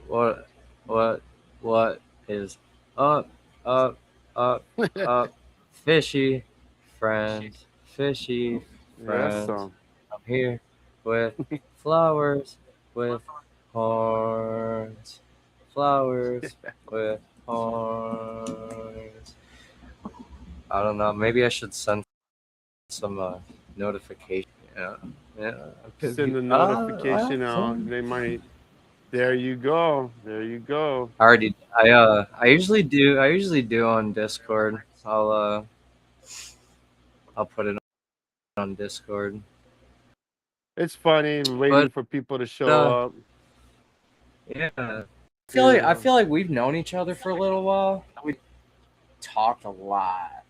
what, what is up, up, up, up? Fishy friends, fishy Yes, friends. so I'm here with flowers, with horns, flowers with horns. I don't know. Maybe I should send some notification. Yeah, yeah. send the Well, notification out. They might. There you go. There you go. I already. I usually do. I usually do on Discord. I'll put it on Discord. It's funny waiting But for people to show up. yeah, I Yeah. feel like we've known each other for a little while. We talked a lot.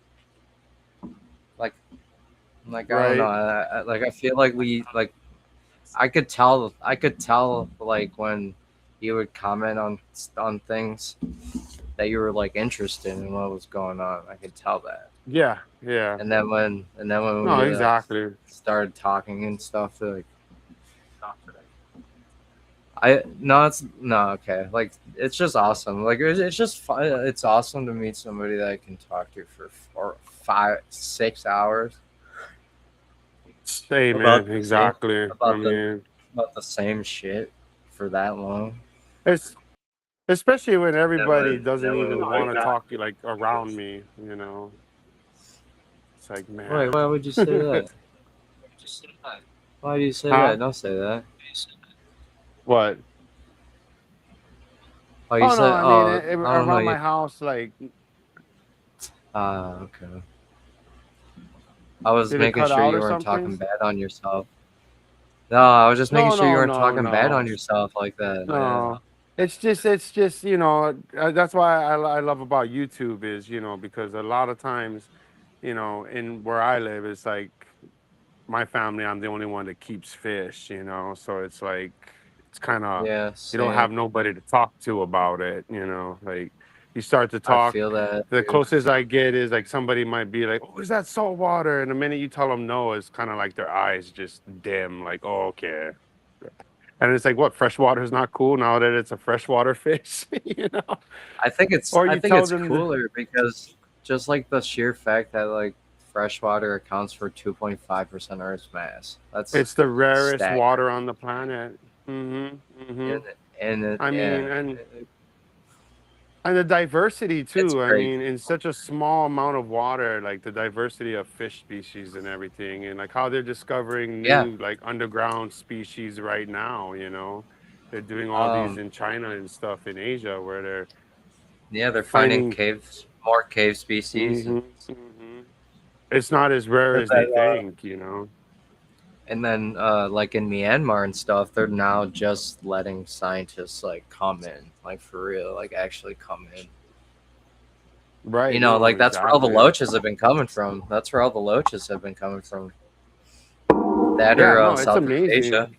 Like I don't know. Right. Like I feel like we like I could tell like when you would comment on things that you were like interested in what was going on. I could tell that. Yeah. Yeah. And then when No, we like exactly. started talking and stuff, like I no, it's no okay. Like it's just awesome. Like it's just fun. It's awesome to meet somebody that I can talk to for 4, 5, 6 hours Hey, about man. the same Exactly. I about the mean, about the same shit for that long. it's especially when everybody And doesn't then when even we want to got, talk like around me. It's like, wait, why man. would you say that? Why do you say Huh? that? Don't say that. What? Oh, you Oh no, said, I mean oh, I don't know. around You, my house, like, okay. I was did it making cut sure out you or weren't something? talking bad on yourself. No, I was just making No, sure you no, weren't no, talking bad no, on yourself like that. Yeah. no. It's just that's why I love about YouTube is because a lot of times in where I live it's like my family I'm the only one that keeps fish, so it's like it's kind of Yeah, you don't have same. nobody to talk to about it, like you start to I talk. feel that, The dude. closest I get is like somebody might be like, "Oh, is that salt water?" And the minute you tell them no, it's kind of like their eyes just dim, like, "Oh, okay." And it's like, what, freshwater is not cool now that it's a freshwater fish, Or I you think tell it's them, cooler because just like the sheer fact that like freshwater accounts for 2.5% Earth's mass. That's it's the rarest staggering. water on the planet. Hmm. And and it, I yeah, mean, and the diversity it's too. I crazy. mean, in such a small amount of water, like the diversity of fish species and everything, and like how they're discovering Yeah. new like underground species right now. They're doing all these Um. in China and stuff in Asia where they're Yeah, they're finding finding. caves, more cave species, Hmm. Hmm. It's not as rare and as they then, think. like in Myanmar and stuff, they're now just letting scientists like come in, like for real, like actually come in. Right. No, Like that's where all the exactly. loaches have been coming from. That's where all the loaches have been coming from. That Yeah, or no, it's Southeast Asia. amazing.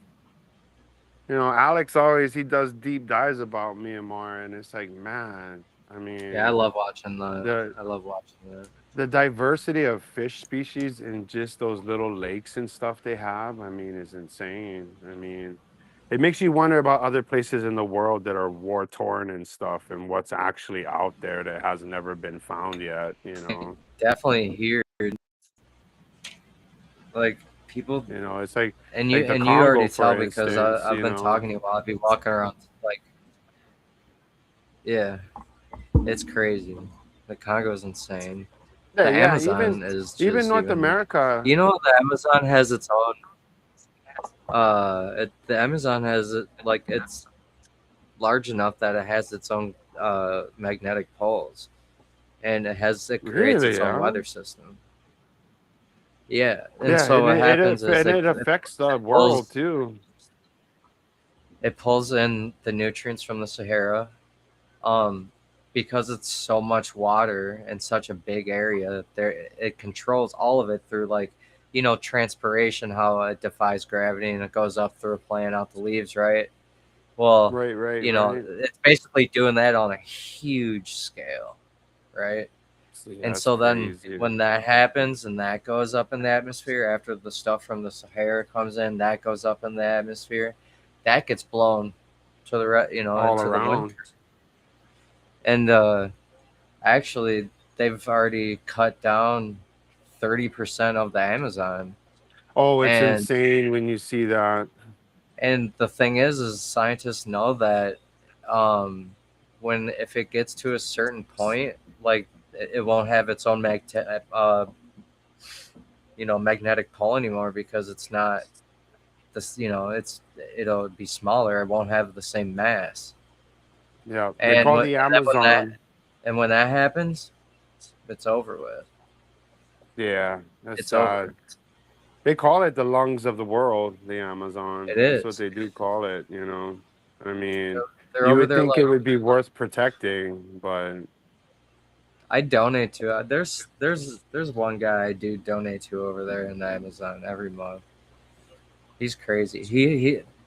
Alex always he does deep dives about Myanmar, and it's like, man, I Yeah, I mean, love watching the. the I love watching that. the diversity of fish species in just those little lakes and stuff they have, I mean, is insane. I mean, it makes you wonder about other places in the world that are war torn and stuff, and what's actually out there that has never been found yet. Definitely here, like people, It's like the and you Congo, already for tell because instance. I've been talking to you while I'd be walking around like yeah, it's crazy. The Congo is insane. Yeah, The yeah. Amazon is Even just North even. America. The Amazon has its own. The Amazon has it like it's large enough that it has its own magnetic poles, and it creates Really, its own yeah. weather system. Yeah, and Yeah, so and what it happens is and it affects the world pulls too. it pulls in the nutrients from the Sahara, um, because it's so much water and such a big area. There, it controls all of it through like transpiration, how it defies gravity and it goes up through a plant out the leaves, right? Well, Right, right, right. it's basically doing that on a huge scale, right? So, yeah, And that's so then crazy. when that happens and that goes up in the atmosphere after the stuff from the Sahara comes in, that goes up in the atmosphere, that gets blown. to you know, all into the around. winter. And actually, they've already cut down 30% of the Amazon. Oh, it's And insane when you see that. the thing is scientists know that um, when if it gets to a certain point, like it won't have its own magnetic pole anymore because it's not this. It'll be smaller. It won't have the same mass. Yeah, they And call when, the and then when that Amazon. and when that happens, it's over with. Yeah, that's It's over. sad. They call it the lungs of the world, the Amazon. It That's what is. they do call it, you know. I mean, They're you over would there think it like would be worth protecting, but I donate to. There's one guy I do donate to over there in the Amazon every month. He's crazy.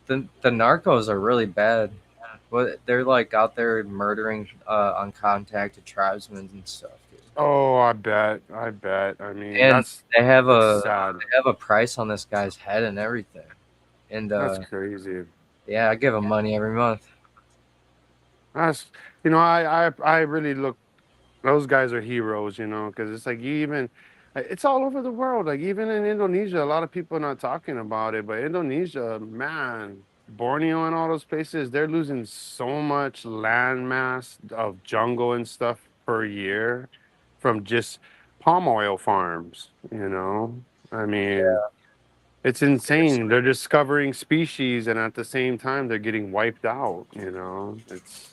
The narcos are really bad. But they're like out there murdering uncontacted tribesmen and stuff, dude. oh, I bet. I bet. I mean, And they have that's a sad. price on this guy's head and everything. And That's crazy. yeah, I give him money every month. That's I really look those guys are heroes, because it's like it's all over the world. Like even in Indonesia, a lot of people are not talking about it, but Indonesia, man, Borneo and all those places, they're losing so much land mass of jungle and stuff per year from just palm oil farms, I mean, it's insane. They're discovering species and at the same time they're getting wiped out. It's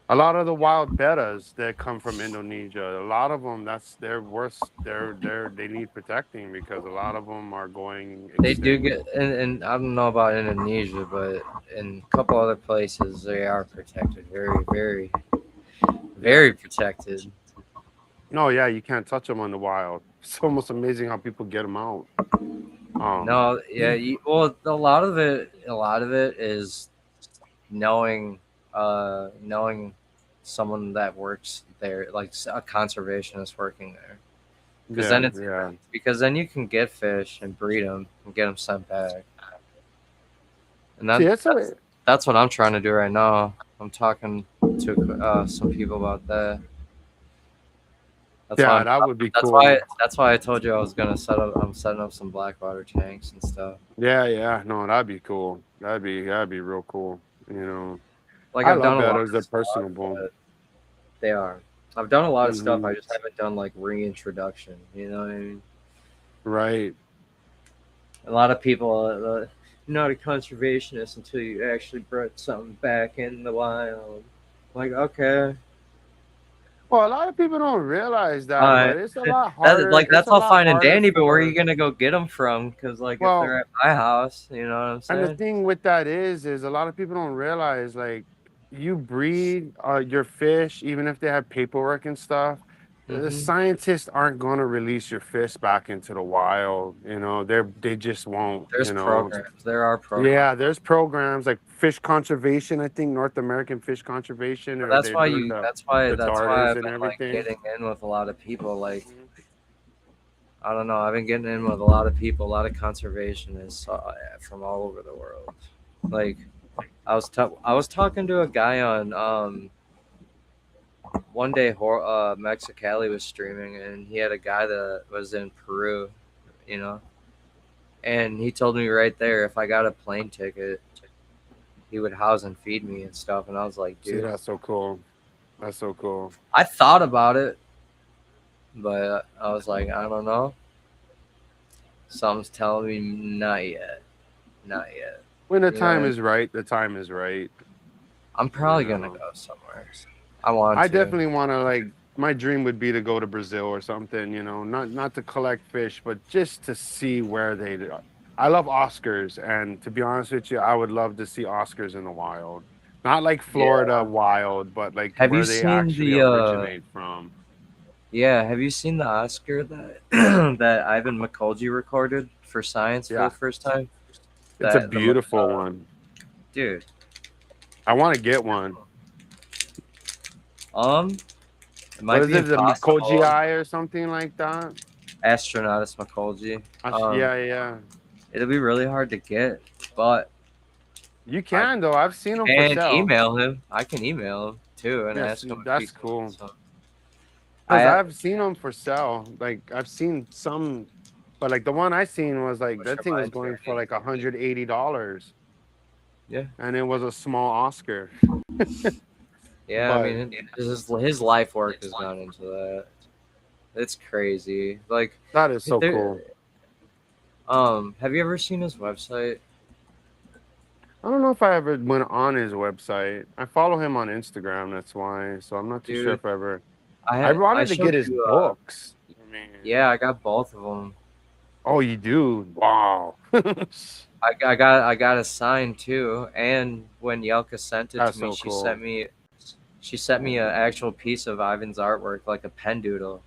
a lot of the wild bettas that come from Indonesia, a lot of them, that's their worst. They need protecting because a lot of them are going They do extinct. get, and I don't know about Indonesia, but in a couple other places, they are protected. Very, very, Yeah. very protected. No, yeah, you can't touch them on the wild. It's almost amazing how people get them out. Um, No, yeah, well, a lot of it is knowing, knowing someone that works there, like a conservationist working there, because yeah, then it's yeah. because then you can get fish and breed them and get them sent back, and See, that's the way. that's what I'm trying to do right now. I'm talking to some people about that. That's why Yeah, that would be That's cool. why I told you I was gonna set up. I'm setting up some blackwater tanks and stuff. Yeah, yeah. No, that'd be cool. That'd be real cool. Like I I've love done a lot bettas. of They're stuff, personable. but they are. I've done a lot of stuff. Hmm. I just haven't done like reintroduction. You know what I mean? Right. A lot of people, you're not a conservationist until you actually brought something back in the wild. Like, okay, Well, a lot of people don't realize all that, right. but it's a lot harder. It's That's a all lot fine and harder dandy, but where are you for, gonna go get them from? Because like if well, they're at my house, you know what I'm and the saying? thing with that is a lot of people don't realize, like, you breed your fish, even if they have paperwork and stuff. The Hmm. scientists aren't going to release your fish back into the wild. They just won't. There's programs. There are programs. Yeah, there's programs like fish conservation. I think North American Fish Conservation, But or they bring the that's why darters I've and been like everything. getting in with a lot of people. Like I don't know, I've been getting in with a lot of people, a lot of conservationists from all over the world. Like I was talking to a guy on one day. Mexicali was streaming, and he had a guy that was in Peru, you know, and he told me right there if I got a plane ticket, he would house and feed me and stuff. And I was like, See, dude, that's so cool. That's so cool. I thought about it, but I was like, I don't know. Something's telling me not yet. Not yet. When the You know what I time mean? is right, the time is right. I'm You probably gonna know, go somewhere. I want I to. definitely want to, like, my dream would be to go to Brazil or something. Not to collect fish, but just to see where they. I love Oscars, and to be honest with you, I would love to see Oscars in the wild. Not like Florida Yeah. wild, but like Have you where they seen actually the originate from. yeah, have you seen the Oscar that that Ivan McColgy recorded for Science for the Yeah, first time? it's a That the most beautiful one. dude. I want to get one. Um, it What might is be it, the Mikoji impossible. Eye or something like that? Astronaut McColgy. Yeah, yeah. It'll be really hard to get, but You I can though. I've seen them for can sale. email him. I can email him too and Yes, ask him if that's he cool. wants some. Cause I I've seen them for sale. Like I've seen some, but like the one I seen was like Which that thing was reminds me, going I for need like to get you. $180, Yeah, and it was a small Oscar. yeah. I But mean, his life work has gone into that. It's crazy. Like, that is so there. cool. Have you ever seen his website, I don't know if I ever went on his website. I follow him on Instagram, that's why. So I'm not too sure dude? if I ever. I I wanted to get showed his you. books. I mean, Yeah, I got both of them. oh, you do? Wow. I got a sign too. And when Yelka sent it to That's me, so cool. she sent me an actual piece of Ivan's artwork, like a pen doodle.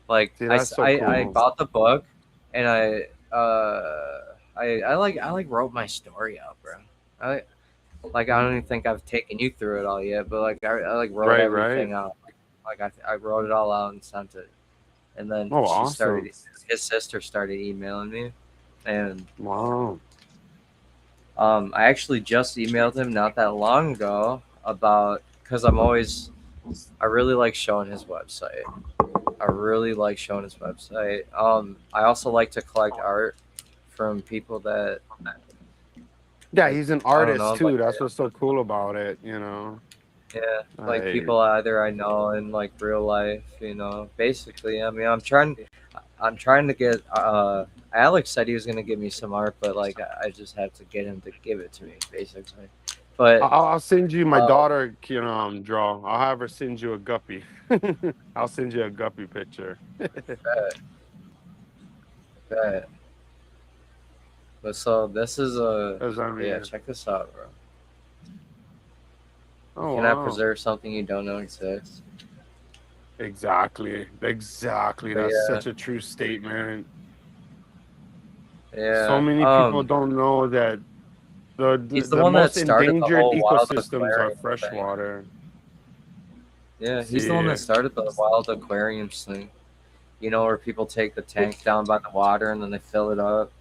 Like See, that's so I cool. bought the book, and I like wrote my story out, bro. I like I don't even think I've taken you through it all yet, but like I like wrote Right, right. everything out. Like I wrote it all out and sent it, and then Oh, awesome. his sister started emailing me, and Wow. I actually just emailed him not that long ago about because I really like showing his website. I really like showing his website. I also like to collect art from people that Yeah, like he's an I don't know, artist like too. That's what's so cool about it, you know. yeah, like Like, people either I know in like real life, you know. Basically, I mean, I'm trying to get. Alex said he was gonna give me some art, but like I just have to get him to give it to me, basically. But I'll send you my um, daughter can draw. I'll have her send you a guppy. I'll send you a guppy picture. bet, bet. But so this is a As I yeah. mean, Check this out, bro. You oh cannot wow. preserve something you don't know exists. Exactly. Exactly. But That's yeah, such a true statement. So yeah. many people don't know that He's the the one that most started the endangered whole wild ecosystems are aquarium thing. freshwater. Yeah, he's the one See, that started the wild aquariums thing. You know, where people take the tank down by the water and then they fill it up.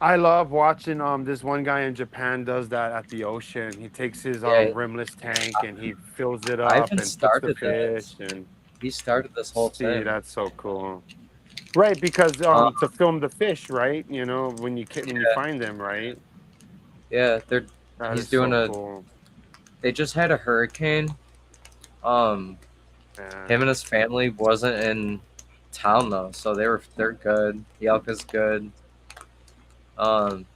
I love watching this one guy in Japan does that at the ocean. He takes his Yeah, rimless tank and he fills it up Ivan and puts the started that. fish and He started this whole see, thing. that's so cool. Right, because Um, to film the fish, right? You know, when you yeah, find them, right? yeah. That He's is doing so a. cool. They just had a hurricane. Um, Yeah, him and his family wasn't in town though, so they're good. Yelka's good.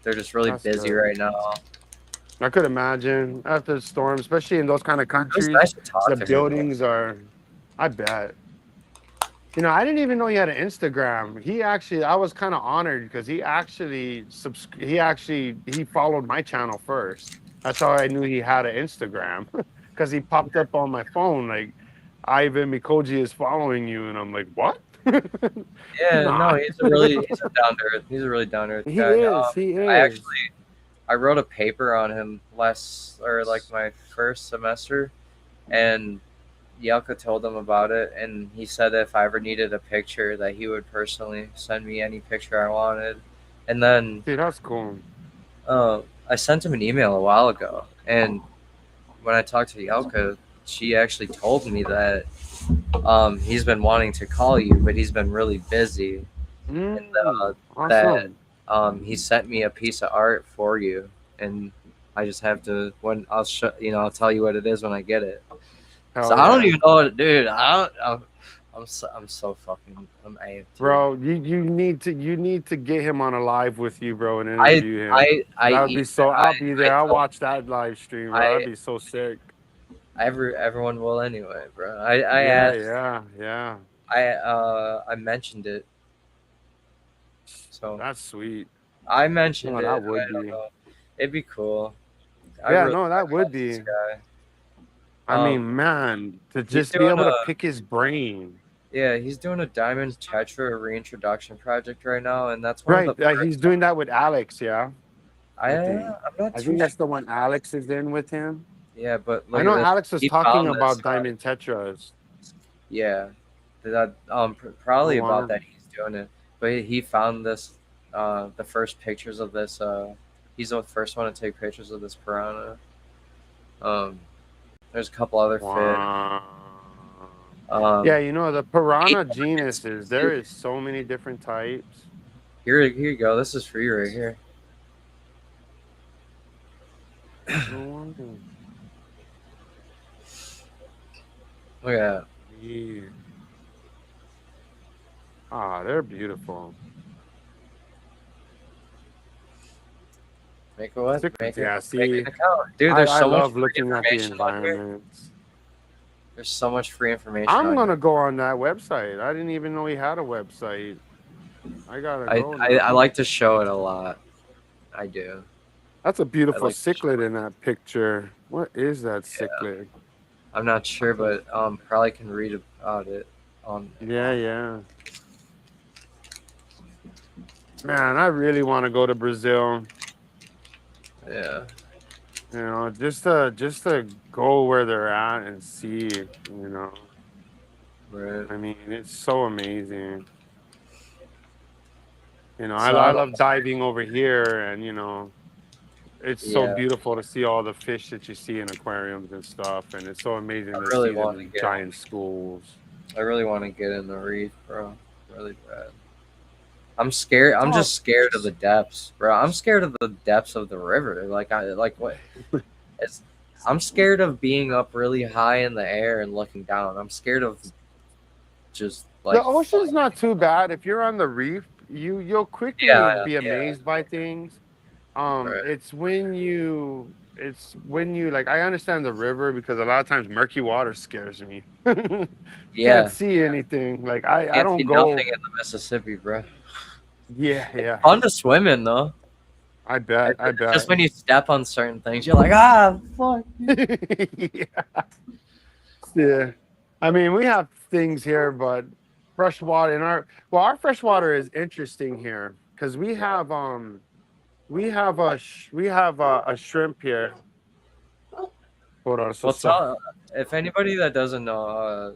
They're just really that's busy good. right now. I could imagine after the storm, especially in those kind of It was countries, nice to talk the to him. buildings are. I bet. You know, I didn't even know he had an Instagram. He actually, I was kind of honored because he followed my channel first. That's how I knew he had an Instagram because he popped up on my phone like Ivan Mikoji is following you, and I'm like, what? He's Yeah, no, not. he's a down to earth. He's a really down to earth He guy. is. He I is. actually I wrote a paper on him last or like my first semester, and Yelka told him about it, and he said if I ever needed a picture, that he would personally send me any picture I wanted. And then See, that's cool. I sent him an email a while ago, and when I talked to Yelka, she actually told me that he's been wanting to call you, but he's been really busy, and that Awesome. he sent me a piece of art for you, and I just have to when I'll tell you what it is when I get it. So Hell I don't yeah. even know what, dude. I'm so fucking I'm amped, dude. Bro, you need to get him on a live with you, bro, and interview him. That would be so. I'll be I there. I'll told watch that live stream, bro. That'd I be so sick. everyone will anyway, bro. I Yeah, asked yeah, yeah. I mentioned it, so That's sweet. I mentioned No, that it. would I don't be. know. It'd be cool. Yeah, no, I that would love this be. guy. I mean, man, to He's just be doing able to a pick his brain. yeah, he's doing a Diamond Tetra reintroduction project right now, and that's one of the Right. first He's doing that with Alex, yeah. I think. I'm not I too think sure. that's the one Alex is in with him. Yeah, but I look at know this. Alex was He talking found this. about Diamond Tetras. Yeah, that probably Oh about wow. that he's doing it. But he found this the first pictures of this He's the first one to take pictures of this piranha. Um, there's a couple other fish. Wow. Yeah, Um, you know, the piranha genuses, there is so many different types. here you go. This is for you right here. No wonder. Look at that. Yeah. Ah, they're beautiful. Make it what? Yeah, Make see, an account, dude. There's I so much love free looking at the information on here. environments. There's so much free information I'm on gonna here. go on that website. I didn't even know he had a website. I gotta I, go I now. like to show it a lot. I do. That's a I beautiful like to show cichlid it. in that picture. What is that Yeah. cichlid? I'm not sure, but probably can read about it on. Yeah, yeah. Man, I really want to go to Brazil. Yeah. You know, just to go where they're at and see. You know, Right. I mean, it's so amazing. You know, It's I not. love diving over here, and you know, it's so Yeah. beautiful to see all the fish that you see in aquariums and stuff, and it's so amazing I to really see want them to in get. giant schools. I really want to get in the reef, bro. Really bad. I'm scared. I'm Oh, just scared of the depths, bro. I'm scared of the depths of the river. Like what? It's. I'm scared of being up really high in the air and looking down. I'm scared of just the like ocean's not too bad. If you're on the reef, you'll quickly yeah, be yeah, amazed by things. right. It's when you like I understand the river because a lot of times murky water scares me. Can't Yeah, see anything. Like I can't see don't nothing go. in the Mississippi, bro. Yeah, yeah. Fun to swim in though. I bet. I Just bet. when you step on certain things, you're like, ah, fuck. Yeah. Yeah. I mean, we have things here, but fresh water in our fresh water is interesting here because we have a shrimp here. Hold on, so Well, so tell if anybody that doesn't know,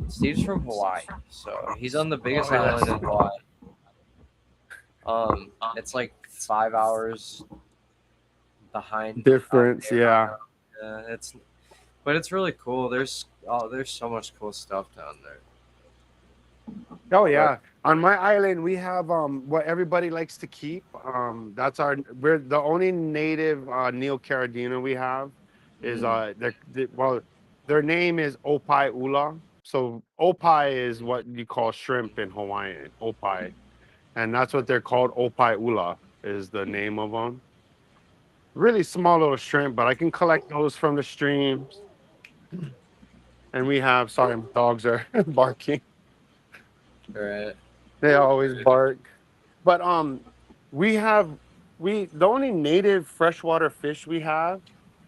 Steve's from Hawaii, so he's on the biggest oh island yes. in Hawaii. It's like 5 hours behind out Difference, there. yeah. It's but it's really cool. There's so much cool stuff down there. Oh But yeah. On my island, we have what everybody likes to keep. We're the only native Neo Caradina we have is well, their name is Opai Ula. So Opai is what you call shrimp in Hawaiian, Opai, and that's what they're called. Opai Ula is the name of them. Really small little shrimp, but I can collect those from the streams. And we have, sorry, my dogs are barking. right, They always bark. But we have we the only native freshwater fish we have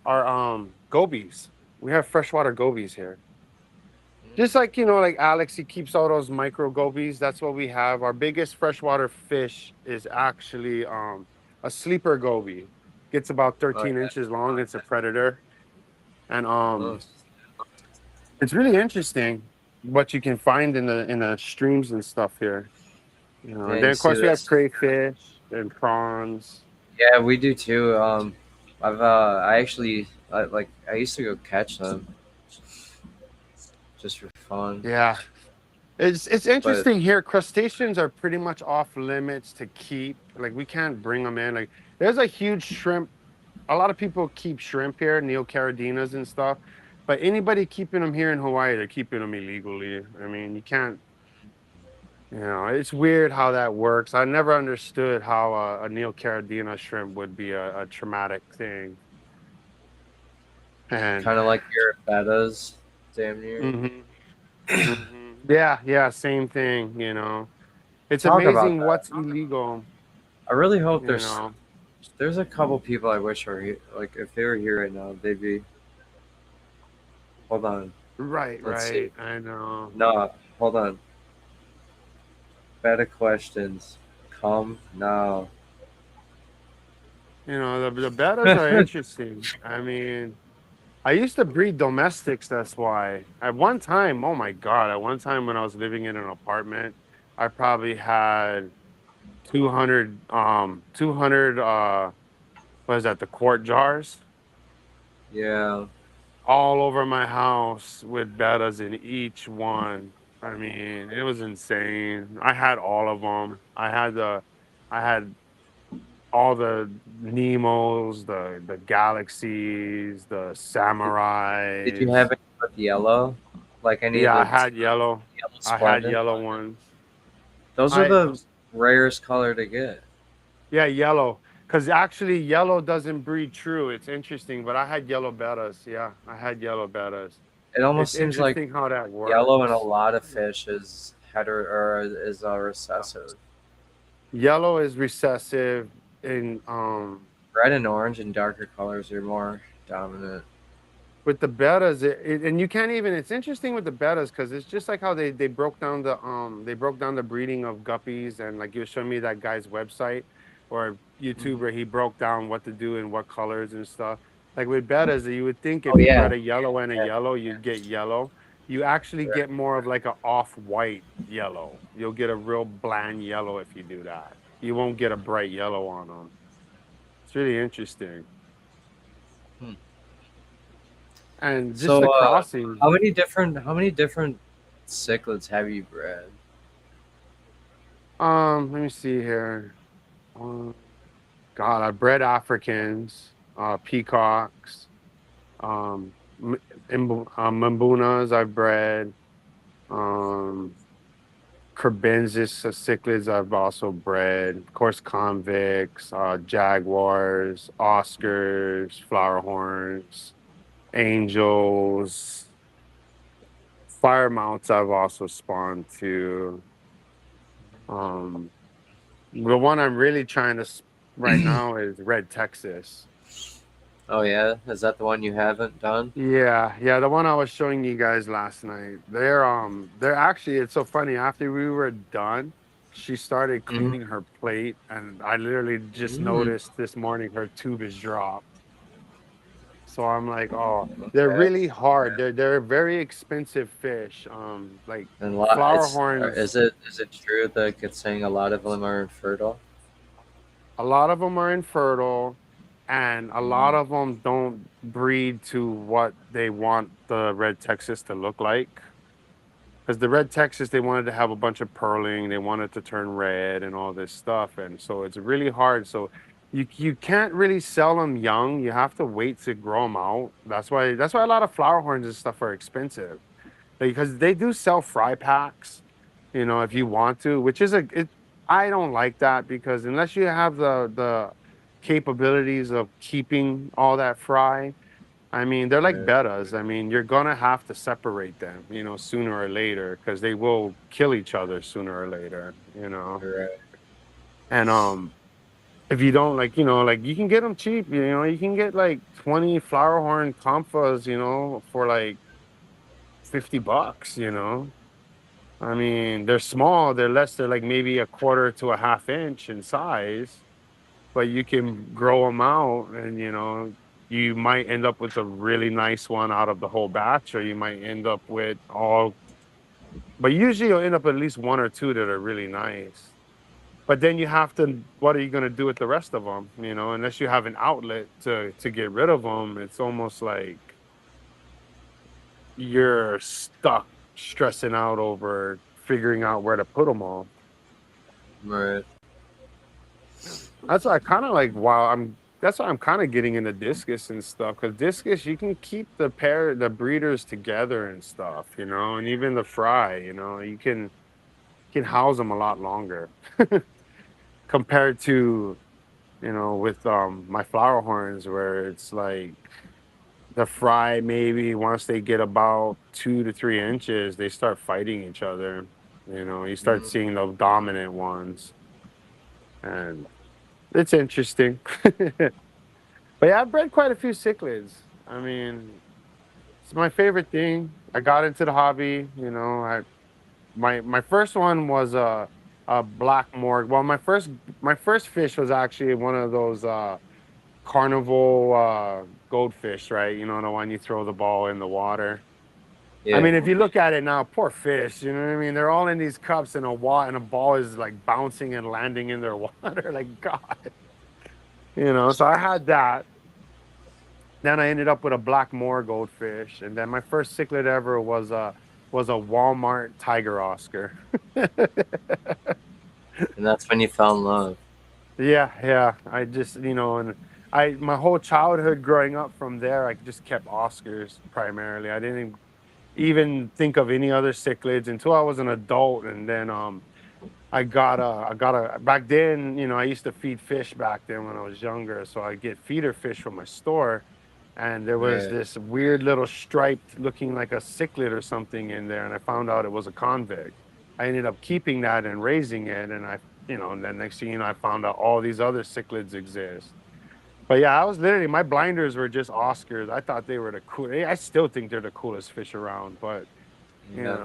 are gobies. We have freshwater gobies here. Just like like Alex, he keeps all those micro gobies. That's what we have. Our biggest freshwater fish is actually a sleeper goby. Gets about oh, 13 inches long. It's a predator. And yeah. it's really interesting what you can find in the streams and stuff here. And Man, then you of see course we have this? crayfish and prawns. Yeah, we do too. I used to go catch them just for fun, Yeah. It's but interesting here. Crustaceans are pretty much off limits to keep. Like we can't bring them in. Like there's a huge shrimp. A lot of people keep shrimp here, neocaradinas and stuff. But anybody keeping them here in Hawaii, they're keeping them illegally. I mean, you can't. It's weird how that works. I never understood how a neocaradina shrimp would be a traumatic thing. And kind of like your bettas, damn near. hmm yeah, yeah, same thing. It's Talk about amazing that. what's illegal. I really hope You know, there's a couple people I wish were here. Like if they were here right now, they'd be. Hold on, right, let's see. right. I know. No, hold on. Better questions. Come now. The bettas are interesting. I mean, I used to breed domestics. That's why. At one time, oh my God, at one time when I was living in an apartment, I probably had 200 what is that, the quart jars Yeah. all over my house with bettas in each one. I mean, it was insane. I had all of them. I had all the Nemos, the Galaxies, the Did you have Samurais. any with yellow? Like any of Yeah, I the had yellow. yellow I had splendid? yellow ones. Those are I the rarest color to get. Yeah, yellow. Because actually, yellow doesn't breed true. It's interesting, but I had yellow bettas. Yeah, I had yellow bettas. It almost It's seems like interesting how that yellow in a works. lot of fish is recessive. Yellow is recessive in Red and orange and darker colors are more dominant. with the betas, and you can't even. It's interesting with the betas because it's just like how they broke down the breeding of guppies, and like you were showing me that guy's website or Mhm. YouTuber, he broke down what to do and what colors and stuff. Like with betas, you would think Oh if you yeah, bred a yellow and a yeah, yellow, you'd get yellow. You actually right. get more of like a off-white yellow. You'll get a real bland yellow if you do that. You won't get a bright yellow on them. It's really interesting. Hmm. And just So, the crossing. how many different cichlids have you bred? Let me see here. Um, God, I bred Africans, peacocks, um, mambunas. I've bred, um, Crebensis cichlids. I've also bred, of course, convicts, jaguars, oscars, flower horns, angels, fire mounts. I've also spawned too. Um, the one I'm really trying to right now is red Texas. Oh yeah, is that the one you haven't done? Yeah, yeah, the one I was showing you guys last night. They're actually, it's so funny. After we were done, she started Mm-hmm. cleaning her plate, and I literally just Mm, noticed this morning her tube is dropped. So I'm like, oh, they're okay. really hard. They're very expensive fish. Like And flower it's horns. is it true that it's saying a lot of them are infertile? A lot of them are infertile, and a lot Mm, of them don't breed to what they want the red Texas to look like. Because the red Texas, they wanted to have a bunch of pearling, they wanted to turn red and all this stuff, and so it's really hard. So you can't really sell them young. You have to wait to grow them out. That's why a lot of flower horns and stuff are expensive because they do sell fry packs, if you want to, which is I don't like that because unless you have the capabilities of keeping all that fry, I mean, they're like right, bettas. I mean, you're gonna have to separate them, sooner or later, because they will kill each other sooner or later. right. And if you don't like you can get them cheap. You can get like 20 flower horn comfas, for like $50. I mean, they're small. They're less. They're like maybe a quarter to a half inch in size, but you can grow them out, and you might end up with a really nice one out of the whole batch, or you might end up with all. But usually, you'll end up at least one or two that are really nice. But then you have to. What are you going to do with the rest of them? Unless you have an outlet to get rid of them, it's almost like you're stuck stressing out over figuring out where to put them all. Right. That's why I kind of like. While I'm. That's why I'm kind of getting into discus and stuff. Because discus, you can keep the breeders together and stuff. And even the fry. You can house them a lot longer compared to with my flower horns where it's like the fry maybe once they get about 2 to 3 inches they start fighting each other. You start Mm. seeing the dominant ones, and it's interesting. But yeah, I've bred quite a few cichlids. I mean, it's my favorite thing. I got into the hobby. My first one was a black morgue. Well, my first fish was actually one of those carnival goldfish, right? The one you throw the ball in the water. I Yeah. mean, if you look at it now, poor fish. You know what I mean? They're all in these cups, and a ball is like bouncing and landing in their water. Like God, you know. So I had that. Then I ended up with a black moor goldfish, and then my first cichlid ever was a Walmart tiger Oscar. And that's when you fell in love. Yeah, yeah. I just, and my whole childhood growing up from there, I just kept Oscars primarily. I didn't even think of any other cichlids until I was an adult, and then I got a back then, I used to feed fish back then when I was younger, so I get feeder fish from my store, and there was Yeah. this weird little striped looking like a cichlid or something in there, and I found out it was a convict. I ended up keeping that and raising it, and then next thing you know, I found out all these other cichlids exist. But yeah, I was literally my blinders were just Oscars. I thought they were the cool. I still think they're the coolest fish around, but Yeah.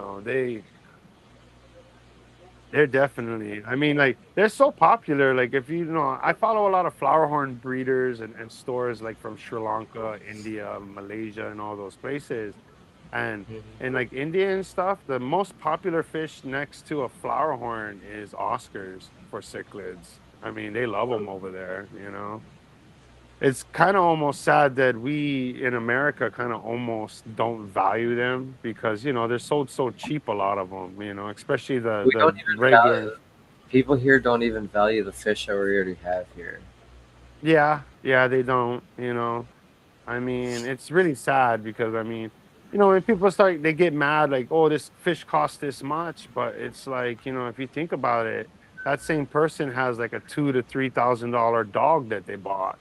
they're definitely. I mean, like they're so popular. Like if I follow a lot of flowerhorn breeders and stores like from Sri Lanka, India, Malaysia, and all those places. And Mhm. and like India and stuff, the most popular fish next to a flowerhorn is Oscars for cichlids. I mean, they love them over there. It's kind of almost sad that we in America kind of almost don't value them because they're sold so cheap. A lot of them, especially the We the don't even regular. value people here don't even value the fish that we already have here. Yeah, yeah, they don't. I mean, it's really sad because I mean, when people start, they get mad like, "Oh, this fish costs this much," but it's like, if you think about it, that same person has like a $2,000 to $3,000 dog that they bought.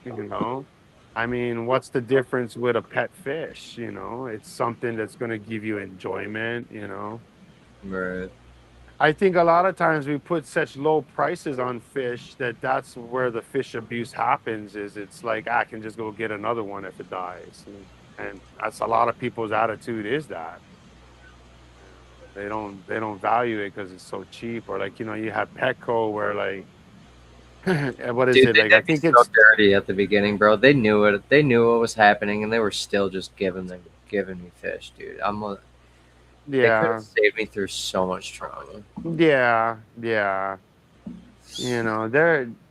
I mean, what's the difference with a pet fish? It's something that's going to give you enjoyment. Right. I think a lot of times we put such low prices on fish that's where the fish abuse happens. Is it's like I can just go get another one if it dies, and that's a lot of people's attitude is that they don't value it because it's so cheap, or like you have Petco where like what is Dude, it they like? I did me think so it's dirty at the beginning, bro. They knew it. They knew what was happening, and they were still just giving me fish, dude. They could have yeah, saved me through so much trauma. yeah, yeah.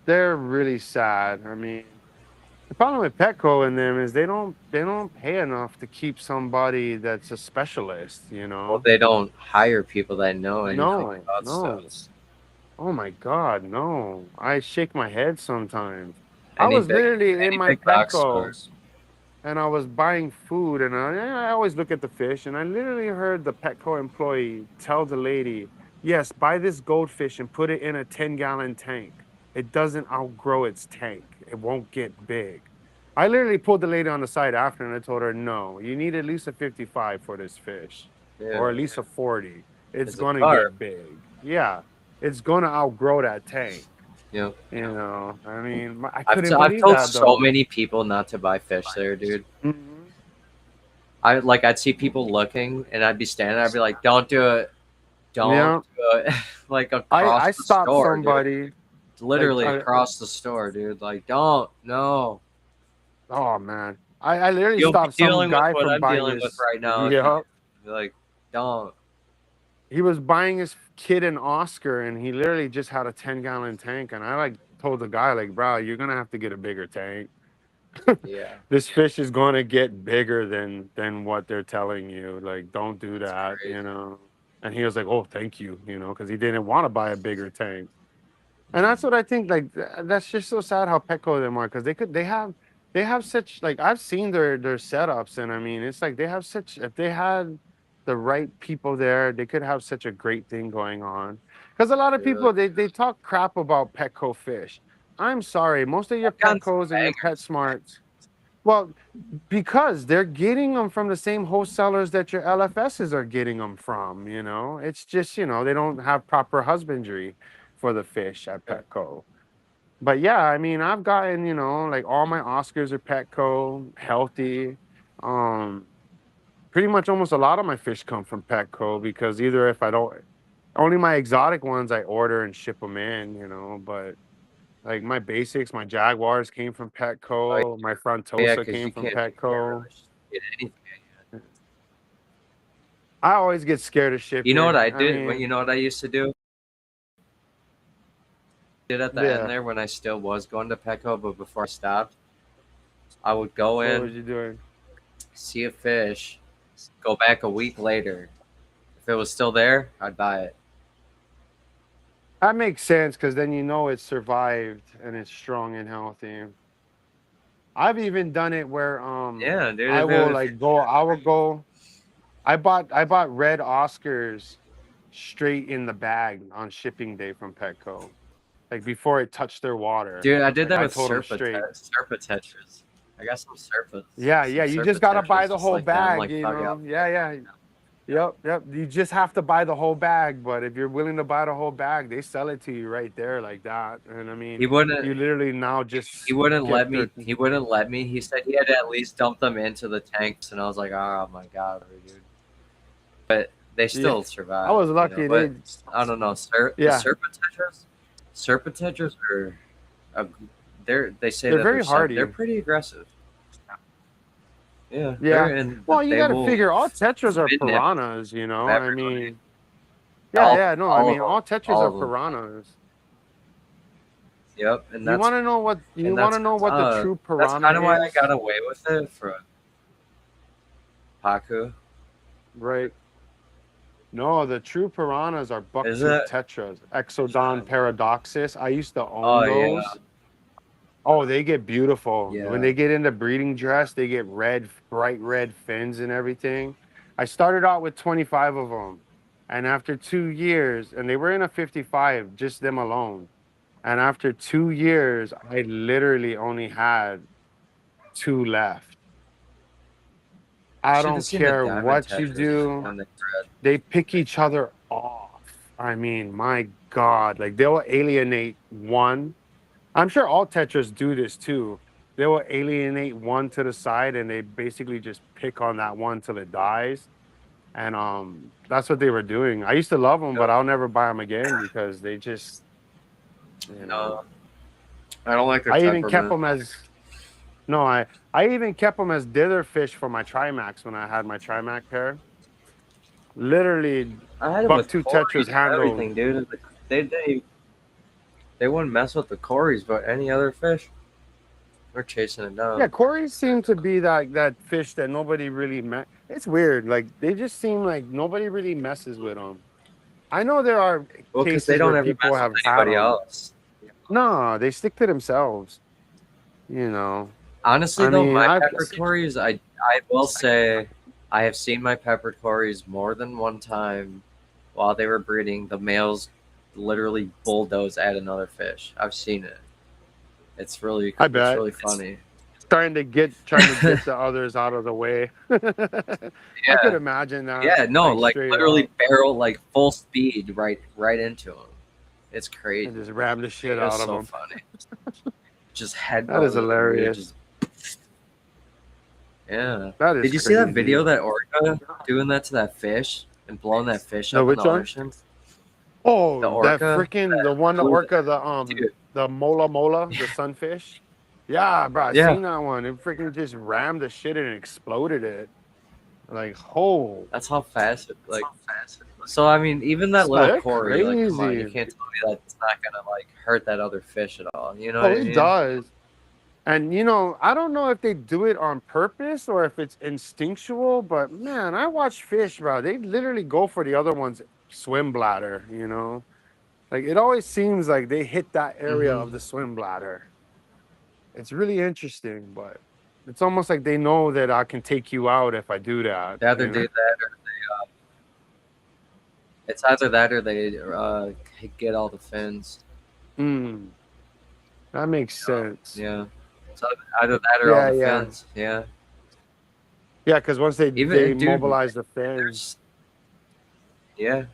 They're really sad. I mean, the problem with Petco and them is they don't pay enough to keep somebody that's a specialist. Well, they don't hire people that know anything No, about stuff. no. Oh my God, no. I shake my head sometimes. I Any was big, literally in any my big box Petco stores. and I was buying food, and I always look at the fish, and I literally heard the Petco employee tell the lady, "Yes, buy this goldfish and put it in a 10-gallon tank. It doesn't outgrow its tank. It won't get big." I literally pulled the lady on the side after and I told her, "No, you need at least a 55 for this fish, Yeah, or at least a 40. It's it's a gonna carp. get big. Yeah, it's gonna outgrow that tank." You know, I mean, I I've couldn't I've believe told that so though. many people not to buy fish there, dude. Mhm. I'd see people looking, and I'd be standing there. I'd be like, "Don't do it, don't Yeah. do it." Like I across I the stopped store, dude. somebody like Literally across the store, dude. Like, don't, no. oh man. I literally You'll be stopped some dealing with guy what from I'm buying dealing with his right now if you yeah. like, don't. He was buying his kid an Oscar and he literally just had a 10-gallon tank and I like told the guy like, "Bro, you're going to have to get a bigger tank. Yeah, This fish is going to get bigger than what they're telling you. Like don't do it's crazy. that." And he was like, "Oh, thank you," cuz he didn't want to buy a bigger tank. And that's what I think. Like that's just so sad how Petco them are because they have such like I've seen their setups and I mean it's like they have such if they had the right people there they could have such a great thing going on. Because a lot of They really. people they talk crap about Petco fish. I'm sorry, most of your I've gotten some Petcos and your bangers. PetSmarts. Well, because they're getting them from the same wholesalers that your LFSs are getting them from. It's just they don't have proper husbandry for the fish at Yeah, Petco. But yeah, I mean, I've gotten, like all my Oscars are Petco, healthy. Um, Pretty much almost a lot of my fish come from Petco because either if I don't, only my exotic ones I order and ship them in. But like my basics, my Jaguars came from oh Petco, my yeah, Frontosa because came you from can't Petco. really get anything. I always get scared of You know what I shipping. I did? mean, You know what I used to do? Did at the end yeah. there when I still was going to Petco, but before I stopped, I would go What was in, you doing? see a fish, go back a week later. If it was still there, I'd buy it. That makes sense because then you know it survived and it's strong and healthy. I've even done it where Yeah, dude. I If will it, if like go. I will go. I bought red Oscars straight in the bag on shipping day from Petco. Like before it touched their water. dude, I did Like that I with told them straight. Serpa tetras. I got Yeah, some yeah. You Serpa just gotta buy tetras the just whole like that. I'm bag, like, you fuck yeah. know. Yeah, yeah. Yep, yep. You just have to buy the whole bag, but if you're willing to buy the whole bag, they sell it to you right there like that. And I mean, He wouldn't. you literally now He just wouldn't get let their me. He wouldn't let me. He said he had to at least dump them into the tanks, and I was like, oh my god, dude. But they yeah. still I survive, was lucky. But They I don't know. The yeah, Serpa tetras are. A, they say they're that very they're hardy. pretty aggressive. Yeah, Yeah. Well, you they got to will figure all tetras are fit nip piranhas, you know? I everybody. mean, yeah, yeah, no. I All of mean, them, all tetras all are of them. piranhas. Yep, You want to know what the true that's piranha kind of why I is? got away with it for Paku. Right. No, the true piranhas are Is bucktooth it? tetras, Exodon paradoxus. I used to own Oh yeah, those. Oh, they get beautiful. When yeah. they get into breeding dress, they get red, bright red fins and everything. I started out with 25 of them. And after 2 years, and they were in a 55, just them alone. And after 2 years, I literally only had two left. You I should have don't seen the care diamond what you tetras do, when they bred. they pick each other off. I mean, my God, like they'll alienate one. I'm sure all Tetras do this too. They will alienate one to the side and they basically just pick on that one till it dies. And that's what they were doing. I used to love them, but Yep. I'll never buy them again because they just, you know. No, I don't like their I even kept temperament. them as no, I even kept them as dither fish for my Trimax when I had my Trimac pair. Literally, I had them with bucktooth Tetras Corys and handled. everything, dude. They they they wouldn't mess with the Corys, but any other fish, they're chasing it Yeah, down. Corey seemed to be that fish that nobody really met. It's weird. Like they just seem like nobody really messes with them. I know there are Well, because they cases where don't ever people mess have with had anybody them. else. No, they stick to themselves. You know. Honestly, I though, mean, my I've pepper Corys, I will say, I have seen my pepper Corys more than one time while they were breeding. The males literally bulldoze at another fish. I've seen it. I It's bet really funny. trying to get the others out of the way. I could Yeah, imagine that, yeah, no, like like straight literally up, barrel like full speed right into them. It's and crazy. just ram the shit It was out of so them. funny. Just That is headbutt them, dude. hilarious. Just yeah. That is Did you see that crazy. video that orca doing that to that fish and blowing that fish The up in the which one? ocean? The Oh, that orca freaking the one, the blew orca, dude. the mola mola, the sunfish. Yeah, bro, I Yeah, seen that one. It freaking just rammed the shit and exploded it. Like, oh, that's how fast it like. So I mean, even that little they're Cory, like, come on, you crazy. can't tell me that it's not gonna like hurt that other fish at all. You know Oh, what I it mean? does. And I don't know if they do it on purpose or if it's instinctual, but man, I watch fish, bro. They literally go for the other one's swim bladder, you know? Like it always seems like they hit that area Mm-hmm. of the swim bladder. It's really interesting, but it's almost like they know that I can take you out if I do that, They either you do know? that, or it's either that or they get all the fins. Mm, that makes sense. Yeah, so either that or all Yeah, the yeah. fins. Yeah, Yeah, because once they even dude, mobilize the fins. there's yeah,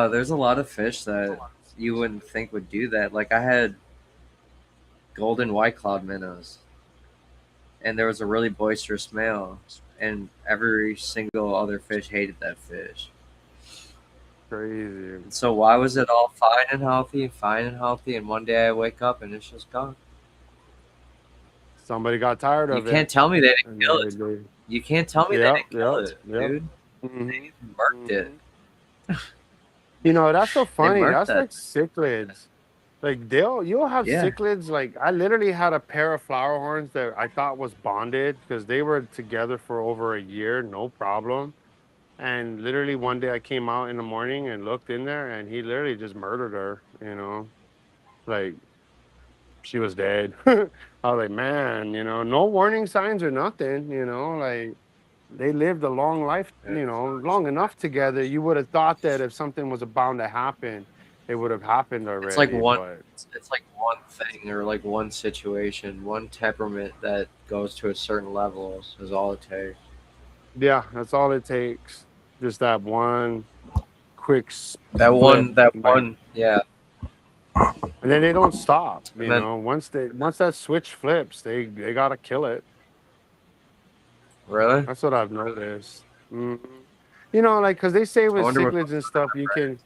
there's a lot of fish that you wouldn't think would do that. Like I had golden white cloud minnows, and there was a really boisterous male, and every single other fish hated that fish. Crazy. So why was it all fine and healthy, and one day I wake up and it's just gone? Somebody got tired You of it. can't tell me they didn't And kill it. You can't tell me they yep, didn't kill yep, it, yep. dude. Mm-hmm. Marked it. Mm-hmm. You know, that's so They funny. marked That's that. like cichlids. Like you'll have Yeah. cichlids. Like I literally had a pair of flower horns that I thought was bonded because they were together for over a year, no problem. And literally one day I came out in the morning and looked in there and he literally just murdered her, like she was dead. I was like, man, no warning signs or nothing, like they lived a long life, Yeah. long enough together. You would have thought that if something was bound to happen, it would have happened It's like already. one. But It's like one thing or like one situation, one temperament that goes to a certain level is all it takes. yeah, that's all it takes. Just that one quick That flip, one. That like, one. Yeah. and then they don't stop. And then Once that switch flips, they gotta kill it. really, That's what I've noticed. hmm like because they say I with wonder what cichlids goes and on in stuff, their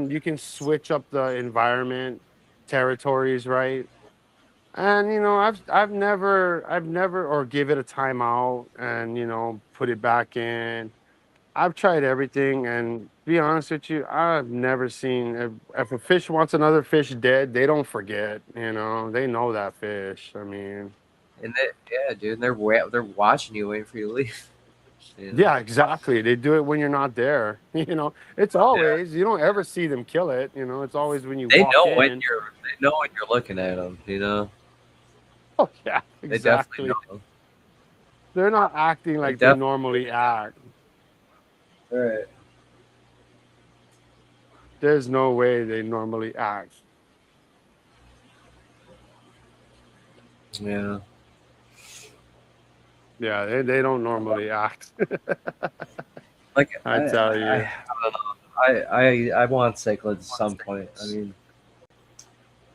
you can switch up the environment, territories, right? And I've never or give it a timeout and put it back in. I've tried everything, and to be honest with you, I've never seen if a fish wants another fish dead, they don't forget. They know that fish. I mean, brain. And yeah, dude, they're watching you, waiting for you to leave. You know. yeah, exactly. They do it when you're not there. It's Yeah. always you don't ever see them kill it. It's always when you They walk know when in. you're. They know when you're looking at them. You know. Oh yeah, They definitely exactly. know. They're not acting They like they definitely. normally act. Right. There's no way they normally act. Yeah. Yeah, they don't normally act. Like I tell you. I don't know. I want cichlids at some point. I mean,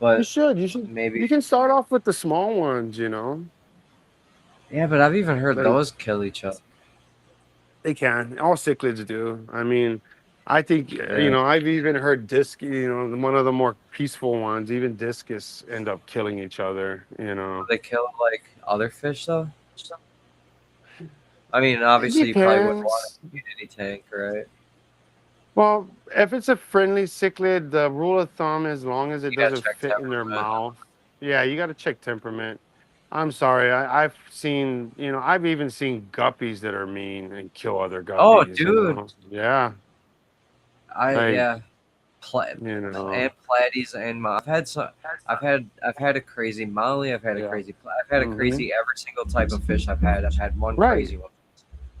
You but should. You should. maybe. You can start off with the small ones. Yeah, but I've even heard Like those kill each other. they can. All cichlids do. I mean, I think Yeah. I've even heard one of the more peaceful ones, even discus end up killing each other. Do they kill like other fish though? I mean, It obviously you probably wouldn't want depends. a community tank, right? Well, if it's a friendly cichlid, the rule of thumb, as long as it You gotta doesn't check fit in their temperament. mouth, yeah, you got to check temperament. I'm sorry, I've even seen guppies that are mean and kill other Oh, guppies. dude, Yeah, like yeah, Pla- you know, and platies and I've had some. I've had a crazy molly. I've had a yeah. crazy. I've had a hmm crazy every single type of fish I've had. I've had one Right. crazy one.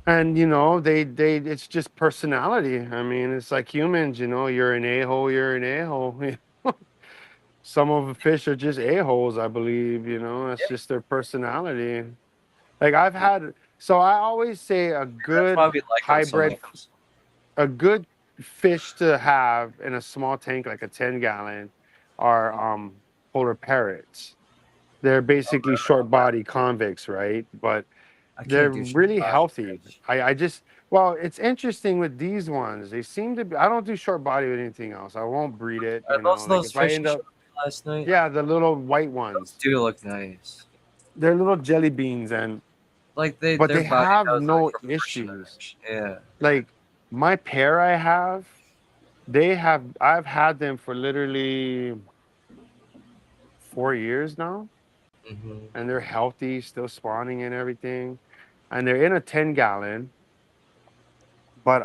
And it's just personality. I mean, it's like humans. You're an a-hole. You're an a-hole. Some of the fish are just a-holes, I believe. That's Yeah, just their personality. Like so I always say that's why we like them so much. a good fish to have in a small tank, like a 10-gallon, are polar parrots. They're Oh, basically really? short body convicts, right? But I they're can't do short really body healthy. fish. I just well, it's interesting with these ones. They seem to be. I don't do short body with anything else. I won't breed it. Are those Like those if I fish end you up, showed me last night? yeah, the little white Those ones. do look nice. They're little jelly beans, and Like but their they body have does look no issues. proportionate. Yeah. Like my pair I have, I've had them for literally 4 years now, Hmm. and they're healthy, still spawning and everything. And they're in a 10-gallon, but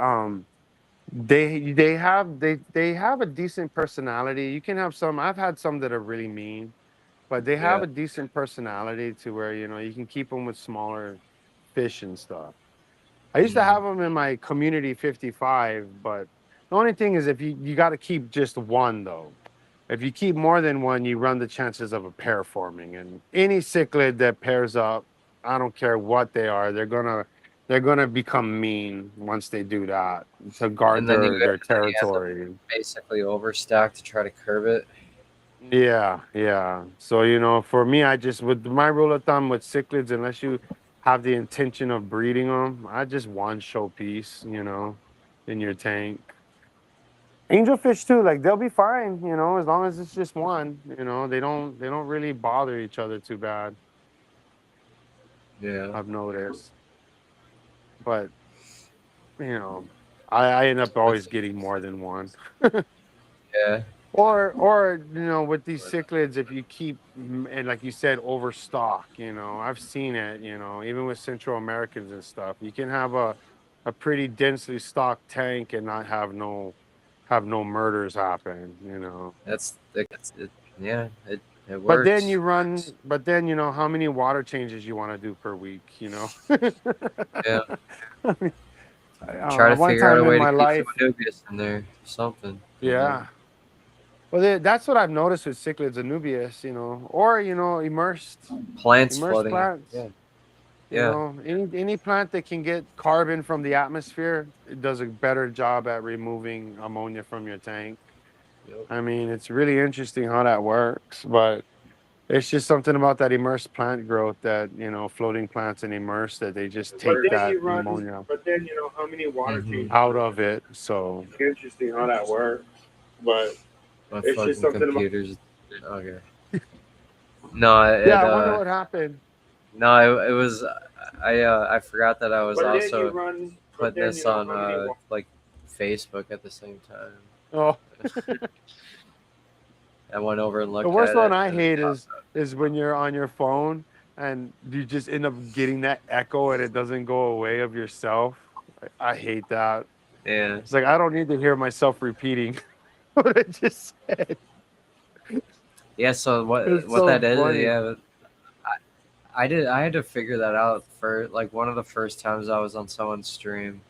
they have a decent personality. You can have some. I've had some that are really mean, but they have Yeah. a decent personality to where you can keep them with smaller fish and stuff. I used to Mm. have them in my community 55, but the only thing is if you got to keep just one though. If you keep more than one, you run the chances of a pair forming. And any cichlid that pairs up, I don't care what they are, they're gonna become mean once they do that to guard And then their then you have to territory. basically overstock to try to curb it. Yeah, yeah. So for me, I just with my rule of thumb with cichlids, unless you have the intention of breeding them, I just one showpiece, in your tank. Angelfish too, like they'll be fine, as long as it's just one. They don't really bother each other too bad. Yeah. I've noticed, but you know. I end up That's always getting more than one. yeah. Or with these cichlids, if you keep and like you said, overstock. I've seen it. Even with Central Americans and stuff, you can have a pretty densely stocked tank and not have no murders happen. That's it, yeah. It But then works. you run. But then how many water changes you want to do per week? Yeah. I mean, Try to one figure out time a in way to my keep some life, Anubias in there. Something. yeah. Well, that's what I've noticed with cichlids anubias, or Plants immersed floating. plants. Yeah. Yeah. Any plant that can get carbon from the atmosphere, it does a better job at removing ammonia from your tank. Yep. I mean, it's really interesting how that works, but it's just something about that immersed plant growth that floating plants and immersed that they just But take then that you run. ammonia But then how many water changes? out of it. So Interesting how that works, but my it's just fucking something computers. Okay. No, yeah, it I wonder what happened. no, it was I forgot that I was But then you also run. But putting then this on how many? like Facebook at the same time. Oh, I went over and the looked worst at one it I and it hate popped is up. is when you're on your phone and you just end up getting that echo and it doesn't go away of yourself. I hate that. Yeah. It's like I don't need to hear myself repeating what I just said. Yeah, so It's what so that is, funny. yeah, I had to figure that out for like one of the first times I was on someone's stream.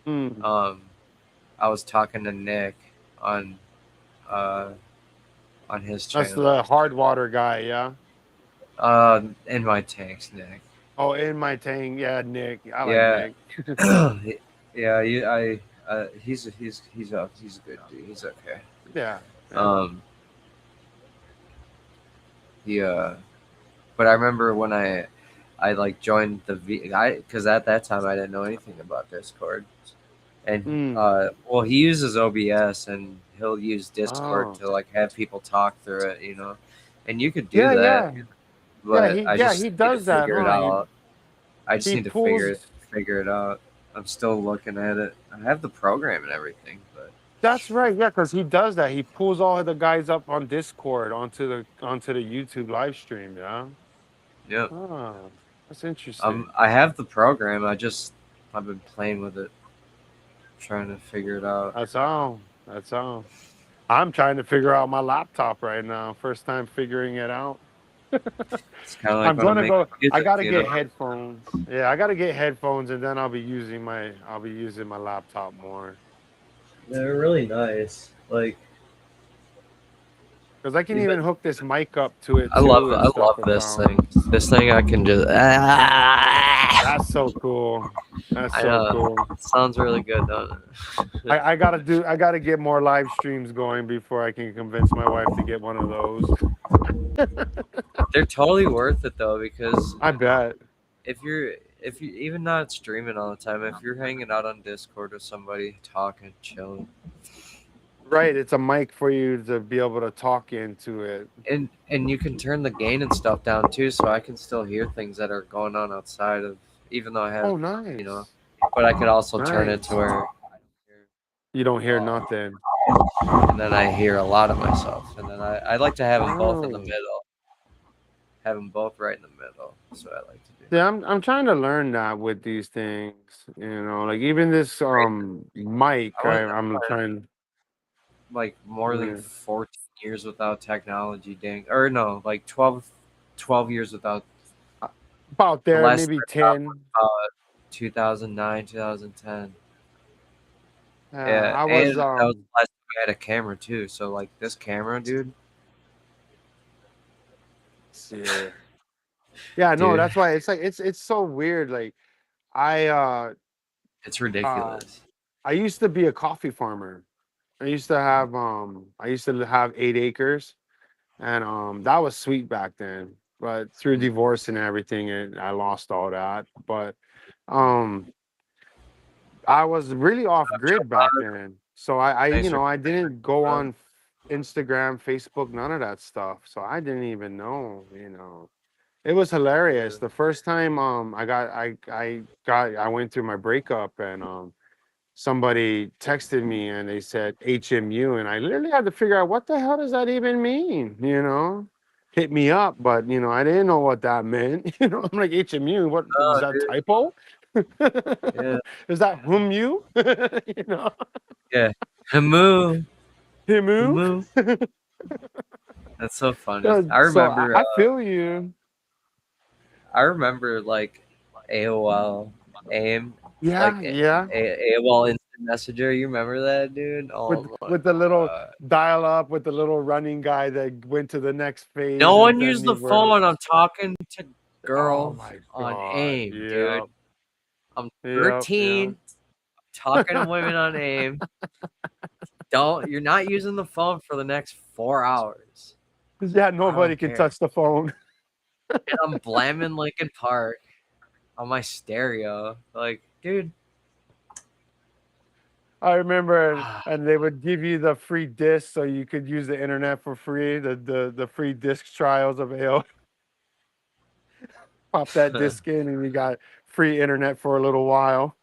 Hmm. Um I was talking to Nick on uh on his That's channel. the hard water guy, yeah. In my tanks, Nick. Oh, in my tank, yeah, Nick. I like Yeah. Nick. Yeah, he's a good dude. He's okay. Yeah, yeah. Um he but I remember when I like joined the because at that time I didn't know anything about Discord. And Hmm. well, he uses OBS and he'll use Discord Oh, to like have people talk through it, and you could do yeah, that, yeah, yeah. but I He just need to does that, figure it huh? out. I just He need to pulls. figure it out. I'm still looking at it. I have the program and everything, but That's right, yeah, because he does that. He pulls all of the guys up on Discord onto the YouTube live stream. Yeah. yeah, Oh, that's interesting. I have the program. I've been playing with it, trying to figure it out. That's all. That's all. I'm trying to figure out my laptop right now. First time figuring it out. It's kind of like I'm when I'm gonna making go. I music, gotta get headphones. Yeah, I gotta get headphones, and then I'll be using my laptop more They're really nice. Like because I can even even hook this mic up to it too and I stuff. love I this found. thing. This thing I can just. That's so cool. That's I so know. cool. It sounds really good, doesn't it? I gotta get more live streams going before I can convince my wife to get one of those. They're totally worth it though because I bet. if you're if you even not streaming all the time, if you're hanging out on Discord with somebody, talking, chilling, Right, it's a mic for you to be able to talk into it. and you can turn the gain and stuff down too, so I can still hear things that are going on outside of, even though I have, Oh, you know, nice. but I could also turn it to Nice. where, You don't hear nothing. and then I hear a lot of myself, and then I like to have them both in the Oh. middle, have them both right in the middle. That's what I like to do. Yeah, I'm trying to learn that with these things. Like even this mic, I went I'm trying. like more than Yeah. 14 years without technology, dang, or no, like 12 years without. About The there, last maybe trip out was 10. 2009, 2010. Yeah, I and was that was the last time I had a camera too. So like this camera, yeah. Yeah, no, dude, that's why it's so weird. Like I it's uh ridiculous. I used to be a coffee farmer. I used to have 8 acres, and that was sweet back then. But through Mm. divorce and everything, I lost all that. But um I was really off grid back then. So I Thanks you for know, I didn't go coming on Instagram, Facebook, none of that stuff. So I didn't even know. It was on. hilarious. The first time I went through my breakup, and somebody texted me and they said HMU, and I literally had to figure out what the hell does that even mean, hit me up, but I didn't know what that meant. I'm like, HMU, what is Oh, that, dude. typo? Yeah. Is that whom you? Yeah. Hamu. Himu? Hamu. That's so funny. I So I, remember. I feel you. I remember like AOL, AIM, like Yeah, yeah. AOL Instant Messenger. You remember that, dude? with Oh my with the little god. dial up, with the little running guy that went to the next phase, No and one then used you the were, phone. I'm talking to oh girls my on god, AIM, dude. yep, I'm yep, yep. 13, talking to women on AIM. You're not using the phone for the next 4 hours. Yeah, I nobody don't can care. touch the phone. And I'm blamming Linkin Park on my stereo. Like, dude. I remember, and they would give you the free disc so you could use the internet for free, the free disc trials of AO. Pop that disc in and you got free internet for a little while.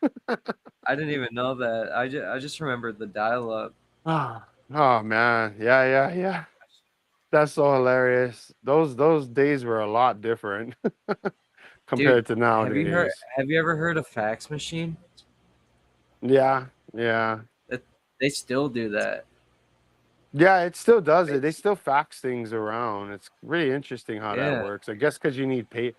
I didn't even know that. I just remembered the dial up. Oh man, yeah, yeah, yeah. That's so hilarious. Those days were a lot different Dude, compared to have nowadays. you ever heard of fax machine? Yeah, yeah. It, they still do that. Yeah, it still does it. They It's, still fax things around. It's really interesting how that yeah. works. I guess because you need pay.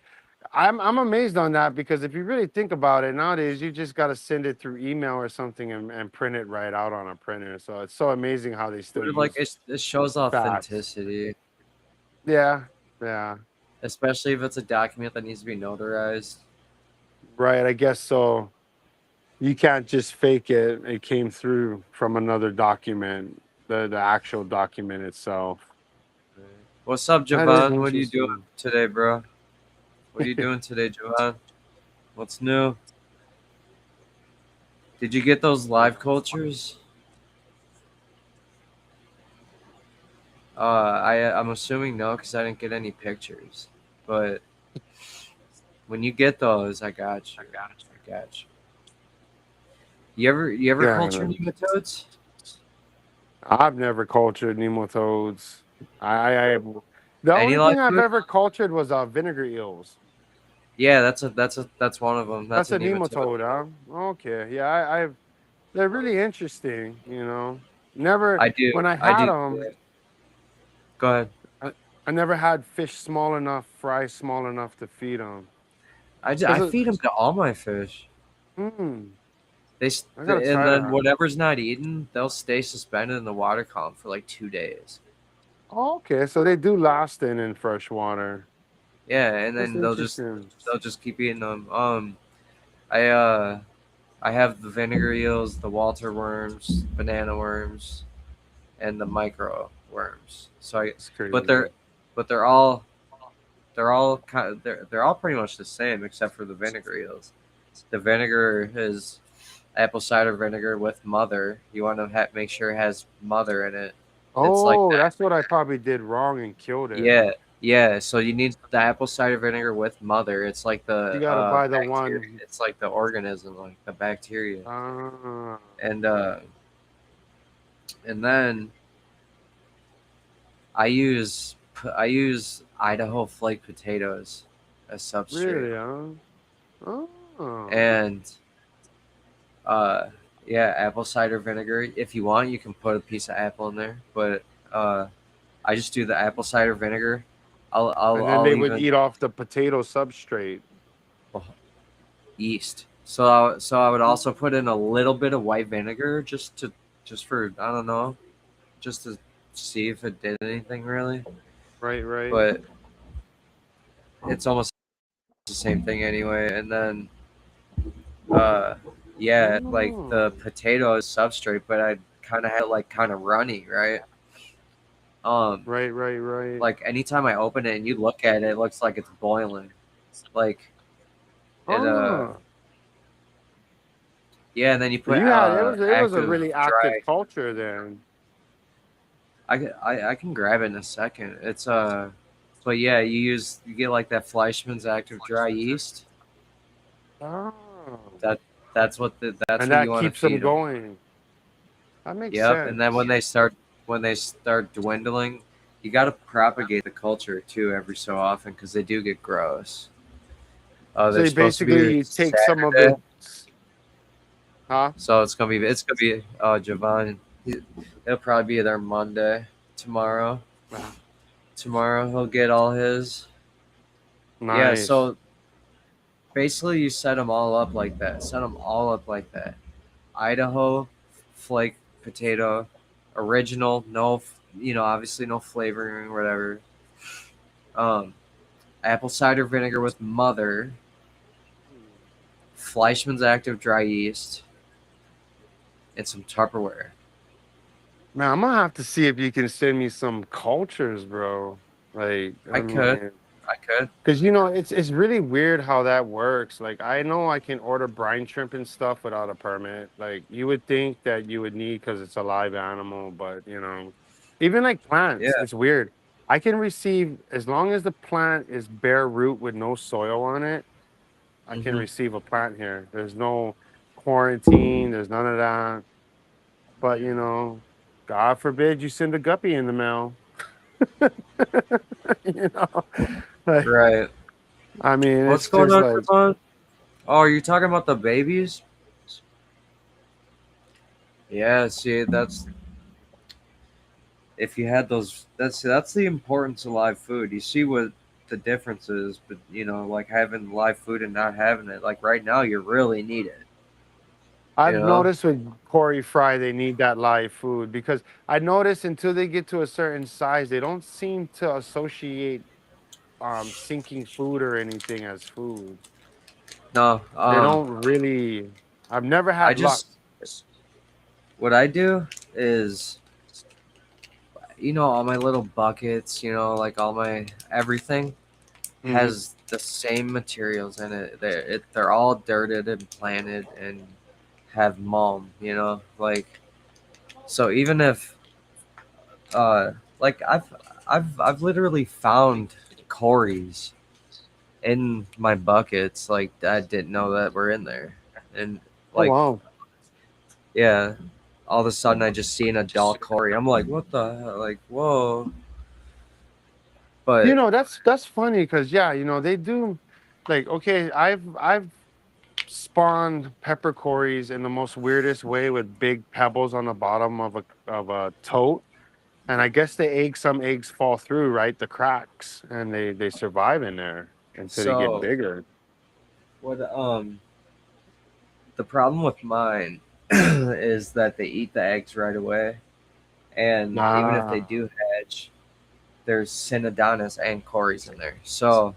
I'm amazed on that, because if you really think about it, nowadays you just got to send it through email or something, and print it right out on a printer. So it's so amazing how they still But like use it shows fax. authenticity, Yeah, yeah. especially if it's a document that needs to be notarized. Right. I guess so. You can't just fake it. It came through from another document, the actual document itself. Right. What's up, That is Javon? What are you doing interesting. today, bro? What are you doing today, Javon? What's new? Did you get those live cultures? I'm assuming no, because I didn't get any pictures. But when you get those, I got you. I got you. You ever culture Yeah, nematodes? I've never cultured nematodes. I the Any only live thing I've food? ever cultured was vinegar eels. Yeah, that's one of them. That's That's a a nematode. nematode, huh? Okay, yeah, I've they're really interesting. Never I do. when I I had do. them, Yeah. Go ahead. I never had fish small enough, fry small enough to feed them. I Because feed them to all my fish. mm, I gotta And try then that. whatever's not eaten, they'll stay suspended in the water column for like 2 days. Okay, so they do last in fresh water. Yeah, and That's then interesting. they'll just keep eating them. I uh I have the vinegar eels, the Walter worms, banana worms, and the micro worms. It's But crazy. they're all they're all pretty much the same except for the vinegar eels. The vinegar is apple cider vinegar with mother. You want to make sure it has mother in it. It's like Oh, that. that's what I probably did wrong and killed it. Yeah, yeah. So you need the apple cider vinegar with mother. It's like You the gotta buy the bacteria. one. It's like the organism, like the bacteria. Ah, And then I use Idaho flake potatoes as substrate, really, huh? Oh, and uh, yeah, apple cider vinegar. If you want, you can put a piece of apple in there, but uh, I just do the apple cider vinegar. and then I'll they would even eat off the potato substrate. oh, yeast. So I would also put in a little bit of white vinegar just for I don't know, just to see if it did anything really. Right, right. But it's almost the same thing anyway. And then uh yeah, like the Oh, potato is substrate, but I kind of had it like kind of runny, right? Um, right, right, right. like anytime I open it and you look at it, it looks like it's boiling. Like it Oh, yeah, and then you so put you had it was a active really active dry. culture then. I can grab it in a second. But yeah, you get like that Fleischmann's active dry yeast. Oh, That That's and what you that want to keeps them feed them. going. That makes Yep. And then sense. when they start dwindling, you got to propagate the culture too every so often because they do get gross. So They're you supposed to be basically take some of Saturday, it, huh? so it's gonna be Javon. He'll probably be there Monday. Tomorrow. Ah, Tomorrow he'll get all his. Yeah. nice. So basically, you set them all up like that. Set them all up like that. Idaho flake potato, original, no, obviously no flavoring or whatever. Um, Apple cider vinegar with mother, Fleischmann's active dry yeast, and some Tupperware. Man, I'm gonna have to see if you can send me some cultures, bro. Like, I I could, mean, I could. because it's really weird how that works. Like, I know I can order brine shrimp and stuff without a permit. Like, you would think that you would need because it's a live animal, but even like Yeah. plants, it's weird. I can receive as long as the plant is bare root with no soil on it. I can hmm receive a plant here. There's no quarantine. There's none of that. But God forbid you send a guppy in the mail. you know, like, Right. I mean, What's it's going just on, like Javon? Oh, are you talking about the babies? Yeah. See, that's if you had those. That's the importance of live food. You see what the difference is, but like having live food and not having it. Like right now, you really need it. You I've know. noticed with Corey Fry, they need that live food because I notice until they get to a certain size, they don't seem to associate sinking food or anything as food. No. They don't really. I've never I had luck. just what I do is all my little buckets, like all my everything Hmm. has the same materials in it. They're all dirted and planted and have mulm. Like so even if uh like I've literally found Corys in my buckets like I didn't know that were in there, and Oh like wow. yeah, all of a sudden I just see an adult Cory. I'm like, what the hell? Like, whoa. But That's funny because yeah, they do. Like, okay, I've spawned peppercorns in the most weirdest way with big pebbles on the bottom of a tote. And I guess some eggs fall through, right? The cracks, and they survive in there until they get so bigger. what the problem with mine is that they eat the eggs right away. And even if they Ah, do hatch, there's Synodontis and Corys in there. So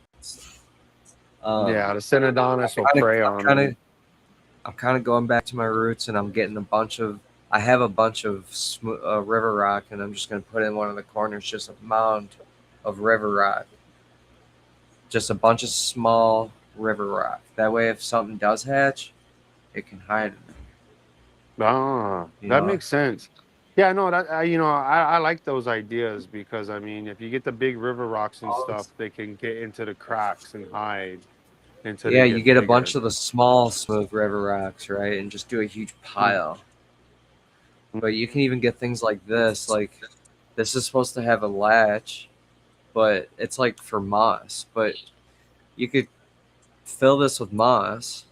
yeah, um the Synodontis will prey I'm on kind of them. I'm kind of going back to my roots, and I'm getting I have a bunch of river rock, and I'm just going to put in one of the corners just a mound of river rock, just a bunch of small river rock. That way, if something does hatch, it can hide in Ah, it. that makes sense. Yeah, no, that I like those ideas because I mean, if you get the big river rocks and stuff, they can get into the cracks and hide until they Yeah, you get get a bigger. bunch of the small smooth river rocks, right, and just do a huge Mm. pile. But you can even get things like this. Like this is supposed to have a latch, but it's like for moss. But you could fill this with moss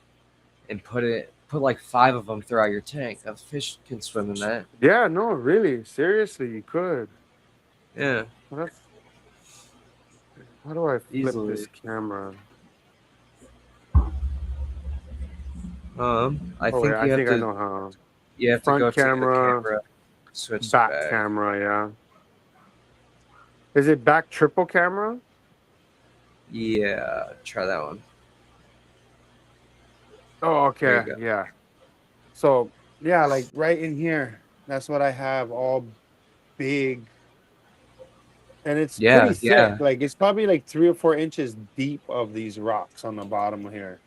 and put like 5 of them throughout your tank. A fish can swim in that. Yeah, no, really, seriously, you could. Yeah, Well, how do I flip this easily. camera? I Oh wait, think I think I know how. you have to Front go to the camera, camera, switch to back back. camera, yeah. Is it back triple camera? Yeah, try that one. Oh, There you okay, go. yeah. So yeah, like right in here, that's what I have all big, and it's pretty Yeah, thick. yeah. Like it's probably like 3 or 4 inches deep of these rocks on the bottom here.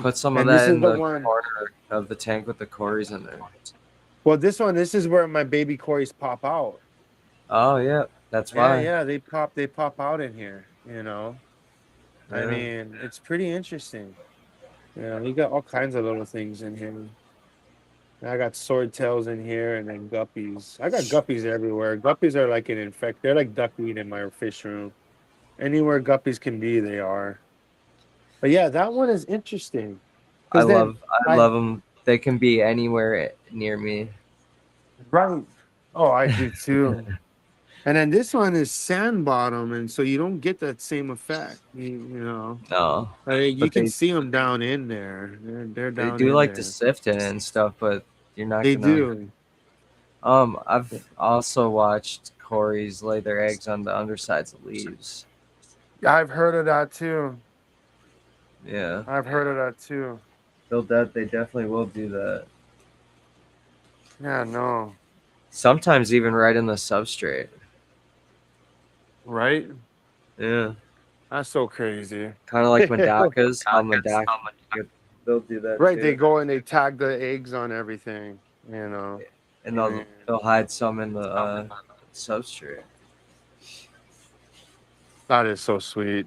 Put some of And this that is in the the one. corner of the tank with the Corys in there. Well, this is where my baby cories pop out. Oh yeah, that's Yeah, why. yeah, they pop out in here. I Yeah. mean, it's pretty interesting. Yeah, you got all kinds of little things in here. I got swordtails in here and then guppies. I got guppies everywhere. Guppies are like an infect. They're like duckweed in my fish room. Anywhere guppies can be, they are. But yeah, that one is interesting. I Because then love I I love them. They can be anywhere near me. right. Oh, I do too. And then this one is sand bottom, and so you don't get that same effect. You know, No, like, you but can see them down in there. They're they down do in like to there. sift in it and stuff. But you're not They gonna. do. I've also watched Corys lay their eggs on the undersides of leaves. I've heard of that too. Yeah, I've heard of that too. they definitely will do that. Yeah, no. Sometimes even right in the substrate. Right? Yeah, That's so crazy. kind of like Madakas. How Madak, they'll do that Right, they too, go and they tag the eggs on everything, you know. and Yeah. they'll hide some in the substrate. That is so sweet.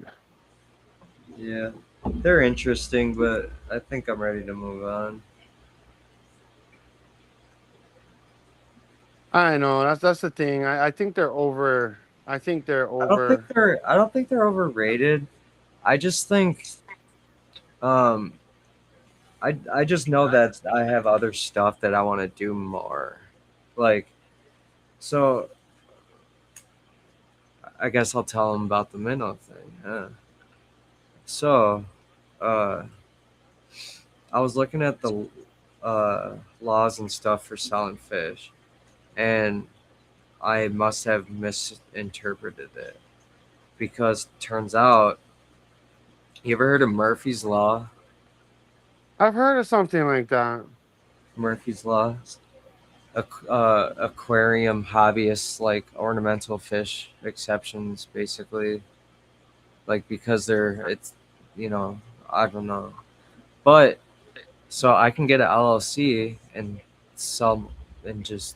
Yeah, they're interesting, but I think I'm ready to move on. I know, that's the thing. I think they're over. I think they're over. I don't think they're overrated. I just think um I just know that I have other stuff that I want to do more. Like so I guess I'll tell them about the minnow thing. Yeah. So uh I was looking at the uh laws and stuff for selling fish, and I must have misinterpreted it because turns out, you ever heard of Murphy's Law? I've heard of something like that. Murphy's Law? Aquarium hobbyists like ornamental fish exceptions, basically, like because they're it's you know I don't know, but so I can get an LLC and sell and just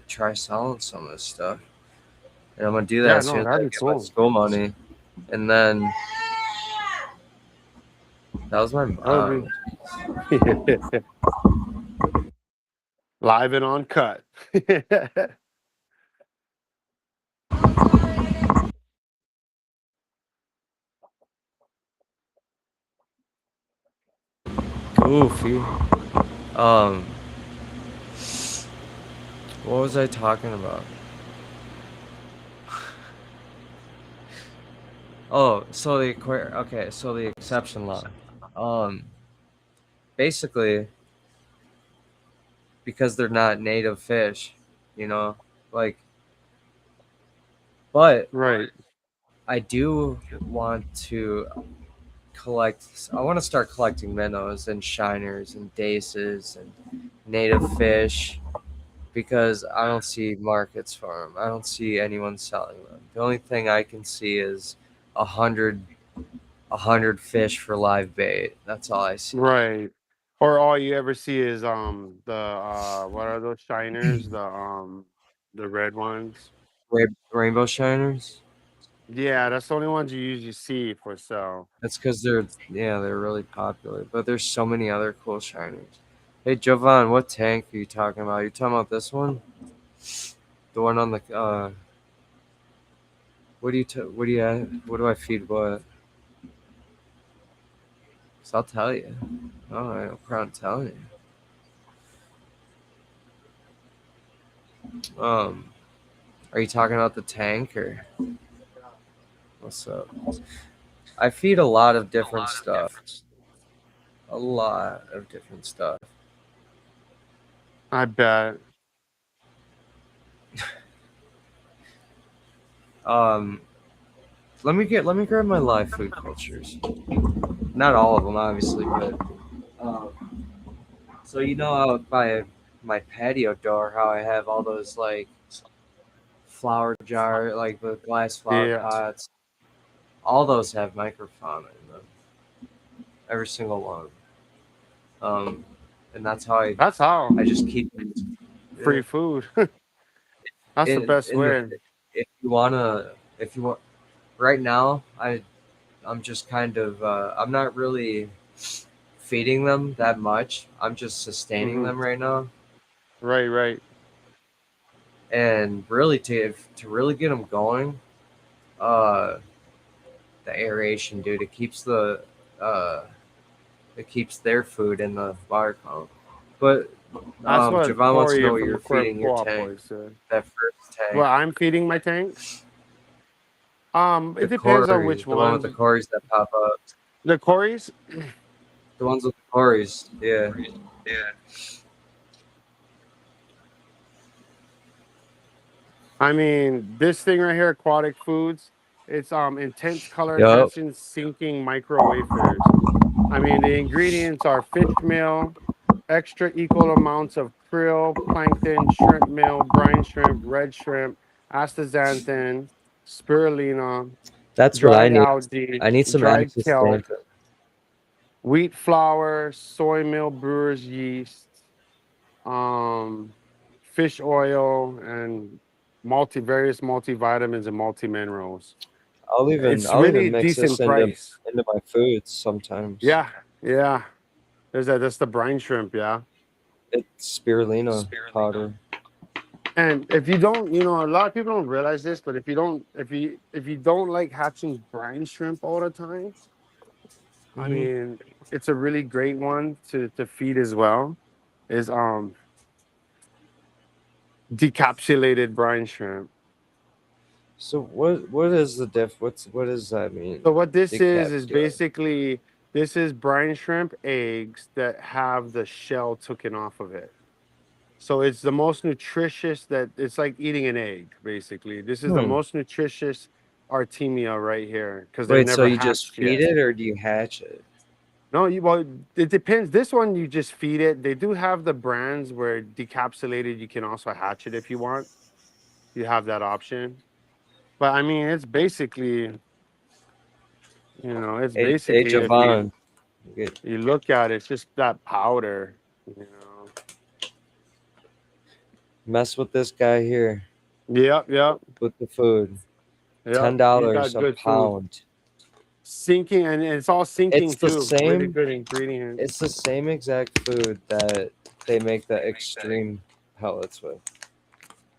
try selling some of this stuff, and I'm gonna do that Yeah, as soon no, as that'd I be get my cool. school money, and then that was my That mom. would be live and on cut. Goofy. Um, what was I talking about? Oh, so okay, so the exception law. Um, basically, because they're not native fish, you know, like, but Right. I do want to collect. I want to start collecting minnows and shiners and daces and native fish because I don't see markets for them. I don't see anyone selling them. The only thing I can see is a hundred a hundred fish for live bait. That's all I see. Right. Or all you ever see is the what are those shiners? The red ones. Rainbow shiners. Yeah, that's the only ones you usually see for sale. That's because they're really popular. But there's so many other cool shiners. Hey Jovan, what tank are you talking about? You talking about this one? The one on the what do you what do I feed what? So I'll tell you. All right, no problem telling you. Are you talking about the tank or what's up? I feed a lot of different stuff. A lot of different stuff. I bet. Um, let me grab my live food cultures. Not all of them, obviously, but um, so out by my patio door, how I have all those like flower jar, like the glass flower Yeah. pots. All those have microfauna in them. Every single one. Um, and that's how That's how. I just keep it. Yeah. Free food. That's the In best in the way. if you wanna if you want right now I'm just kind of I'm not really feeding them that much. I'm just sustaining Mm-hmm. them right now, Right, right. and really to really get them going, uh, the aeration, dude, uh, it keeps their food in the water column. But That's what Javon wants to know Corey what from you're Corp feeding your tank. always said. That first tank, Well, I'm feeding my tanks. It the depends on Corey, which the one with the ones. Corys that pop up, The Corys. the ones with the Corys, yeah. I mean, this thing right here, aquatic foods. It's intense color Yup. enhancing sinking micro wafers. I mean, the ingredients are fish meal, extra equal amounts of krill, plankton, shrimp meal, brine shrimp, red shrimp, astaxanthin, spirulina, That's what I dried need. algae, I need some dried kelp, astaxanthin. wheat flour, soy meal, brewer's yeast, um, fish oil, and various multivitamins and multi-minerals. It's I'll really even mix this decent price. into my foods sometimes. Yeah, yeah. That's the brine shrimp, yeah. It's spirulina powder. And if you don't, a lot of people don't realize this, but if you don't like hatching brine shrimp all the time, I Hmm. mean, it's a really great one to feed as well. Is decapsulated brine shrimp. So what is the what does that mean? So what this is Decapsulate. basically this is brine shrimp eggs that have the shell taken off of it. So it's the most nutritious that it's like eating an egg, basically. This is the Hmm. most nutritious Artemia right here because they're Wait, so never you just hatched feed yet. it or do you hatch it? No, well, it depends. This one you just feed it. They do have the brands where decapsulated, you can also hatch it if you want. You have that option. But I mean, it's basically, it's Hey basically if Javon, get- you look at it, it's just that powder, you know. mess with this guy here Yep, yep, with the food. yep. ten He's dollars got a good food. pound. Sinking, and it's all sinking It's the too. Really same. good ingredients. It's the same exact food that they make the extreme pellets with.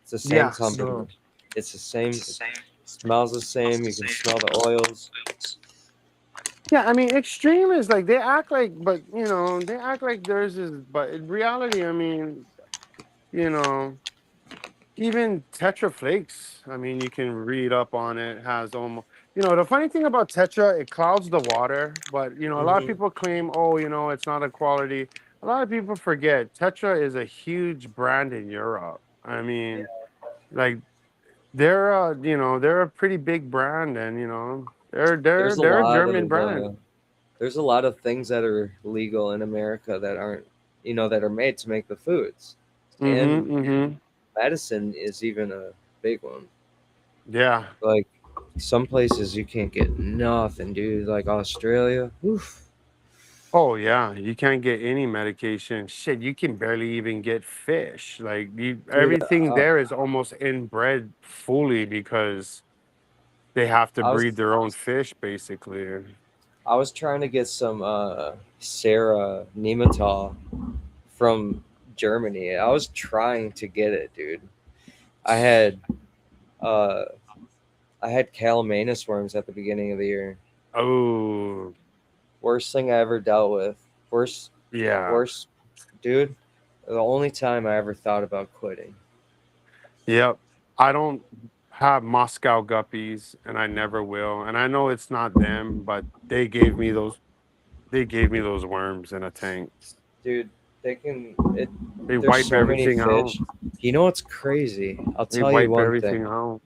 It's the same Yeah. company. No. It's the same. It smells the same. You can smell the oils. Yeah, I mean, extreme is like they act like, but they act like theirs is, but in reality, I mean, you know, even Tetra Flakes, I mean, you can read up on it, has almost, the funny thing about Tetra, it clouds the water, but, a lot of Hmm. people claim, oh, it's not a quality. A lot of people forget Tetra is a huge brand in Europe. I mean, like they're a pretty big brand, and There's a they're a lot German of brand. there's a lot of things that are legal in America that aren't, that are made to make the foods, and Mm-hmm. Mm-hmm. medicine is even a big one. Yeah. Like some places you can't get nothing, dude. Like Australia, oof, Oh yeah, you can't get any medication. Shit, you can barely even get fish. Like dude. everything there is almost inbred fully because they have to I was breed their own fish, basically. I was trying to get some Sarah Nematol from Germany. I was trying to get it, dude. I had uh I had Calamanus worms at the beginning of the year. Oh Worst thing I ever dealt with. Worst, yeah, worst, dude. The only time I ever thought about quitting. yep. I don't have Moscow guppies, and I never will. And I know it's not them, but they gave me those. They gave me those worms in a tank. Dude, they can. It. They There's wipe so many everything out. fish. You know what's crazy? They wipe everything out.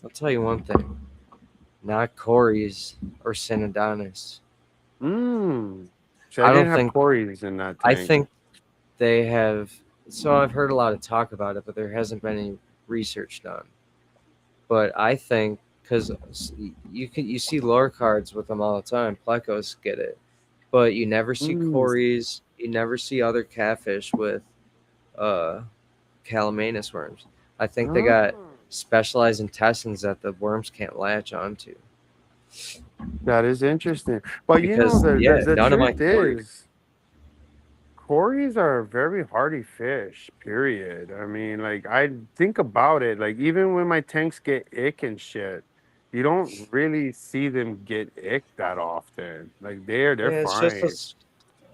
I'll tell you one thing. Not Corey's or Synodontis. Mmm. See, I I didn't don't have think. Corys in that I tank. think they have. So I've heard a lot of talk about it, but there hasn't been any research done. But I think because you see lore cards with them all the time. Plecos get it, but you never see Mm. Corys. You never see other catfish with uh, Calamanus worms. I think they Ah. got specialized intestines that the worms can't latch onto. That is interesting. Well, you know, because yeah, the none of my truth cories. is, Corys are a very hardy fish, period. I mean, like, I think about it, like, even when my tanks get ick and shit, you don't really see them get ick that often. Like, they're Yeah, it's just a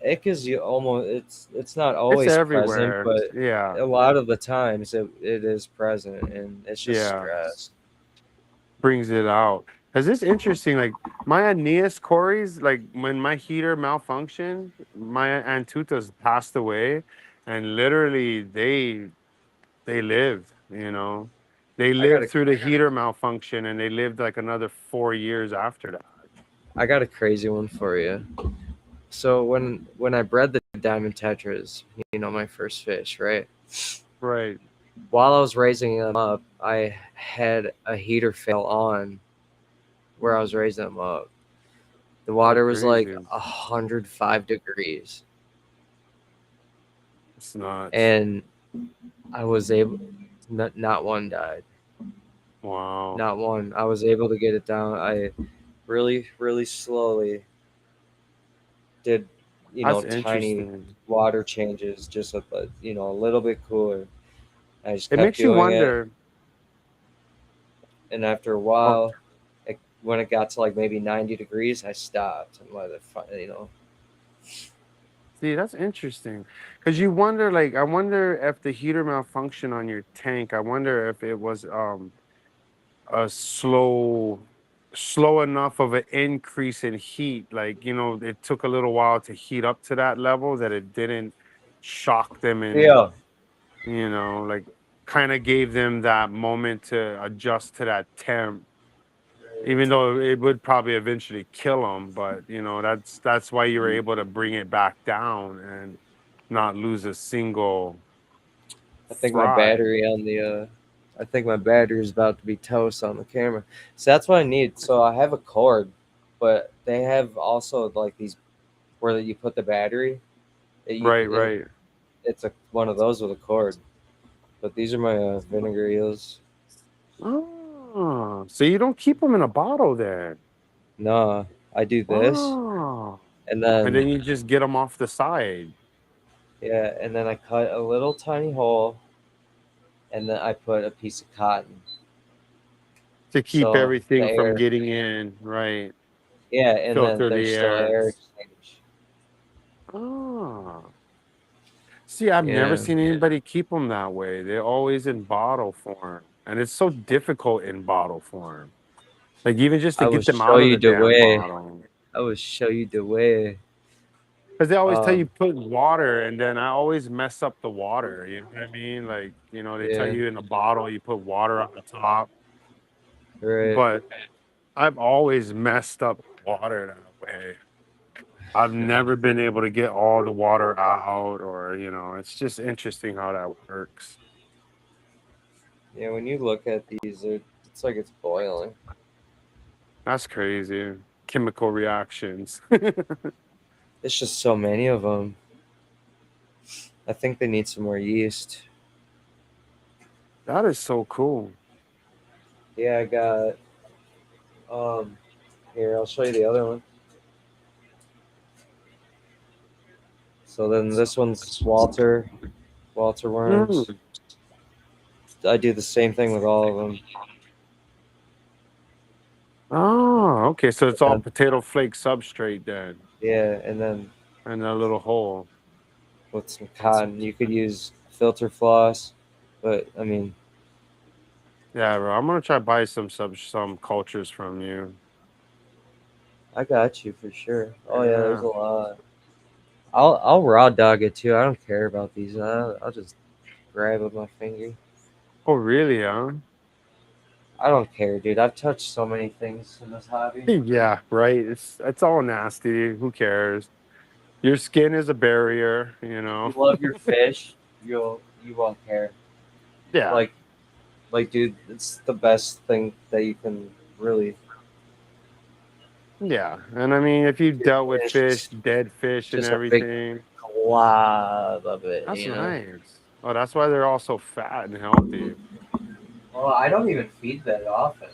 fine. ick is you almost it's not It's always present, everywhere. but Yeah. a lot of the times it is present, and it's just Yeah. stress. Brings it out. Cause it's interesting. Like my Aeneas Corys, like when my heater malfunctioned, my Antutas passed away, and literally they lived. You know, they I got lived a through the heater malfunction, and they lived like another 4 years after that. I got a crazy one for you. So when I bred the diamond tetras, my first fish, right? Right. While I was raising them up, I had a heater fail on where I was raising them up. The Oh, water was like crazy. 105 degrees, It's nuts. and I was able. Not one died. Wow. Not one. I was able to get it down. I really, really slowly did, That's tiny interesting. water changes, just a little bit cooler. I just It kept makes you doing it, wonder. and after a Oh, while, when it got to like maybe 90 degrees, I stopped and let it. see, that's interesting. Because you wonder, like, I wonder if the heater malfunction on your tank, I wonder if it was a slow enough of an increase in heat. Like, it took a little while to heat up to that level that it didn't shock them and, Yeah, like kind of gave them that moment to adjust to that temp. Even though it would probably eventually kill them, but that's why you were able to bring it back down and not lose a single I think my fry. battery on the I think my battery is about to be toast on the camera. So that's what I need. So I have a cord, but they have also like these where you put the battery. Right, right. It's one of those with a cord. But these are my vinegar eels. Oh, so you don't keep them in a bottle then? Nah, I do this, Oh, and and then then you just get them off the side yeah, and then I cut a little tiny hole, and then I put a piece of cotton, to keep so the everything from air. getting in. Right, Yeah, and then filter there's the still air. air exchange. Oh, see, I've never Yeah, seen anybody keep them that way. They're always in bottle form, and it's so difficult in bottle form. Like even just to I will get them show out of the you the damn way. bottle. I will show you the way. Because they always tell you Um, put water, and then I always mess up the water. You know what I mean? Like, they tell yeah, you in a bottle you put water on the top, right. but I've always messed up water that way. I've never been able to get all the water out, or, it's just interesting how that works. Yeah, when you look at these, it's like it's boiling. That's crazy. Chemical reactions. It's just so many of them. I think they need some more yeast. That is so cool. Yeah, I got. Um, Here, I'll show you the other one. So then this one's Walter worms. Mm. I do the same thing with all of them. Oh, okay. So it's And all then potato flake substrate then, yeah, and then and a little hole. with some cotton, you could use filter floss, but I mean, Yeah, bro. I'm gonna try buy some cultures from you. I got you for sure. Oh yeah, there's Yeah. a lot. I'll raw dog it too. I don't care about these. I'll just grab with my finger. Oh, really, huh? I don't care, dude. I've touched so many things in this hobby. Yeah, right. It's all nasty. Who cares? Your skin is a barrier, you If know. you love your fish, you won't care. Yeah. Like dude, it's the best thing that you can really. Yeah. And I mean, if you Your dealt with fish fish, is dead fish and just a big everything, glob of it, that's you know. nice. Oh, that's why they're all so fat and healthy. Well, I don't even feed that often.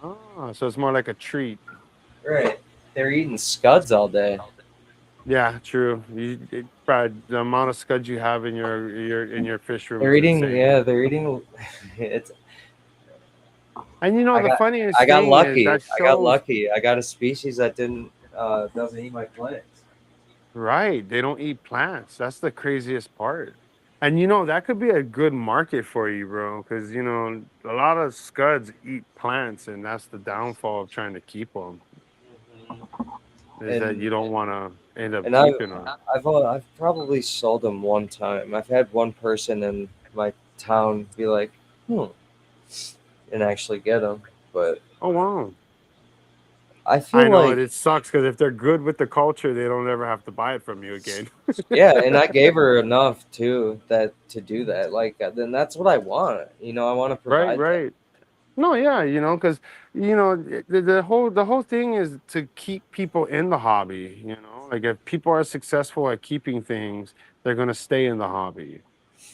Oh, so it's more like a treat. Right. They're eating scuds all day. Yeah, true. Brad, the amount of scuds you have in your fish room They're is eating. insane. Yeah, they're eating. It's. And you know I the got. funniest I got thing is lucky. that I got shows lucky. I got a species that didn't doesn't eat my plants. right. They don't eat plants. That's the craziest part. And you know that could be a good market for you, bro, because you know a lot of scuds eat plants, and that's the downfall of trying to keep them. Mhm. Is that And you don't want to end up and I've keeping them. I've probably sold them one time. I've had one person in my town be like, hmm, and actually get them. But Oh wow. I I feel know like, it sucks because if they're good with the culture, they don't ever have to buy it from you again. yeah, and I gave her enough too that to do that. Like, then that's what I want. I want to Right, provide that. right. No, yeah, you know, because the whole thing is to keep people in the hobby. You know, like if people are successful at keeping things, they're gonna stay in the hobby.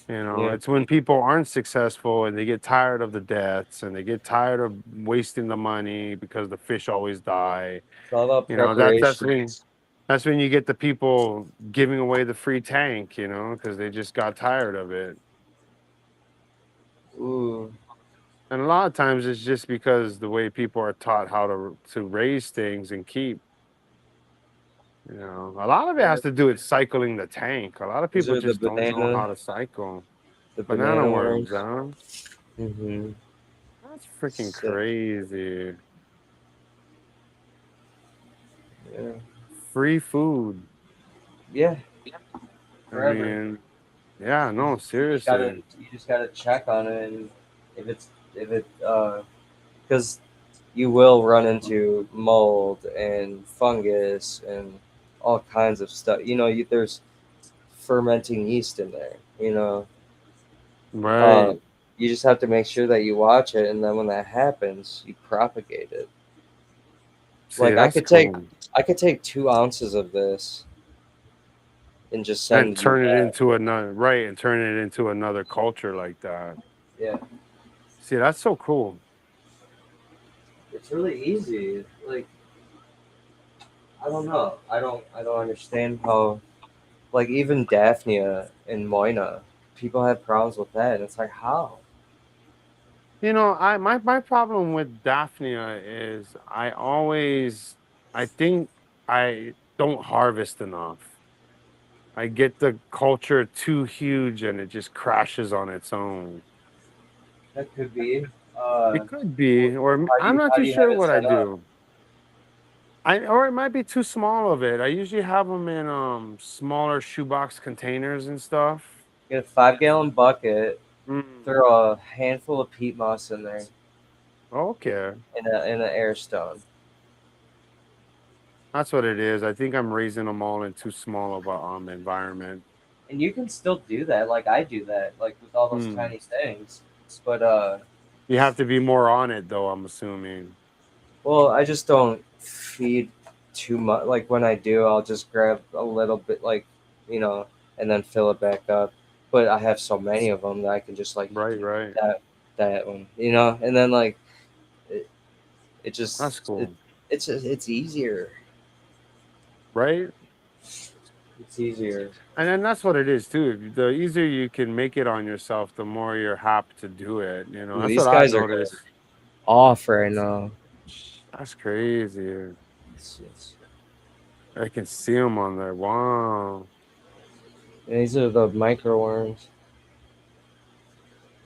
You know, Yeah, it's when people aren't successful and they get tired of the deaths and they get tired of wasting the money because the fish always die. it's all about You know, that's preparation. when you get the people giving away the free tank. You know, because they just got tired of it. Ooh, And a lot of times it's just because the way people are taught how to raise things and keep. You know, a lot of it yeah. has to do with cycling the tank. A lot of These people are just don't know how to cycle the banana banana worms. worms. Huh? Mm-hmm. That's freaking Sick. crazy. Yeah, Free food. yeah, I forever. mean, yeah, You no, just, you just gotta seriously. you just gotta check on it, and if it because you will run into mold and fungus and all kinds of stuff. There's fermenting yeast in there. Right. You just have to make sure that you watch it, and then when that happens, you propagate it. See, Like I that's could take cool. I could take 2 ounces of this and just And send you turn it that. into another right and turn it into another culture like that. Yeah, See, that's so cool. it's really easy. Like, I don't know. I don't understand how, like, even Daphnia and Moina, people have problems with that, and it's like, how? You know, my problem with Daphnia is I think I don't harvest enough. I get the culture too huge and it just crashes on its own. That could be. It could be, or I'm not How too do you have sure it what I set up? do. Or it might be too small of it. I usually have them in smaller shoebox containers and stuff. Get a 5 gallon bucket, Mm, throw a handful of peat moss in there, okay, in an air stone, that's what it is. I think I'm raising them all in too small of a environment. and you can still do that. Like I do that, like with all those Hmm. tiny things. But You have to be more on it, though, I'm assuming. well, I just don't feed too much. Like when I do, I'll just grab a little bit, like, you know, and then fill it back up. But I have so many of them that I can just like Right, right. that that one, and then like it, it That's just cool. it's easier. Right? It's easier. And then that's what it is, too. The easier you can make it on yourself, the more you're happy to do it. You know, Ooh, that's these what I've guys are going noticed. off right now. That's crazy. It's I can see them on there. Wow. and these are the micro worms.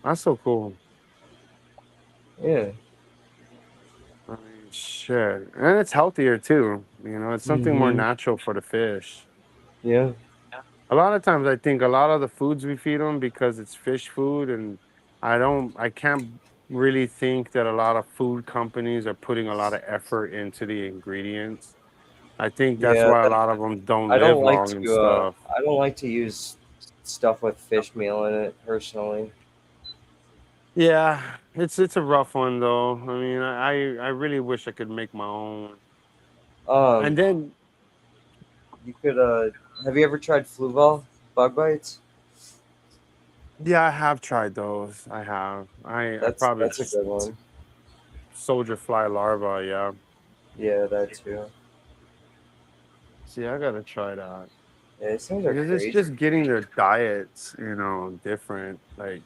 That's so cool. Yeah. I mean, shit. And it's healthier, too. You know, it's something more Mm-hmm. natural for the fish. Yeah. A lot of times I think a lot of the foods we feed them because it's fish food and I can't really think that a lot of food companies are putting a lot of effort into the ingredients. I think that's Yeah. why a lot of them don't I live don't like long and to. stuff. I don't like to use stuff with fish meal in it personally. Yeah, it's a rough one though. I mean, I really wish I could make my own. And Um, then you could. Have you ever tried Fluval bug bites? yeah, I have tried those. I have. I probably That's a good one. soldier fly larva, yeah. Yeah, that too. See, I gotta try that Yeah, these things are because it's crazy. just getting their diets, different. Like,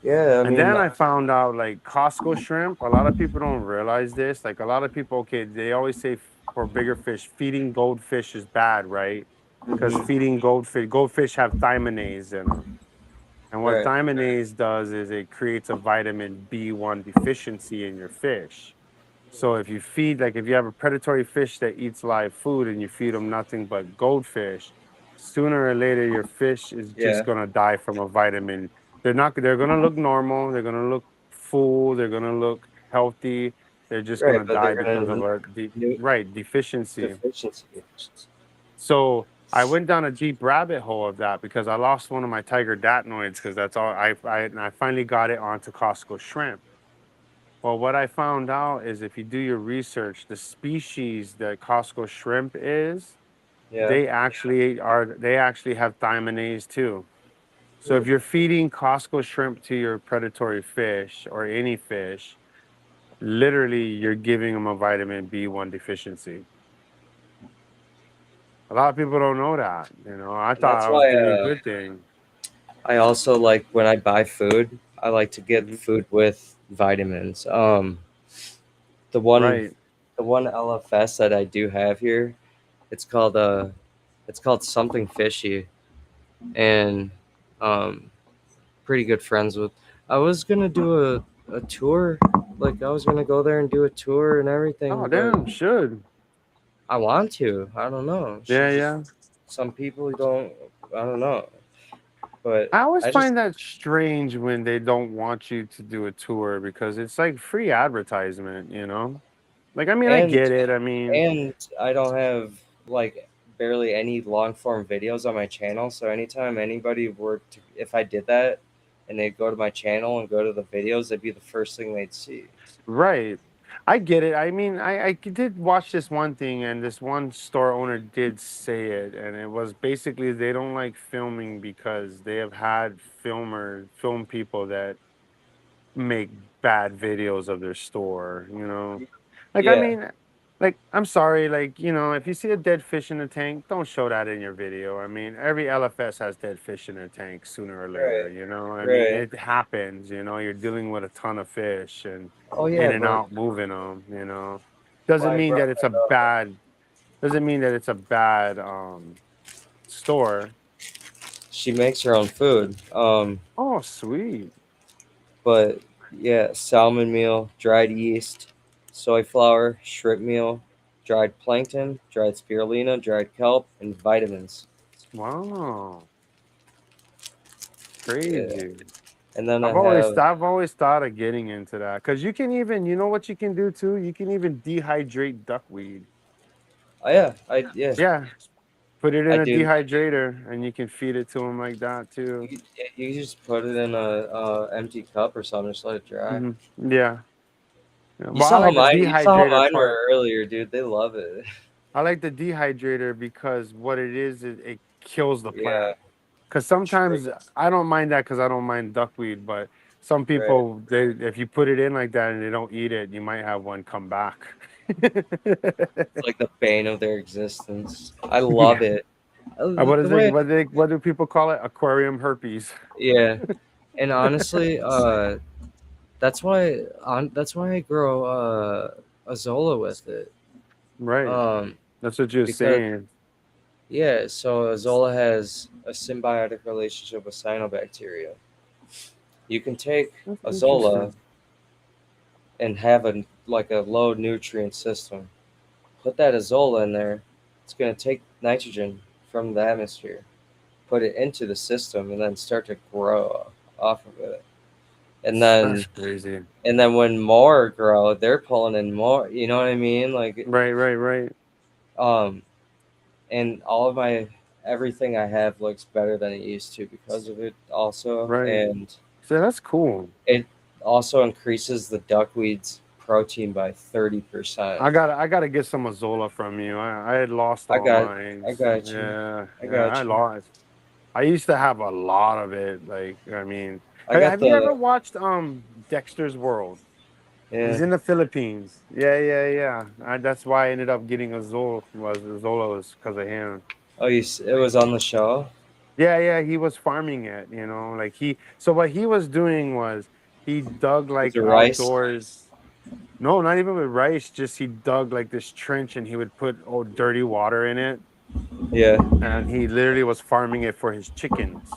Yeah, I and mean, then I found out like Costco shrimp. A lot of people don't realize this. Like, a lot of people, okay, they always say for bigger fish, feeding goldfish is bad, right? Because hmm feeding goldfish have thiaminase in them. And what right. thiaminase does is it creates a vitamin B1 deficiency in your fish. So if you feed, like if you have a predatory fish that eats live food and you feed them nothing but goldfish, sooner or later your fish is just Yeah, gonna die from a vitamin. They're gonna look normal, they're gonna look full, they're gonna look healthy. They're just right. gonna But die they're because gonna of a new right deficiency. deficiency. So I went down a deep rabbit hole of that because I lost one of my tiger datnoids because that's all I finally got it onto Costco shrimp. Well, what I found out is if you do your research, the species that Costco shrimp is, Yeah. they actually have thiaminase too. So Hmm. if you're feeding Costco shrimp to your predatory fish or any fish, literally you're giving them a vitamin B1 deficiency. A lot of people don't know that. I And thought that's I was why doing a good thing. I also like when I buy food, I like to get Mhm. food with vitamins. The one Right. the one LFS that I do have here, it's called something fishy, and um pretty good friends with. I was gonna do a tour, like I was gonna go there and do a tour and Oh, everything, but damn, should. I want to. I don't know. She Yeah, just yeah. some people don't. I don't know, but I always I just find that strange when they don't want you to do a tour because it's like free advertisement. Like, I mean, I and get it. I mean, and I don't have like barely any long form videos on my channel. So anytime anybody were to, if I did that, and they'd go to my channel and go to the videos, that'd be the first thing they'd see. right. I get it. I mean, I did watch this one thing, and this one store owner did say it, and it was basically they don't like filming because they have had film people that make bad videos of their store. Like, I Yeah, mean, like, I'm sorry, like, if you see a dead fish in the tank, don't show that in your video. I mean, every LFS has dead fish in their tank sooner or right, later. I mean, right. it happens. You're dealing with a ton of fish and Oh in yeah, and but out moving them. why Doesn't I mean brought that it's a that up? bad, doesn't mean that it's a bad store. She makes her own food. Oh, sweet. But yeah, salmon meal, dried yeast, soy flour, shrimp meal, dried plankton, dried spirulina, dried kelp, and vitamins. Wow. Yeah. Crazy. And then I I've have, always thought of getting into that because you can even, you know what you can do too? You can even dehydrate duckweed. oh yeah, yeah, Yeah, put it I in a do. dehydrator and you can feed it to them like that too. You just put it in a empty cup or something, just let it dry. Hmm. Yeah. Yeah. You Well, I saw how like the mine. You saw how dehydrator mine part. were earlier, dude. They love it. I like the dehydrator because what it is, it kills the Yeah, plant. Because true. sometimes I don't mind that because I don't mind duckweed, but some Right. people, if you put it in like that and they don't eat it, you might have one come back. It's like the bane of their existence. I love Yeah. it. What The is it? way, What do people call it? Aquarium herpes. yeah. And honestly, that's why I grow Azola with it. Right. Um, That's what you're because saying. yeah, so Azola has a symbiotic relationship with cyanobacteria. You can take That's Azola interesting. and have a low nutrient system. Put that Azola in there. It's gonna take nitrogen from the atmosphere, put it into the system, and then start to grow off of it. And then That's crazy. when more grow, they're pulling in more. You know what I mean? Like Right, right, right, um, and all of my everything I have looks better than it used to because of it also, right. and So that's cool. it also increases the duckweed's protein by 30%. I gotta get some Azola from you. I had lost I all got mine. I got you. Yeah, I yeah, I got you. lost. I used to have a lot of it. Like, I mean, I got have you ever the watched Dexter's World? Yeah. He's in the Philippines. Yeah, yeah, yeah. That's why I ended up getting Zola was because of him. Oh, it was on the show. Yeah, yeah. He was farming it. You know, like So what he was doing was he dug Was like it rice? outdoors. No, not even with rice. Just he dug like this trench and he would put dirty water in it, Yeah. and he literally was farming it for his chickens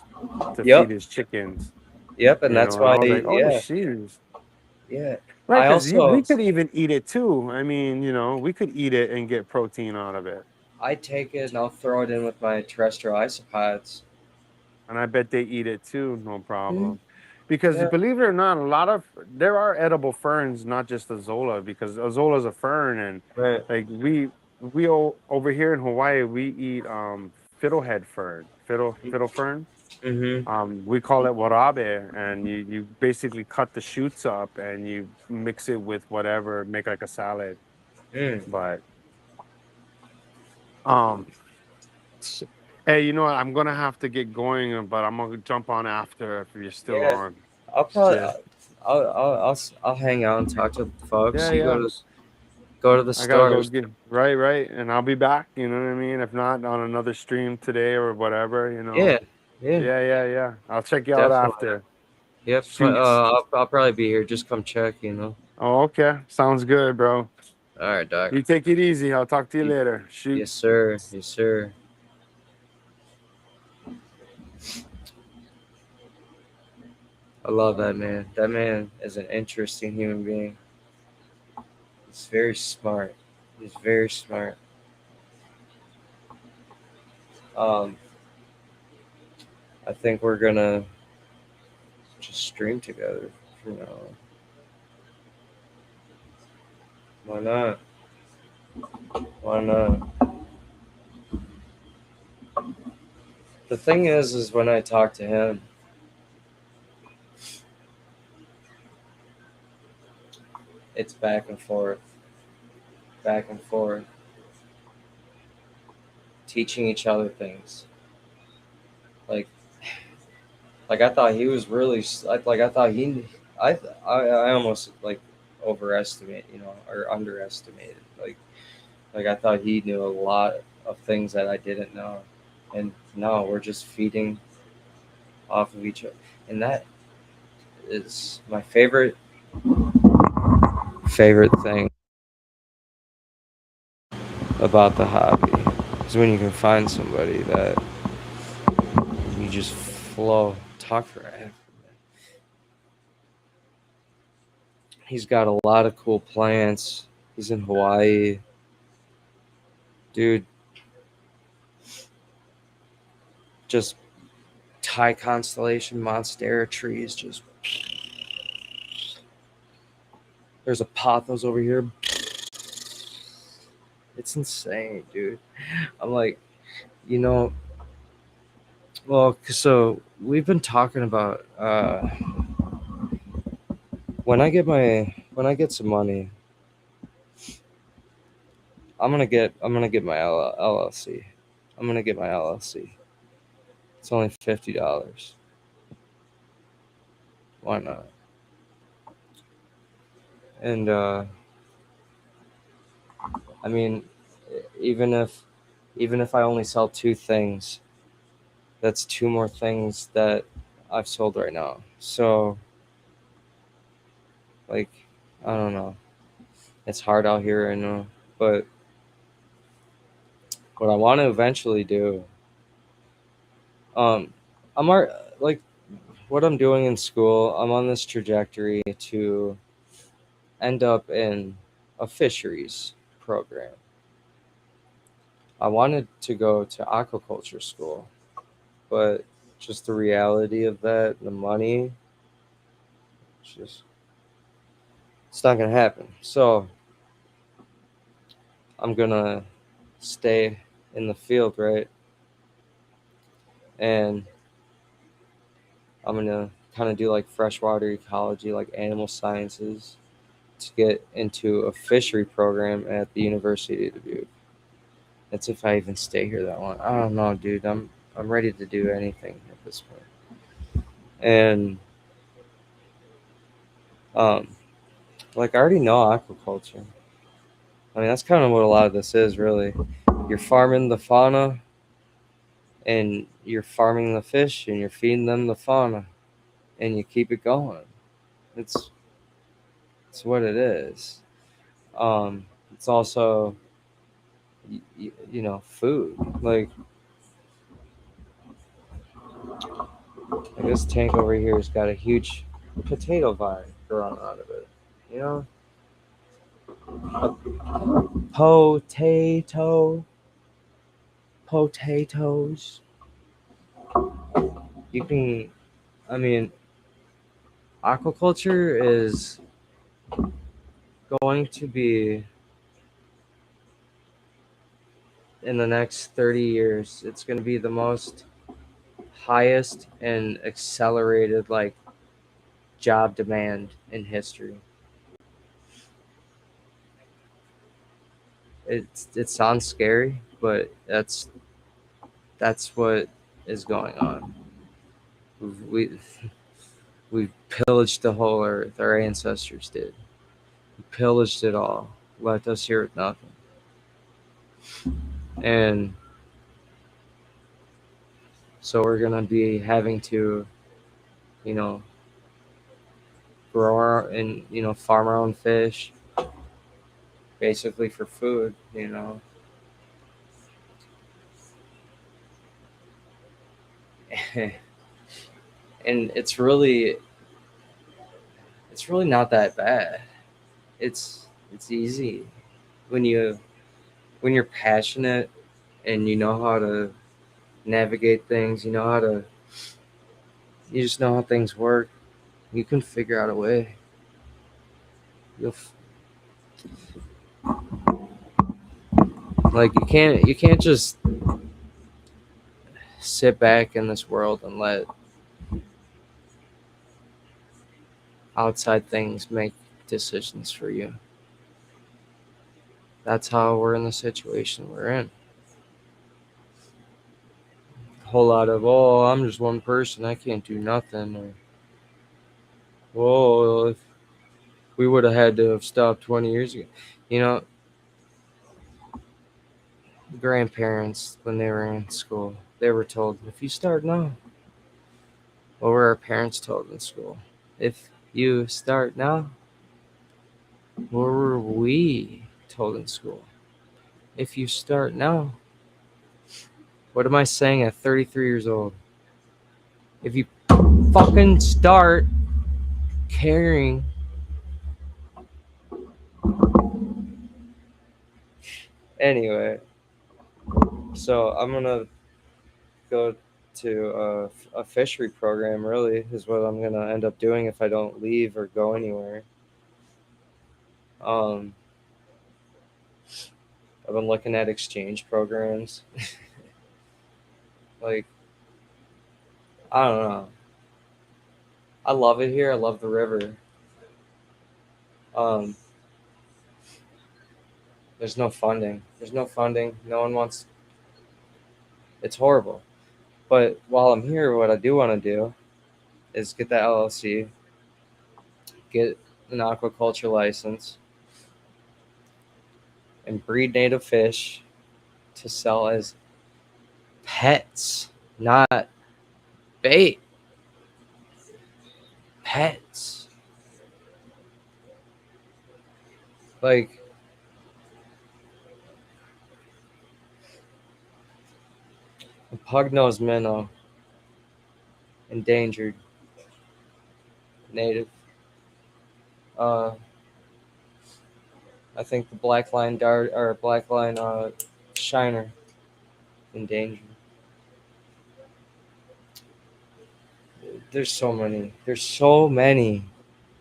to feed Yep. his chickens. Yep. And You that's know, and why. I was like, oh, Yeah. shoot. Yeah. Right, I because we also could even eat it too. I mean, we could eat it and get protein out of it. I take it and I'll throw it in with my terrestrial isopods. And I bet they eat it too, no Mm, problem. Because yeah. believe it or not, there are edible ferns, not just Azola, because Azola is a fern, and Right. like over here in Hawaii, we eat fiddlehead fern, fiddle fern. Mm-hmm. We call it warabe, and you basically cut the shoots up and you mix it with whatever, make like a salad. Mm. But um, hey, you know what? I'm gonna have to get going, but I'm gonna jump on after if you're still Yeah. on. I'll probably Yeah, I'll hang out and talk to the folks. yeah, You yeah. go to the I gotta go stores. get right, right, and I'll be back. You know what I mean? If not on another stream today or whatever, Yeah. Yeah. Yeah, yeah, yeah. I'll check you out Definitely. after. Yep. Shoots. I'll probably be here. Just come check. Oh, okay. Sounds good, bro. All right, Doc. You take it easy. I'll talk to you later. Yes, Shoots. sir. Yes, sir. I love that man. That man is an interesting human being. He's very smart. He's very smart. Um, I think we're gonna just stream together for now. Why not? Why not? The thing is when I talk to him, it's back and forth, teaching each other things. Like, like I thought he was really like I thought he, I almost like overestimate, or underestimated. Like I thought he knew a lot of things that I didn't know, and no, we're just feeding off of each other, and that is my favorite thing about the hobby is when you can find somebody that you just flow, talk forever. He's got a lot of cool plants. He's in Hawaii, dude. Just Thai constellation monstera trees. Just there's a pothos over here. It's insane, dude. I'm like, you know, well, so we've been talking about when I get some money, I'm gonna get my LLC. I'm gonna get my LLC. It's only $50. Why not? And I mean, even if even if I only sell two things, that's two more things that I've sold right now. So like, I don't know. It's hard out here, I know, but what I want to eventually do, um, I'm like what I'm doing in school. I'm on this trajectory to end up in a fisheries program. I wanted to go to aquaculture school, but just the reality of that, the money, it's not gonna happen. So I'm gonna stay in the field, right? And I'm gonna kind of do like freshwater ecology, like animal sciences, to get into a fishery program at the University of Dubuque. That's if I even stay here that long. I don't know, dude. I'm ready to do anything at this point. And um, Like I already know aquaculture. I mean, that's kind of what a lot of this is, really. You're farming the fauna, and you're farming the fish, and you're feeding them the fauna, and you keep it going. It's it's what it is. It's also food. Like this tank over here has got a huge potato vine growing out of it. You know, potato, potatoes. You can, I mean, aquaculture is going to be in the next 30 years. It's going to be the most highest and accelerated like job demand in history. It sounds scary, but that's what is going on. We we pillaged the whole earth. Our ancestors did. We pillaged it all. Left us here with nothing. And so we're gonna be having to, you know, grow our and farm our own fish, basically for food. And it's really not that bad. It's easy when you're passionate and you know how to navigate things. You just know how things work. You can figure out a way. You'll like you can't just sit back in this world and let outside things make decisions for you. That's how we're in the situation we're in. A whole lot of, oh, I'm just one person, I can't do nothing, or whoa, if we would have had to have stopped 20 years ago. You know, grandparents, when they were in school, they were told, if you start now, what were our parents told in school? If you start now, what were we told in school? If you start now, what am I saying at 33 years old? If you fucking start caring. Anyway, so I'm gonna go to a fishery program. Really, is what I'm gonna end up doing if I don't leave or go anywhere. Um, I've been looking at exchange programs. Like, I don't know. I love it here. I love the river. Um, there's no funding. There's no funding. No one wants. It's horrible. But while I'm here, what I do want to do is get that LLC, get an aquaculture license, and breed native fish to sell as pets, not bait. Pets. Like, a pug-nosed minnow, endangered, native. Uh, I think the black line dart or black line shiner, endangered. There's so many. There's so many.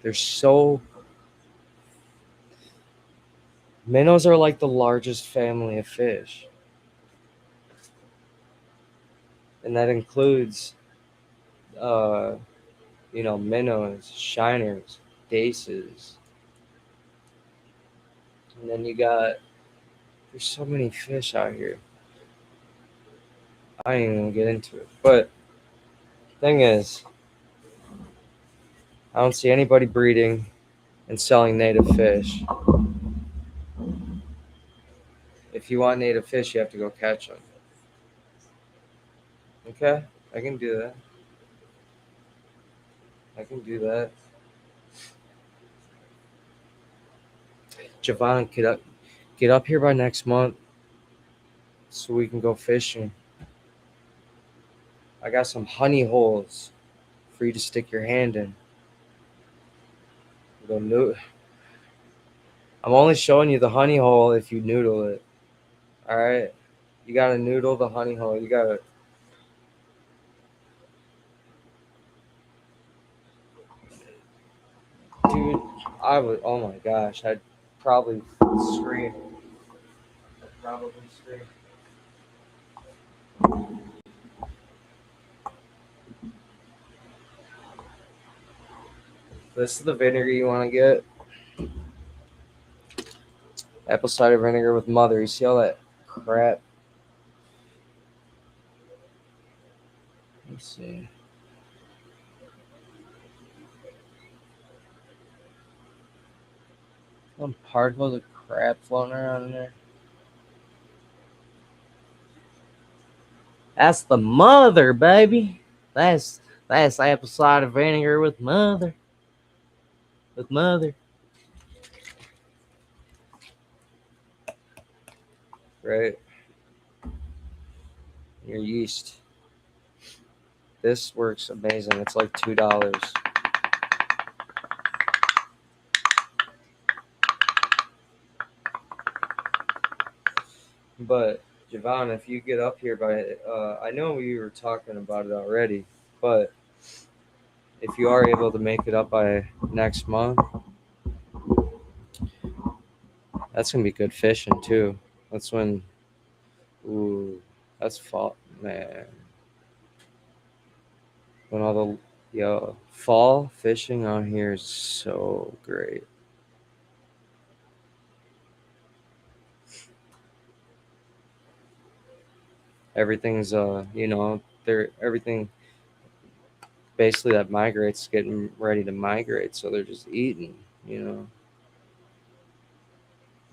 There's so Minnows are like the largest family of fish, and that includes, uh, minnows, shiners, daces, and then there's so many fish out here. I ain't even gonna get into it. But thing is, I don't see anybody breeding and selling native fish. If you want native fish, you have to go catch them. Okay, I can do that. I can do that. Javon, get up here by next month so we can go fishing. I got some honey holes for you to stick your hand in. Go noodle. I'm only showing you the honey hole if you noodle it. All right, you gotta noodle the honey hole. You gotta, dude. I would. Oh my gosh, I'd probably scream. I'd probably scream. This is the vinegar you want to get. Apple cider vinegar with mother. You see all that crap? Let's see. Some particles of crap floating around in there. That's the mother, baby. That's apple cider vinegar with mother. With mother. Right. Your yeast. This works amazing. It's like $2. But Javon, if you get up here by, I know we were talking about it already, but if you are able to make it up by next month, that's gonna be good fishing too. That's when, ooh, that's fall, man. When all the, yo, fall fishing on here is so great. Everything's, everything basically that migrates getting ready to migrate, so they're just eating, you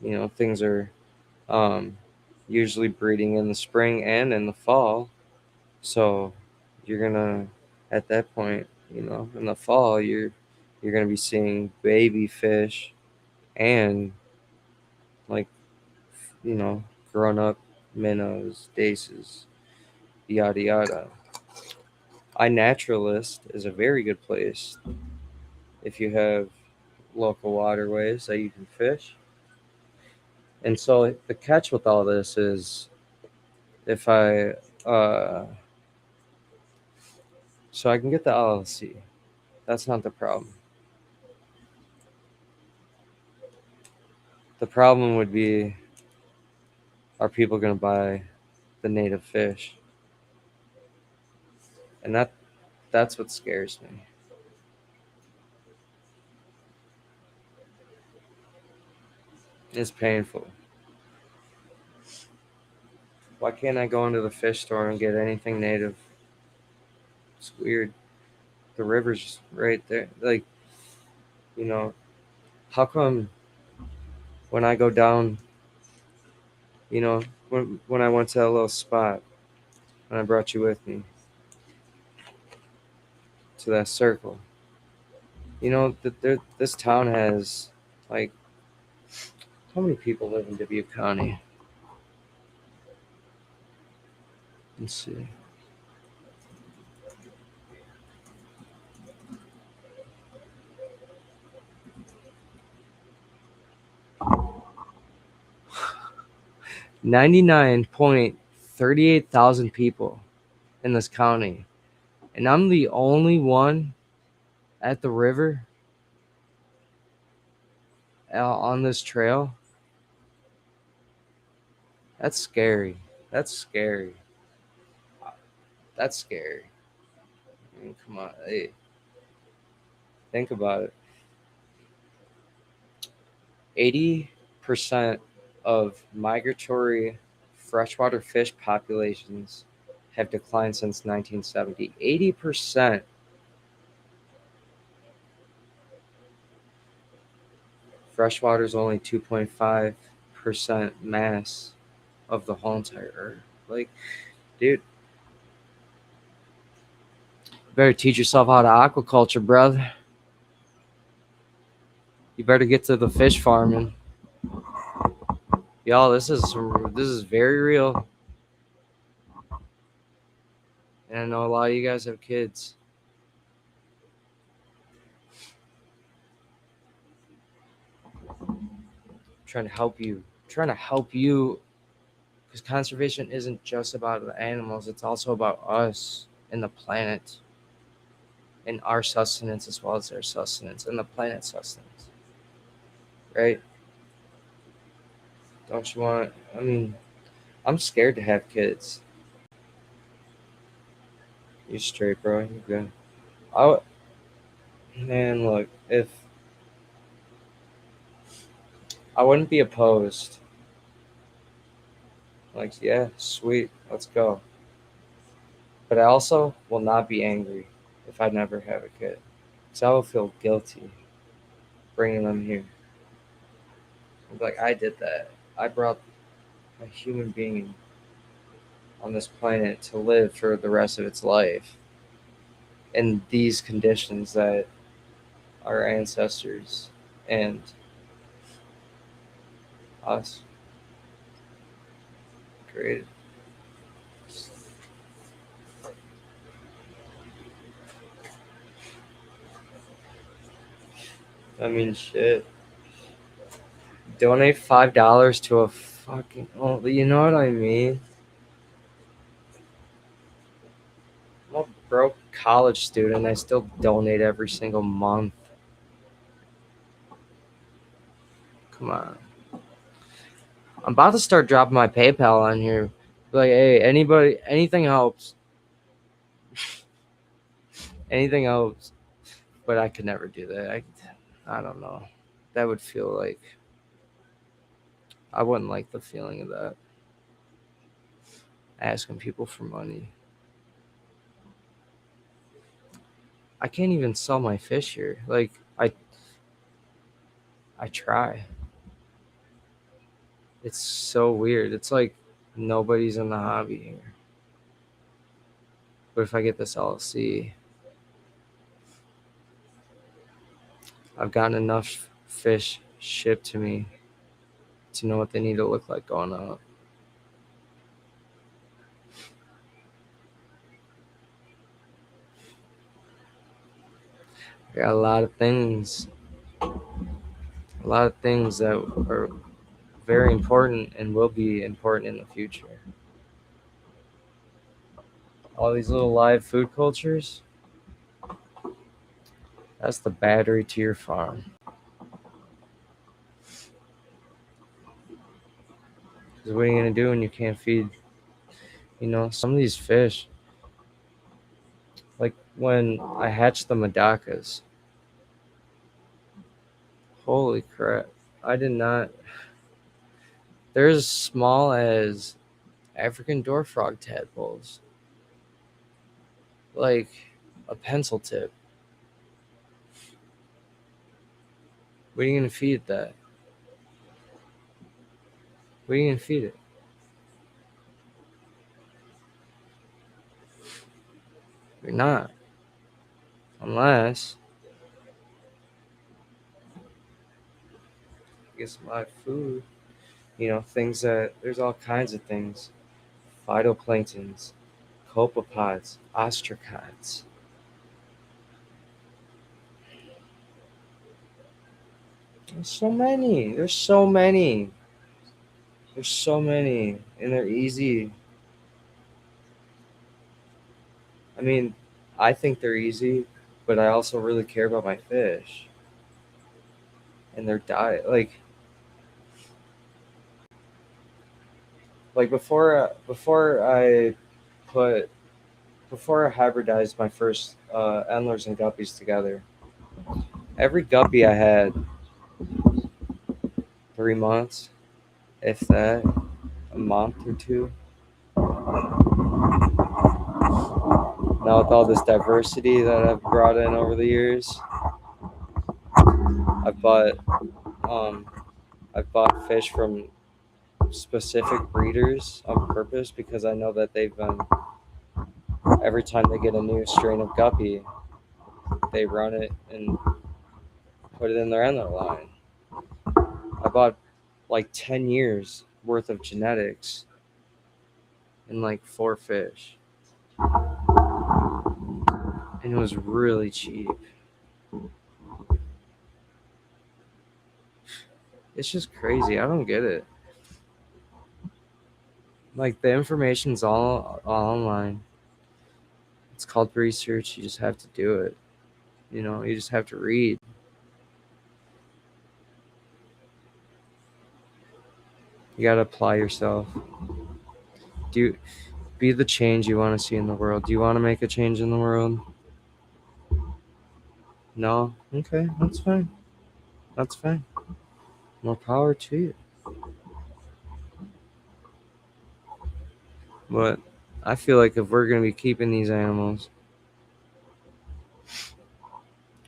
know. Things are um, usually breeding in the spring and in the fall. So you're gonna, at that point, in the fall, you're gonna be seeing baby fish and like grown up minnows, daces, yada yada. iNaturalist is a very good place if you have local waterways that you can fish. And so the catch with all this is if uh, so I can get the LLC. That's not the problem. The problem would be, are people going to buy the native fish? And that's what scares me. It's painful. Why can't I go into the fish store and get anything native? It's weird. The river's just right there. Like, you know, how come when I go down, when I went to that little spot, and I brought you with me to that circle, this town has, like, how many people live in Dubuque County? Let's see. $99.38 thousand people in this county, and I'm the only one at the river on this trail. That's scary. That's scary. That's scary. I mean, come on, hey, think about it. 80% of migratory freshwater fish populations have declined since 1970. 80%. Freshwater is only 2.5% mass of the whole entire Earth. Like, dude, you better teach yourself how to aquaculture, brother. You better get to the fish farming. Y'all, this is very real. And I know a lot of you guys have kids. I'm trying to help you because conservation isn't just about the animals, it's also about us and the planet and our sustenance as well as their sustenance and the planet's sustenance. Right? Don't you want, I mean, I'm scared to have kids. You straight, bro. You good. I, man, look, if I wouldn't be opposed, like, yeah, sweet, let's go. But I also will not be angry if I never have a kid. Because I will feel guilty bringing them here. I'll be like, I did that. I brought a human being on this planet to live for the rest of its life in these conditions that our ancestors and us created. I mean, shit. Donate $5 to a fucking. Oh, you know what I mean? I'm a broke college student. I still donate every single month. Come on. I'm about to start dropping my PayPal on here. Like, hey, anybody, anything helps. Anything helps. But I could never do that. I don't know. That would feel like I wouldn't like the feeling of that. Asking people for money. I can't even sell my fish here. Like I try. It's so weird. It's like nobody's in the hobby here. But if I get this LLC, I've gotten enough fish shipped to me to know what they need to look like going up. I got a lot of things that are very important and will be important in the future. All these little live food cultures, that's the battery to your farm. Because what are you going to do when you can't feed, some of these fish? Like when I hatched the Madakas, holy crap. I did not. They're as small as African dwarf frog tadpoles. Like a pencil tip. What are you going to feed that? What are you going to feed it? You're not. Unless you get some live food. Things that, there's all kinds of things. Phytoplanktons, copepods, ostracods. There's so many. There's so many. There's so many. And they're easy. I mean, I think they're easy, but I also really care about my fish and their diet. Like before I hybridized my first endlers and guppies together, every guppy I had 3 months, if that, a month or two. Now with all this diversity that I've brought in over the years, I've bought I've bought fish from specific breeders on purpose because I know that they've been, every time they get a new strain of guppy, they run it and put it in their endlet line. I bought like 10 years worth of genetics in like 4 fish. And it was really cheap. It's just crazy. I don't get it. Like the information's all online. It's called research. You just have to do it. You know, you just have to read. You gotta apply yourself. Be the change you want to see in the world. Do you want to make a change in the world? No? Okay, that's fine. That's fine. More power to you. But I feel like if we're gonna be keeping these animals,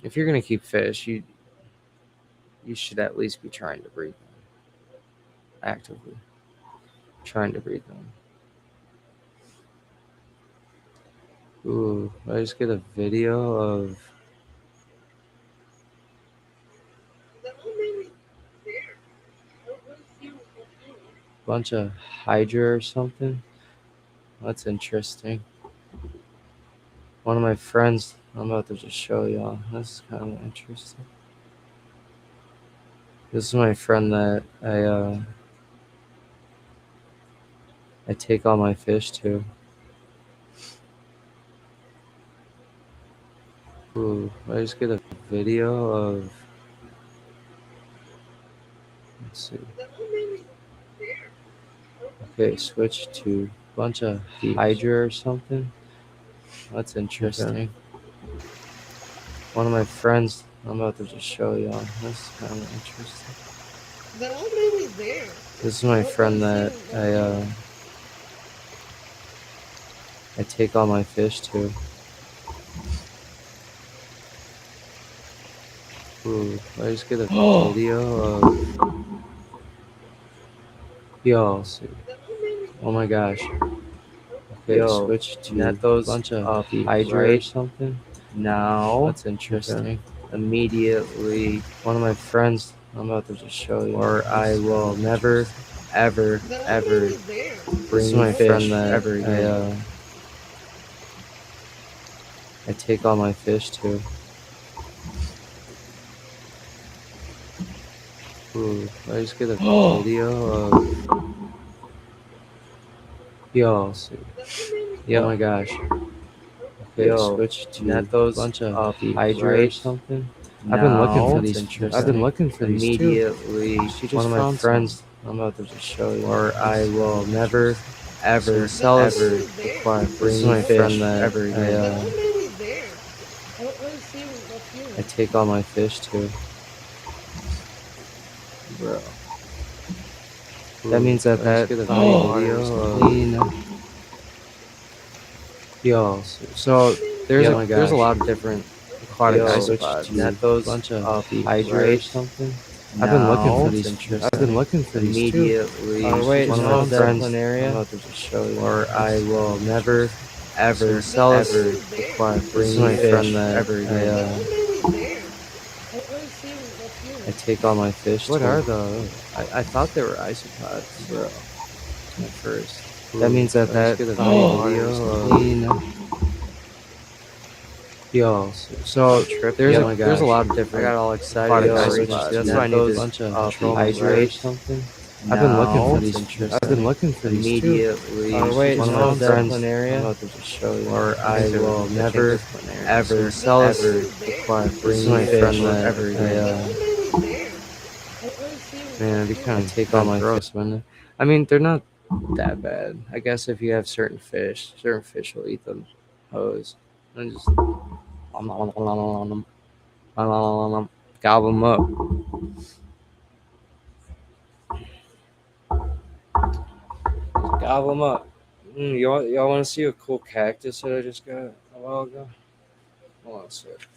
if you're gonna keep fish, you should at least be trying to breed them. Actively. Trying to breed them. Ooh, I just get a video of a bunch of hydra or something. That's interesting. One of my friends, I'm about to just show y'all. This is kind of interesting. This is my friend that I take all my fish to. Ooh, I just get a video of. Let's see. Okay, switch to a bunch of hydra or something. That's interesting. Okay. One of my friends, I'm about to just show y'all. This is kind of interesting. The old man is there. This is my friend that I take all my fish to. Ooh, I just get a video of. Yo, oh my gosh. Okay, yo, switch to a bunch of hydra or something. Now, that's interesting. Okay. Immediately, one of my friends, I'm about to just show you. Or I will never, ever, ever bring my fish ever again. I take all my fish to. Ooh, I just get a video of. Yo, oh my gosh. Okay, yo, switch to a bunch of hydra or something. I've been looking for these. I've been looking for these immediately. One of my friends, I'm about to just show you. Or I will never, ever, ever acquire. This is my friend that ever again. I take all my fish to. Bro. That means that video is clean. Yo, so there's a lot of different aquatic isopods. A bunch of hydra or something. I've been looking for these. I've been looking for these immediately. Wait, one of my friends. I'm about to just show you. Or I will never, ever, ever acquire. Bring my fish ever again. I take all my fish. What are those? I thought they were isopods, bro. At first. That means that video is clean. Yo, so there's a lot of different. I got all excited. That's why I need a bunch of hydra or something. I've been looking for these. I've been looking for these immediately. Wait, one of my friends. I'm about to just show you. Or I will never, ever, ever acquire. Bring my fish ever again. Man, they kind of take all my fish, man. I mean, they're not that bad. I guess if you have certain fish will eat them hose. And just gobble them up. Gobble them up. Y'all want to see a cool cactus that I just got a while ago? Hold on a sec.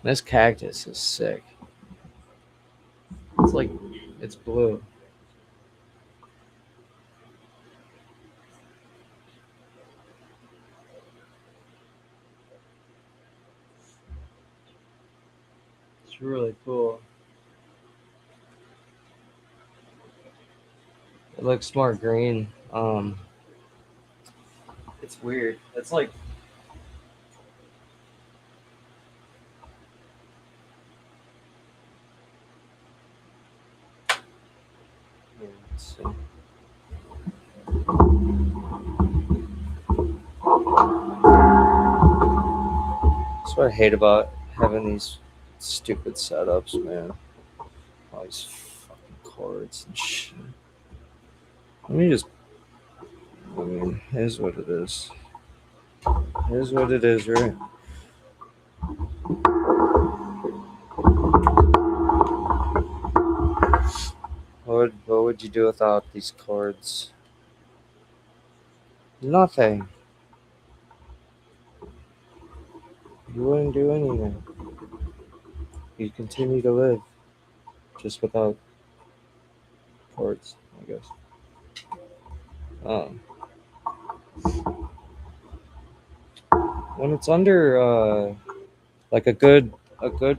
This cactus is sick. It's like, it's blue. It's really cool. It looks more green. It's weird. It's like, yeah, let's see. That's what I hate about having these stupid setups, man. All these fucking cords and shit. Let me just. I mean, here's what it is. Here's what it is, right? What would you do without these cords? Nothing. You wouldn't do anything. You continue to live just without cords, I guess. When it's under like a good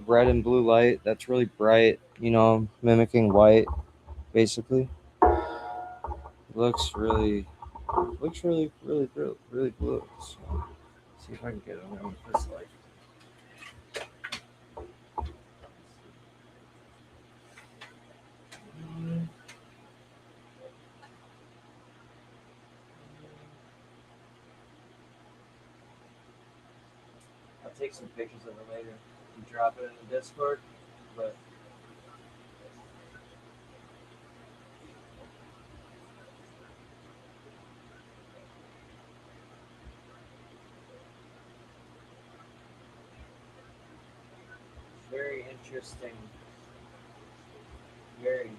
red and blue light that's really bright, mimicking white, basically, it looks really really blue. So, see if I can get it around with this light. I'll take some pictures of it later and drop it in the Discord, but very interesting. Very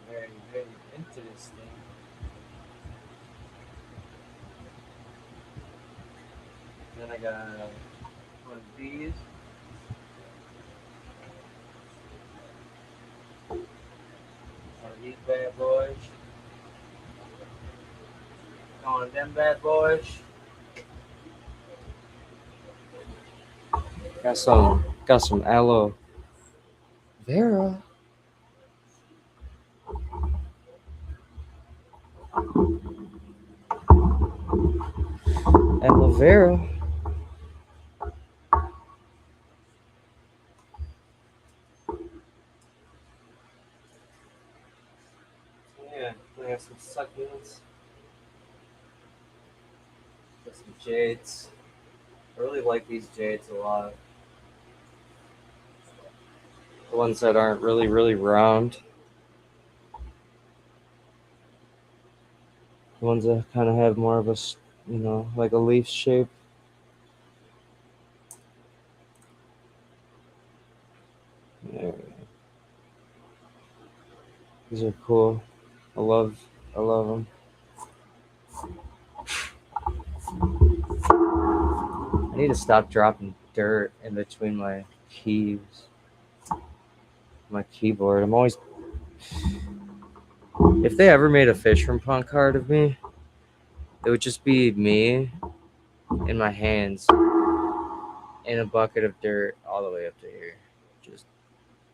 interesting. Then I got one of these. One of these bad boys. On them bad boys. Got some aloe vera. Aloe vera. Yeah, I have some succulents. Got some jades. I really like these jades a lot. The ones that aren't really round. The ones that kind of have more of a, like a leaf shape. There we go. These are cool. I love them. I need to stop dropping dirt in between my keys. My keyboard. I'm always. If they ever made a Fisherman Punk card of me, it would just be me in my hands in a bucket of dirt all the way up to here. Just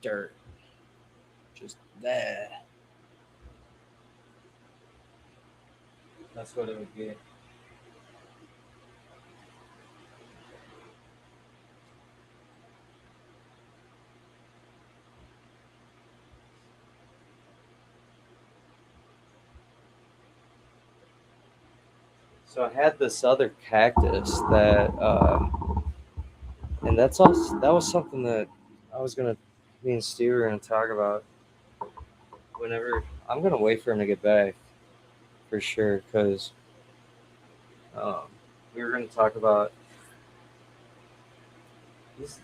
dirt. Just there. That's what it would be. So I had this other cactus that, and that's also that was something that I was gonna, me and Steve were gonna talk about. Whenever I'm gonna wait for him to get back, for sure, because we were gonna talk about. This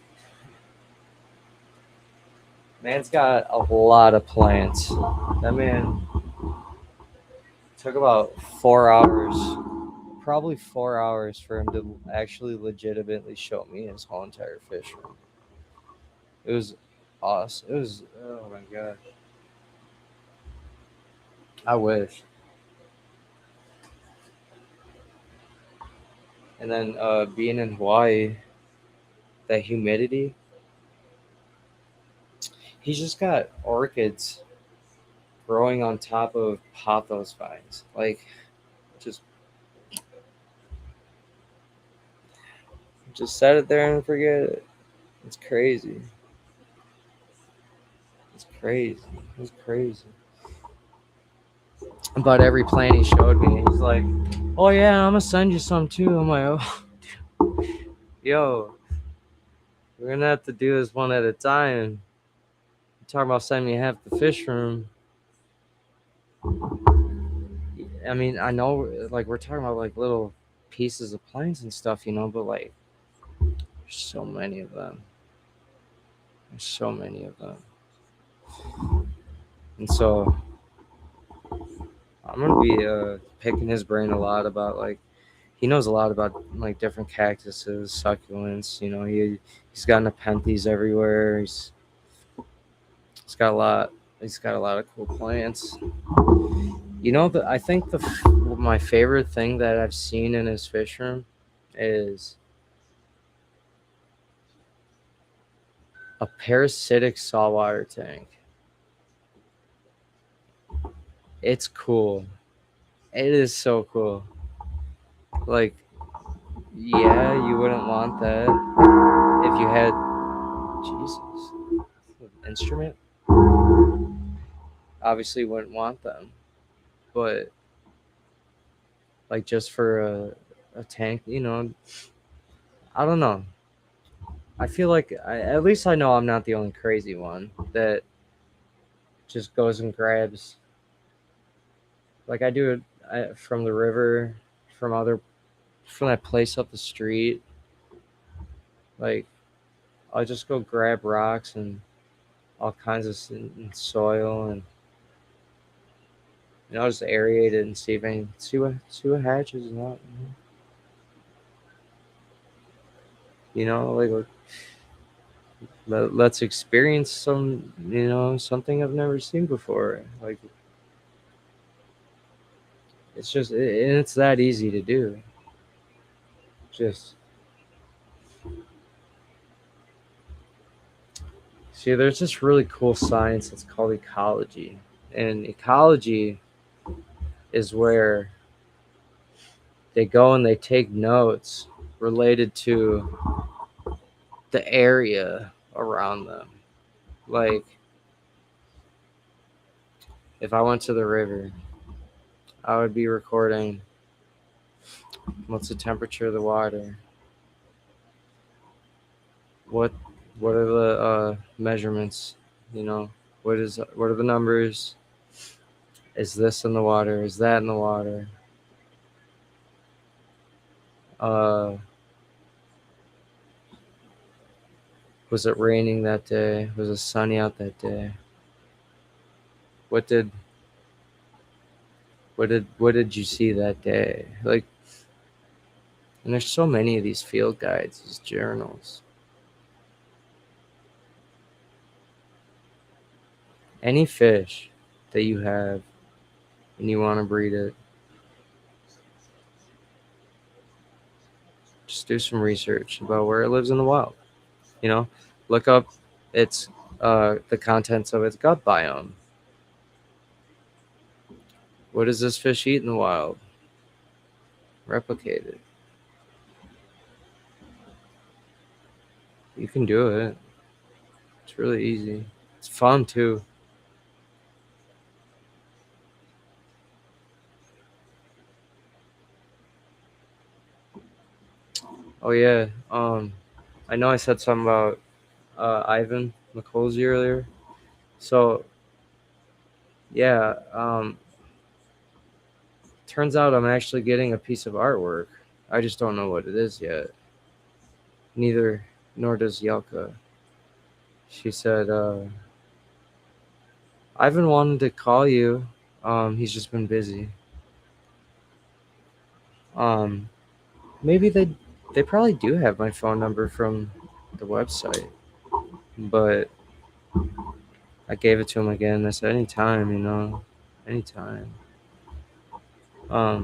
man's got a lot of plants. That man took about 4 hours, probably 4 hours, for him to actually legitimately show me his whole entire fish room. It was awesome. It was, oh my god. I wish. And then being in Hawaii, that humidity, he's just got orchids growing on top of pothos vines. Like, just set it there and forget it. It's crazy. It's crazy. It's crazy. About every plant he showed me, he's like, "Oh yeah, I'm gonna send you some too." I'm like, "Oh, yo, we're gonna have to do this one at a time." You're talking about sending me half the fish room. I mean, I know, like, we're talking about like little pieces of plants and stuff, but like, there's so many of them. There's so many of them, and so I'm gonna be picking his brain a lot about like he knows a lot about like different cactuses, succulents. He's got nepenthes everywhere. He's got a lot. He's got a lot of cool plants. I think my favorite thing that I've seen in his fish room is a parasitic saltwater tank. It's cool. It is so cool. Like, yeah, you wouldn't want that if you had Jesus instrument. Obviously, wouldn't want them, but like just for a tank, I don't know. I feel like at least I know I'm not the only crazy one that just goes and grabs. Like I do it from the river, from other, from that place up the street. Like I'll just go grab rocks and all kinds of soil, and I'll just aerate it and see what hatches and not. Like let's experience something I've never seen before. Like and it's that easy to do. Just see, there's this really cool science that's called ecology, and ecology is where they go and they take notes related to the area around them. Like if I went to the river, I would be recording what's the temperature of the water, what what are the measurements, what are the numbers, is this in the water, is that in the water, uh was it raining that day, was it sunny out that day, what did what did you see that day, like. And there's so many of these field guides, these journals. Any fish that you have and you want to breed it, just do some research about where it lives in the wild. Look up its the contents of its gut biome. What does this fish eat in the wild? Replicate it. You can do it. It's really easy. It's fun too. Oh yeah. I know I said something about Ivan McColsey earlier. So yeah, turns out I'm actually getting a piece of artwork. I just don't know what it is yet. Nor does Yelka. She said, Ivan wanted to call you. He's just been busy. Um, Maybe they probably do have my phone number from the website. but I gave it to him again. I said, anytime, anytime. I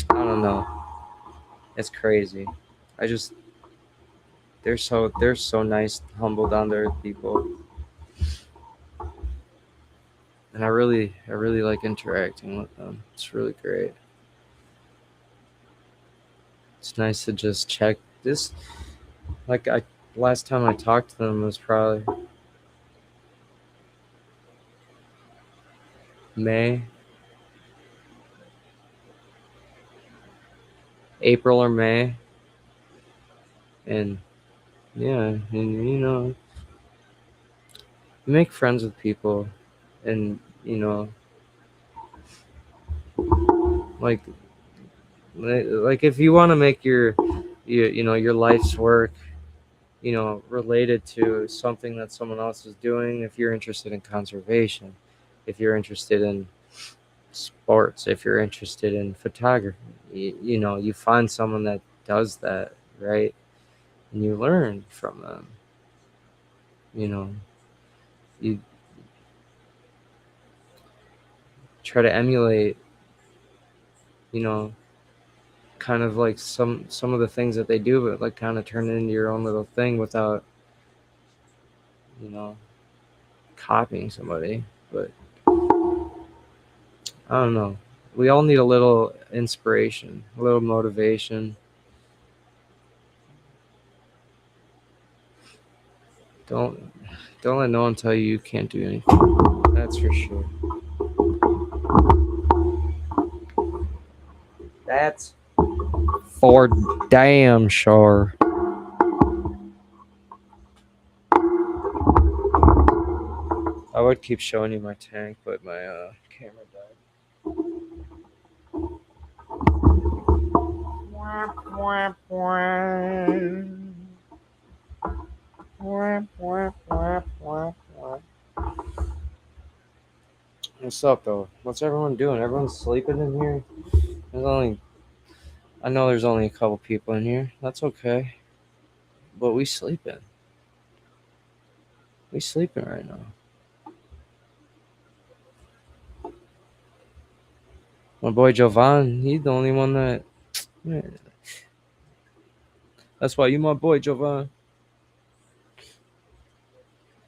don't know. It's crazy. I just they're so nice, humble, down to earth people, and I really like interacting with them. It's really great. It's nice to just check this. Like I last time I talked to them was probably May, April or May, and yeah, and you make friends with people, and like like if you want to make your life's work related to something that someone else is doing, if you're interested in conservation, if you're interested in sports, if you're interested in photography, you find someone that does that, right? And you learn from them. You know, you try to emulate, you know, kind of like some of the things that they do, but like kind of turn it into your own little thing without, you know, copying somebody. But I don't know. We all need a little inspiration, a little motivation. Don't don't let no one tell you can't do anything. That's for sure. That's for damn sure. I would keep showing you my tank, but my camera died. What's up, though? What's everyone doing? Everyone's sleeping in here. I know there's only a couple people in here. That's okay. But we sleeping. We sleeping right now. My boy Jovan, he's the only one that. Man, that's why you my boy Jovan.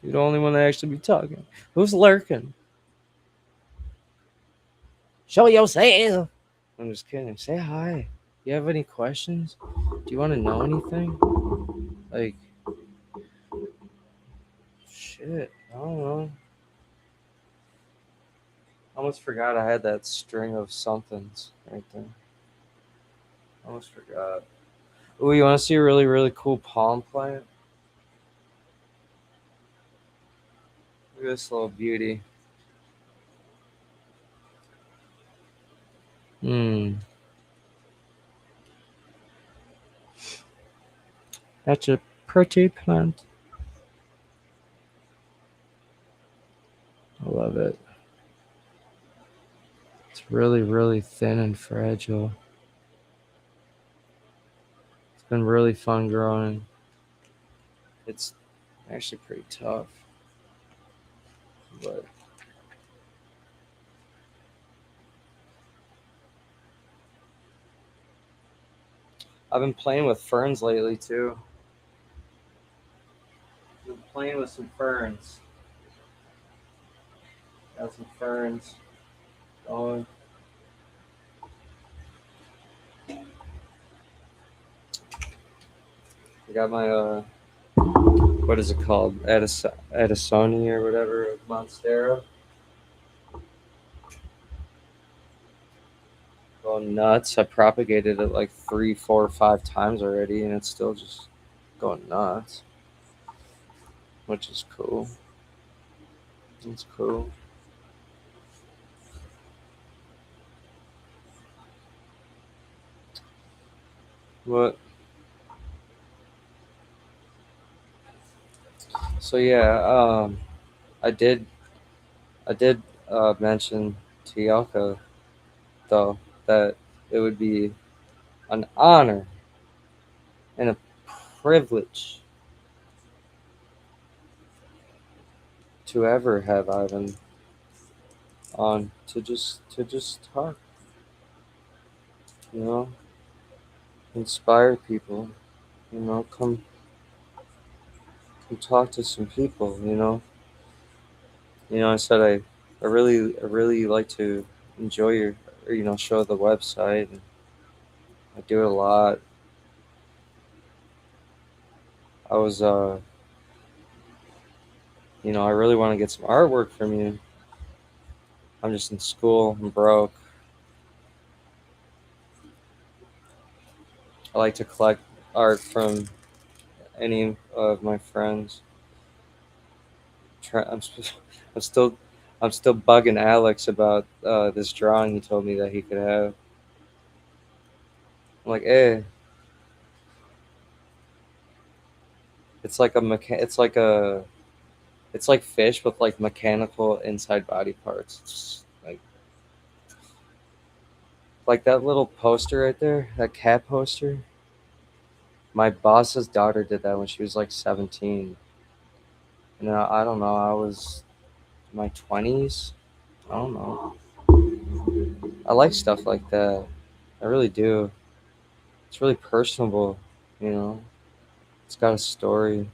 You're the only one that actually be talking. Who's lurking? Show yourself. I'm just kidding. Say hi. You have any questions? Do you want to know anything? Like, shit. I don't know. I almost forgot I had that string of somethings right there. I almost forgot. Ooh, you want to see a really, really cool palm plant? Look at this little beauty. That's a pretty plant. I love it. It's really, really thin and fragile. It's been really fun growing. It's actually pretty tough. But I've been playing with ferns lately too. I've been playing with some ferns. Got some ferns going. I got my what is it called? Addisoni or whatever, Monstera. Going nuts. I propagated it like 3, 4, 5 times already, and it's still just going nuts, which is cool. It's cool. What? So yeah, I did, mention to Yoko though that it would be an honor and a privilege to ever have Ivan on to just talk, you know, inspire people, come talk to some people, I said I really like to enjoy your, or, show the website, and I do it a lot. I was I really want to get some artwork from you. I'm just in school, I'm broke. I like to collect art from any of my friends. Try, I'm, sp- I'm still, I'm still bugging Alex about this drawing he told me that he could have. I'm like, hey, it's like a it's like fish with like mechanical inside body parts. It's like that little poster right there, that cat poster. My boss's daughter did that when she was like 17. And I don't know, I was in my 20s. I don't know. I like stuff like that. I really do. It's really personable, you know. It's got a story,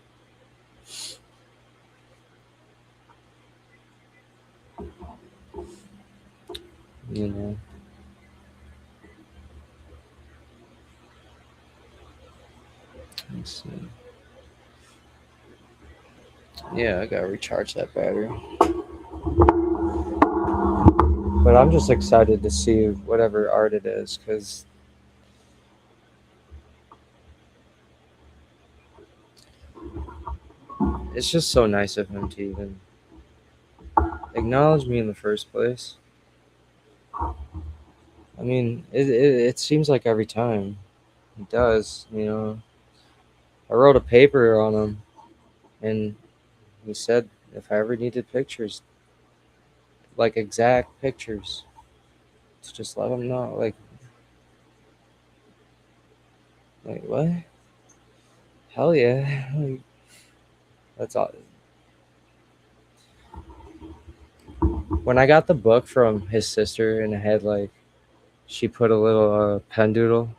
you know. Let's see. Yeah, I gotta recharge that battery. But I'm just excited to see whatever art it is, because it's just so nice of him to even acknowledge me in the first place. I mean, it seems like every time he does, I wrote a paper on him, and he said if I ever needed pictures, like exact pictures, to just let him know. Like what? Hell yeah! Like, that's all. When I got the book from his sister, and it had like she put a little pen doodle,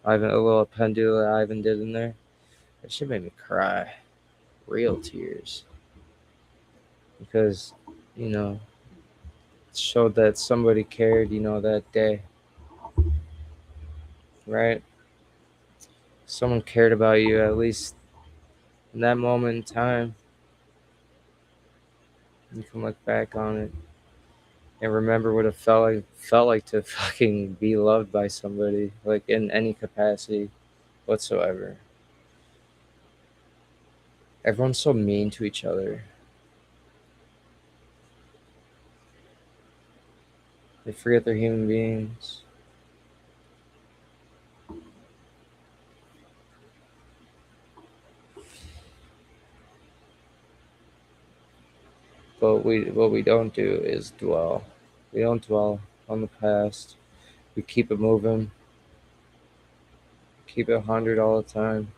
a little pen doodle that Ivan did in there. That shit made me cry, real tears, because you know it showed that somebody cared, that day, right? Someone cared about you, at least in that moment in time. You can look back on it and remember what it felt like to fucking be loved by somebody, like in any capacity whatsoever. Everyone's so mean to each other. They forget they're human beings. But what we don't do is dwell. We don't dwell on the past. We keep it moving. Keep it 100 all the time.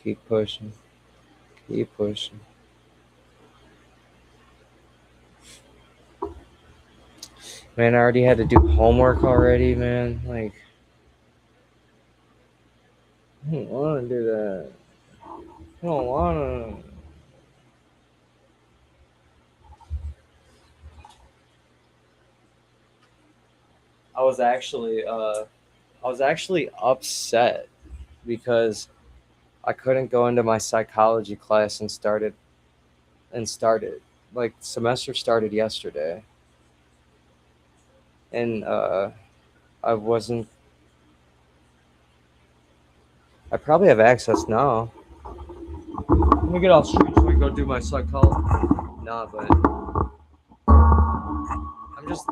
Keep pushing. Keep pushing. Man, I already had to do homework already, man. Like, I don't want to do that. I don't want to. I was actually, uh, I was actually upset because I couldn't go into my psychology class and started. Like, semester started yesterday, and I wasn't. I probably have access now. Let me get off street so I can go do my psychology. Nah, but I'm just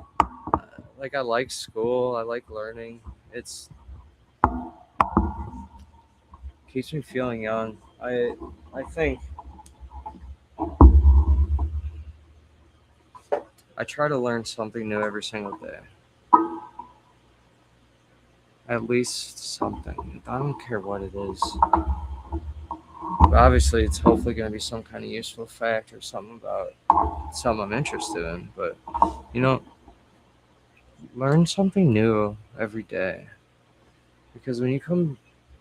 like, I like school. I like learning. It's keeps me feeling young. I think I try to learn something new every single day. At least something. I don't care what it is. But obviously, it's hopefully going to be some kind of useful fact or something about something I'm interested in. But, you know, learn something new every day. Because when you become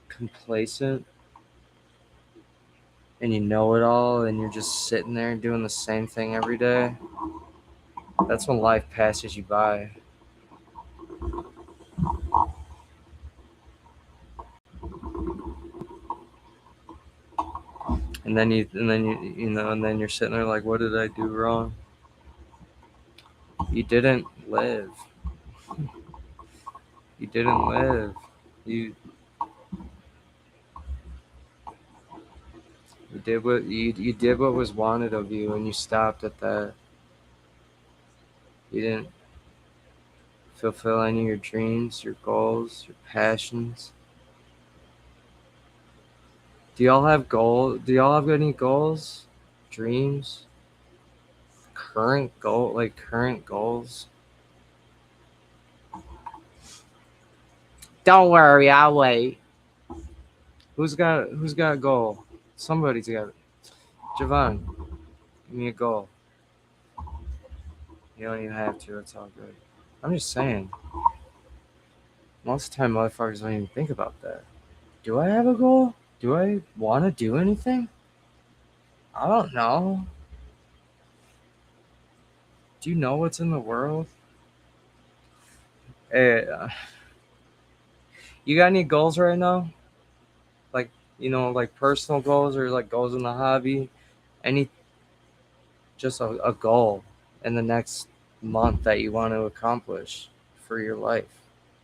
complacent and you know it all and you're just sitting there doing the same thing every day, that's when life passes you by. And then you're sitting there like, what did I do wrong? You didn't live. You didn't live. You you did what was wanted of you, and you stopped at that. You didn't fulfill any of your dreams, your goals, your passions. Do y'all have goal? Do y'all have any goals, dreams, current goals? Don't worry, I'll wait. Who's got a goal? Somebody's got it. Javon, give me a goal. You don't even have to. It's all good. I'm just saying. Most of the time, motherfuckers don't even think about that. Do I have a goal? Do I want to do anything? I don't know. Do you know what's in the world? Hey, you got any goals right now? Like, like personal goals or like goals in the hobby? Any, just a goal in the next month that you want to accomplish for your life?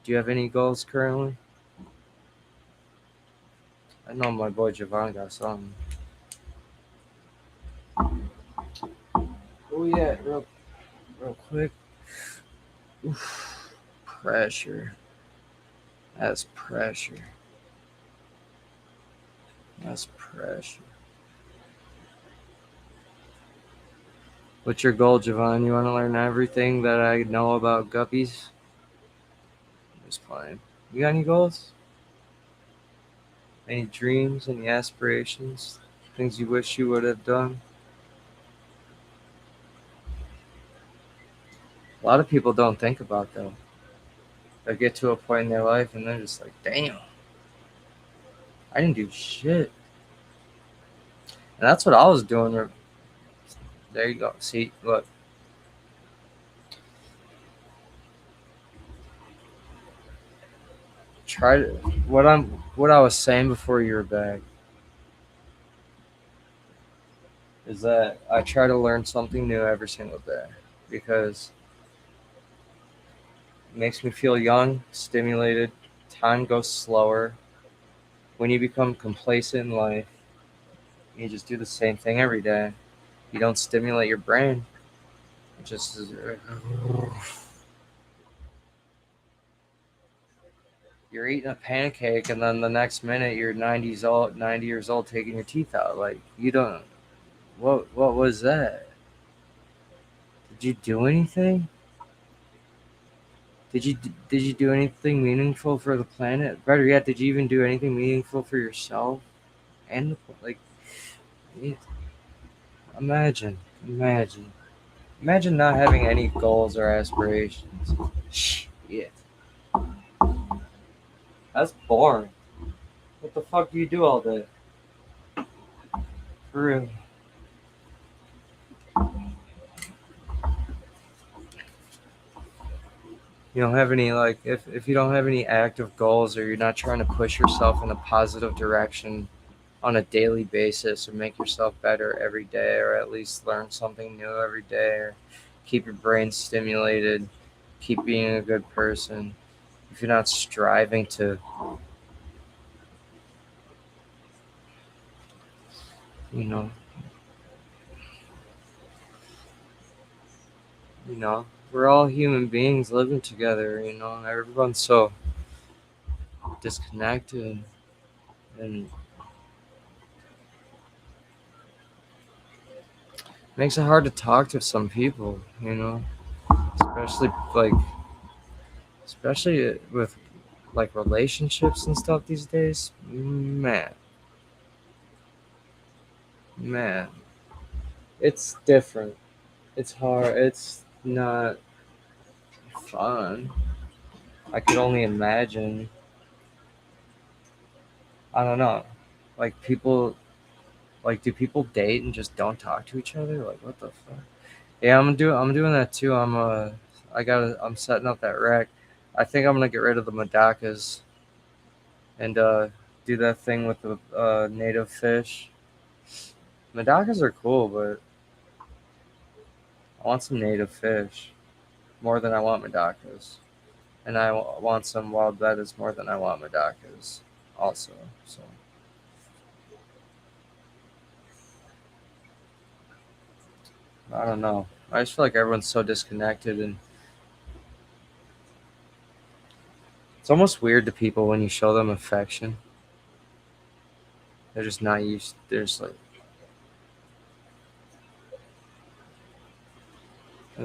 Do you have any goals currently? I know my boy Javon got something. Oh yeah, real quick. Oof, pressure. That's pressure. That's pressure. What's your goal, Javon? You want to learn everything that I know about guppies? Just playing. You got any goals? Any dreams? Any aspirations? Things you wish you would have done? A lot of people don't think about them. They get to a point in their life and they're just like, damn, I didn't do shit. And that's what I was doing. There you go. See, look. Try to what I was saying before you were back is that I try to learn something new every single day because it makes me feel young, stimulated, time goes slower. When you become complacent in life, you just do the same thing every day. You don't stimulate your brain. It just is, you're eating a pancake and then the next minute you're 90 years old taking your teeth out. Like you don't what was that? Did you do anything? Did you do anything meaningful for the planet? Better yet, did you even do anything meaningful for yourself and like? Imagine, imagine, imagine not having any goals or aspirations. Shit, that's boring. What the fuck do you do all day? For real. You don't have any like if you don't have any active goals or you're not trying to push yourself in a positive direction on a daily basis or make yourself better every day or at least learn something new every day or keep your brain stimulated, keep being a good person. If you're not striving to, you know, we're all human beings living together, and everyone's so disconnected and makes it hard to talk to some people, especially like especially with like relationships and stuff these days, man, it's different. It's hard. It's not fun. I could only imagine. I don't know. Like people, like do people date and just don't talk to each other? Like what the fuck? Yeah, I'm doing that too. I'm setting up that rack. I think I'm gonna get rid of the Madakas and do that thing with the native fish. Madakas are cool, but I want some native fish more than I want Madakas, and want some wild bettas more than I want Madakas, also. So I don't know. I just feel like everyone's so disconnected, and it's almost weird to people when you show them affection. They're just not used. They're just like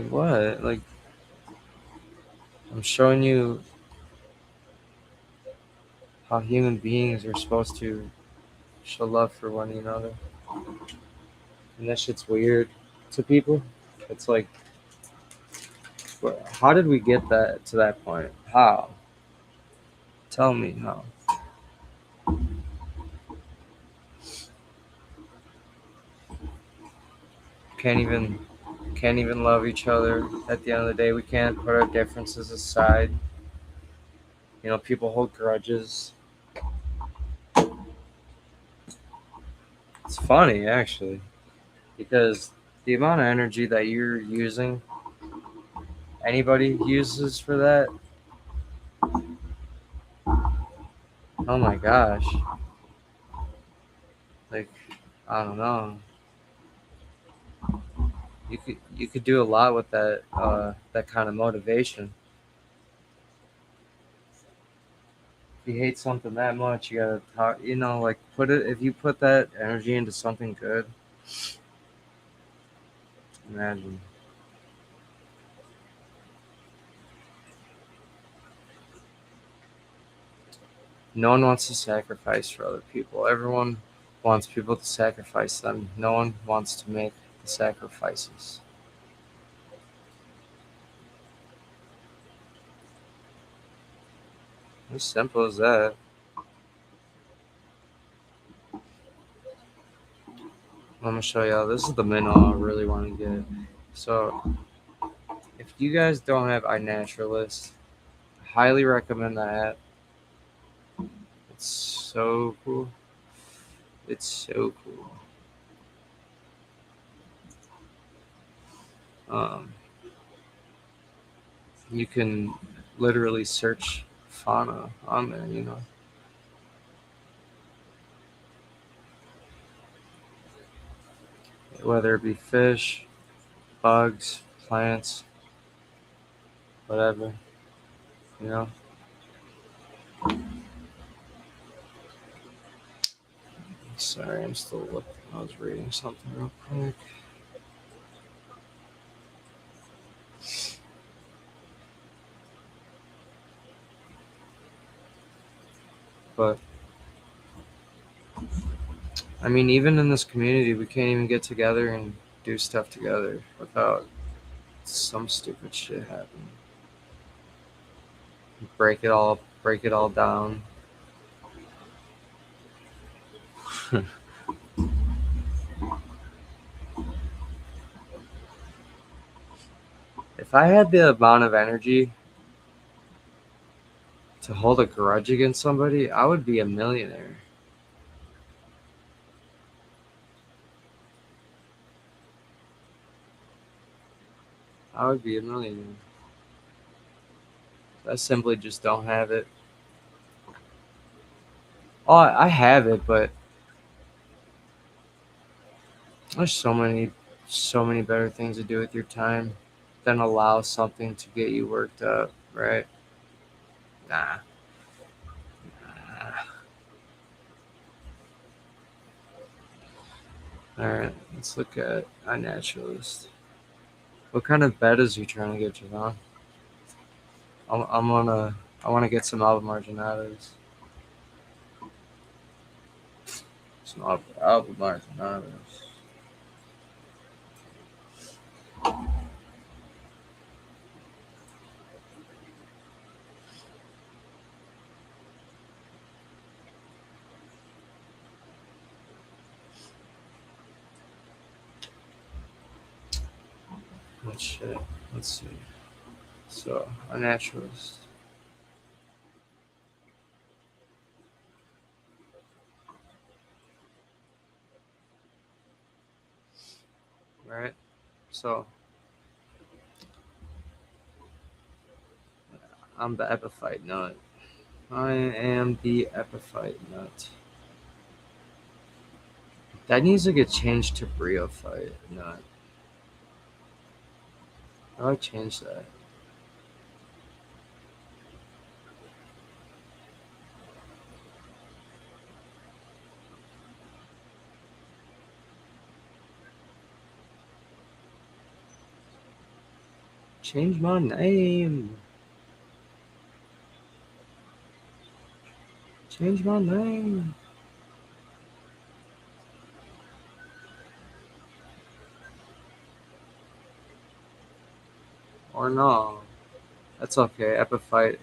what? Like I'm showing you how human beings are supposed to show love for one another, and that shit's weird to people. It's like, how did we get that to that point? How? Tell me how. Can't even can't even love each other. At the end of the day, we can't put our differences aside. You know, people hold grudges. It's funny actually because the amount of energy that you're using, anybody uses for that. Oh my gosh! Like I don't know. You could do a lot with that kind of motivation. If you hate something that much, you gotta talk. You know, like put it. If you put that energy into something good, imagine. No one wants to sacrifice for other people. Everyone wants people to sacrifice them. No one wants to make the sacrifices. As simple as that. I'm gonna show y'all. This is the mineral I really want to get. So, if you guys don't have iNaturalist, highly recommend that. It's so cool. It's so cool. Um, you can literally search fauna on there. You know, whether it be fish, bugs, plants, whatever. You know. Sorry, I'm still looking. I was reading something real quick. But I mean, even in this community, we can't even get together and do stuff together without some stupid shit happening. Break it all down. If I had the amount of energy to hold a grudge against somebody, I would be a millionaire. I would be a millionaire. I simply just don't have it. Oh, I have it, but there's so many better things to do with your time than allow something to get you worked up, right? Nah. Nah. All right, let's look at iNaturalist. What kind of bet is you trying to get, Javon? I'm gonna I want to get some Alba Marginadas. Some Alba Marginadas. What shit? Let's see. So, a naturalist. Right? So, I'm the epiphyte nut. I am the epiphyte nut. That needs to get changed to bryophyte nut. How do I change that? Change my name. Change my name. Or no. That's okay. Epiphyte.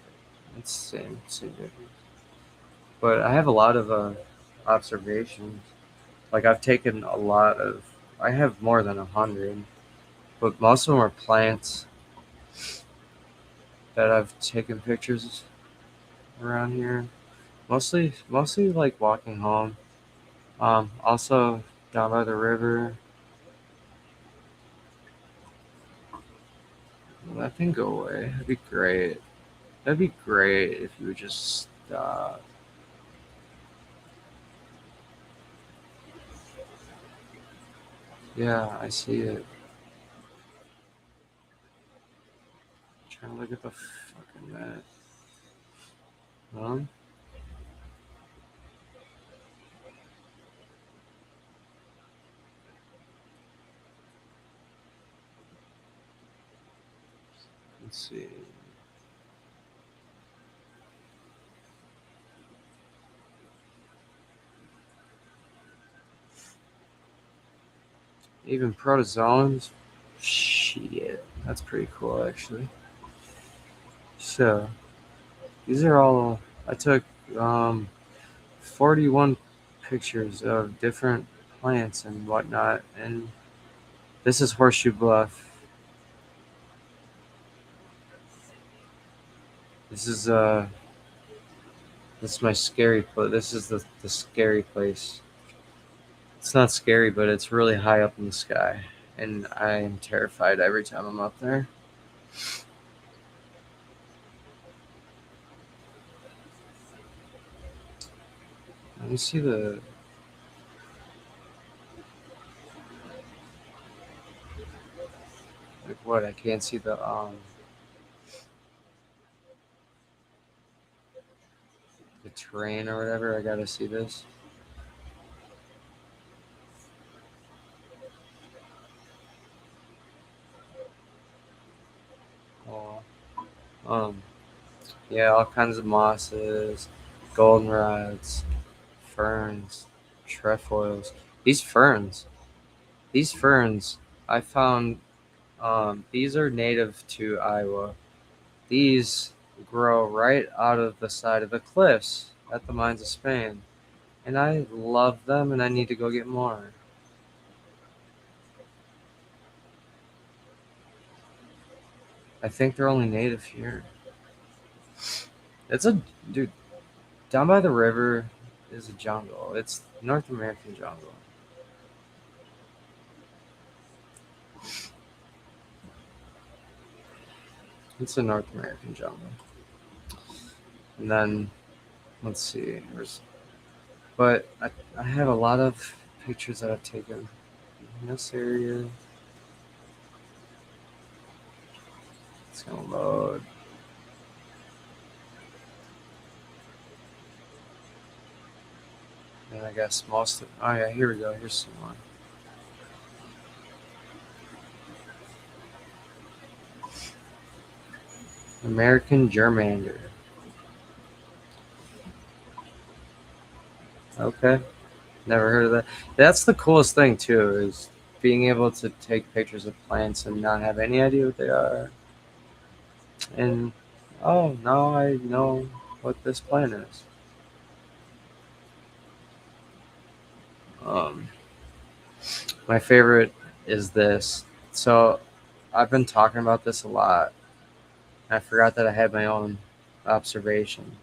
It's same difference. But I have a lot of observations. Like I've taken a lot of. I have more than 100, but most of them are plants that I've taken pictures around here. Mostly like walking home. Also down by the river. That thing go away. That'd be great. That'd be great if you would just stop. Yeah, I see it. Trying to look at the fucking map. Huh? Let's see. Even protozoans? Shit. That's pretty cool, actually. So, these are all. I took 41 pictures of different plants and whatnot, and this is Horseshoe Bluff. This is this is my scary place. This is the scary place. It's not scary, but it's really high up in the sky, and I am terrified every time I'm up there. Let me see the. Like what? I can't see the terrain or whatever. I gotta see this. Oh, um, yeah, all kinds of mosses, goldenrods, ferns, trefoils. These ferns, these ferns, I found. These are native to Iowa. These grow right out of the side of the cliffs at the mines of Spain, and I love them, and I need to go get more. I think they're only native here. It's a dude down by the river is a jungle. It's North American jungle. It's a North American jungle. And then let's see. But I have a lot of pictures that I've taken in this area. It's gonna load. And I guess most of. Oh yeah, here we go. Here's some more. American germander. Okay. Never heard of that. That's the coolest thing too, is being able to take pictures of plants and not have any idea what they are. And oh, now I know what this plant is. Um, my favorite is this. So I've been talking about this a lot. I forgot that I had my own observation.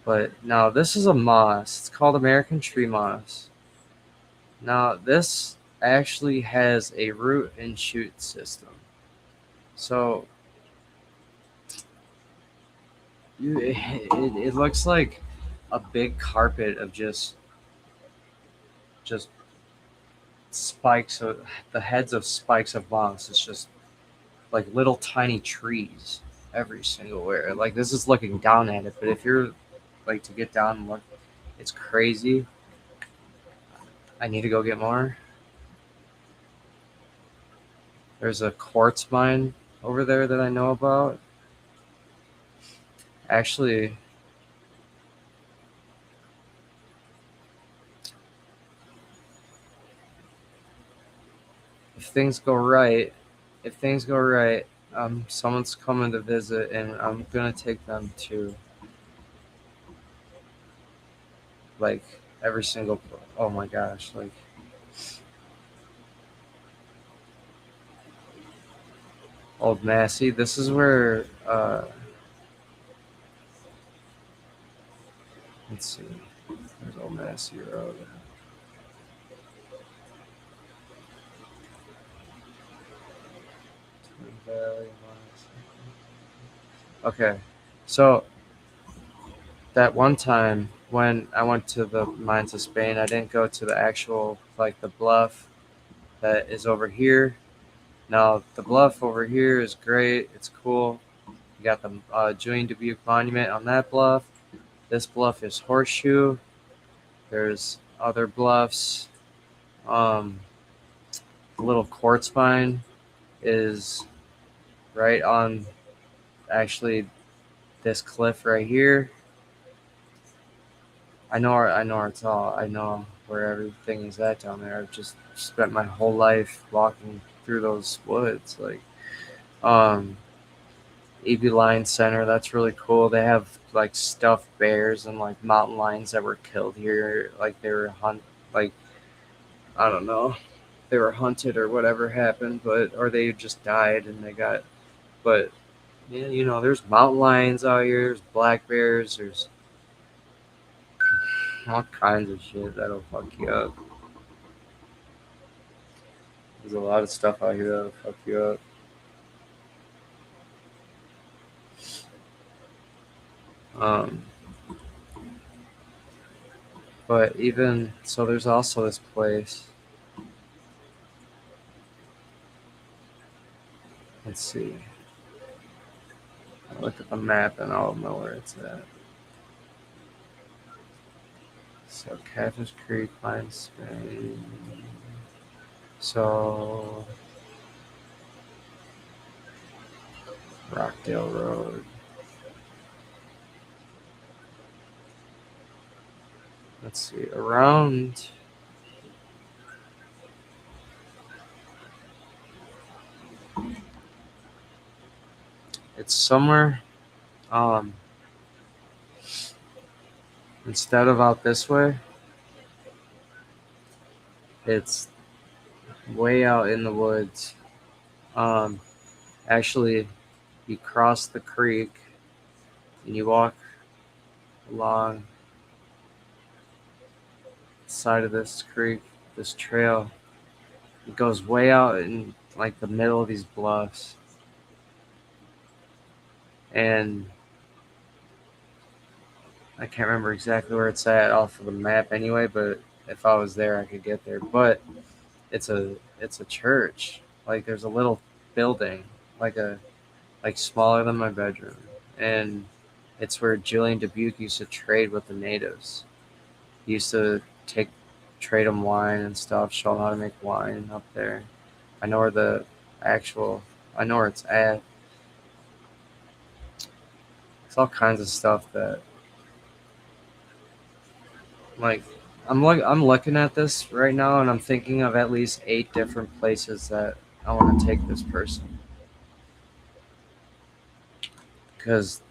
But now this is a moss. It's called American tree moss. Now this actually has a root and shoot system. So it looks like a big carpet of just spikes of the heads of spikes of moss. It's just like little tiny trees every single where. Like this is looking down at it, but if you're like to get down and look, it's crazy. I need to go get more. There's a quartz mine over there that I know about. Actually, if things go right, if things go right, someone's coming to visit, and I'm gonna take them to like every single. Oh my gosh! Like Old Massey. This is where. Let's see. There's Old Massey Road. Valley. Okay, so that one time when I went to the mines of Spain, I didn't go to the actual like the bluff that is over here. Now the bluff over here is great. It's cool. You got the Julian Dubuque Monument on that bluff. This bluff is Horseshoe. There's other bluffs. Um, the little quartz mine is right on actually this cliff right here. I know where it's all. I know where everything is at down there. I've just spent my whole life walking through those woods. Like, um, EB Lion Center, that's really cool. They have like stuffed bears and like mountain lions that were killed here. Like they were like I don't know, they were hunted or whatever happened, but or they just died and they got. But yeah, you know, there's mountain lions out here. There's black bears. There's all kinds of shit that'll fuck you up. There's a lot of stuff out here that'll fuck you up. Um, but even so, there's also this place. Let's see. I look at the map and I'll know where it's at. So Catfish Creek, Pine Spring. So Rockdale Road. Let's see. Around. It's somewhere. Um, Instead of out this way, it's way out in the woods. Um, Actually, you cross the creek and you walk along the side of this creek, this trail. It goes way out in like the middle of these bluffs. And I can't remember exactly where it's at off of the map anyway, but if I was there I could get there. But it's a church. Like there's a little building, like a like smaller than my bedroom. And it's where Julian Dubuque used to trade with the natives. He used to take trade them wine and stuff, show them how to make wine up there. I know where the actual I know where it's at. It's all kinds of stuff that Like, I'm looking at this right now, and I'm thinking of at least 8 different places that I want to take this person. Because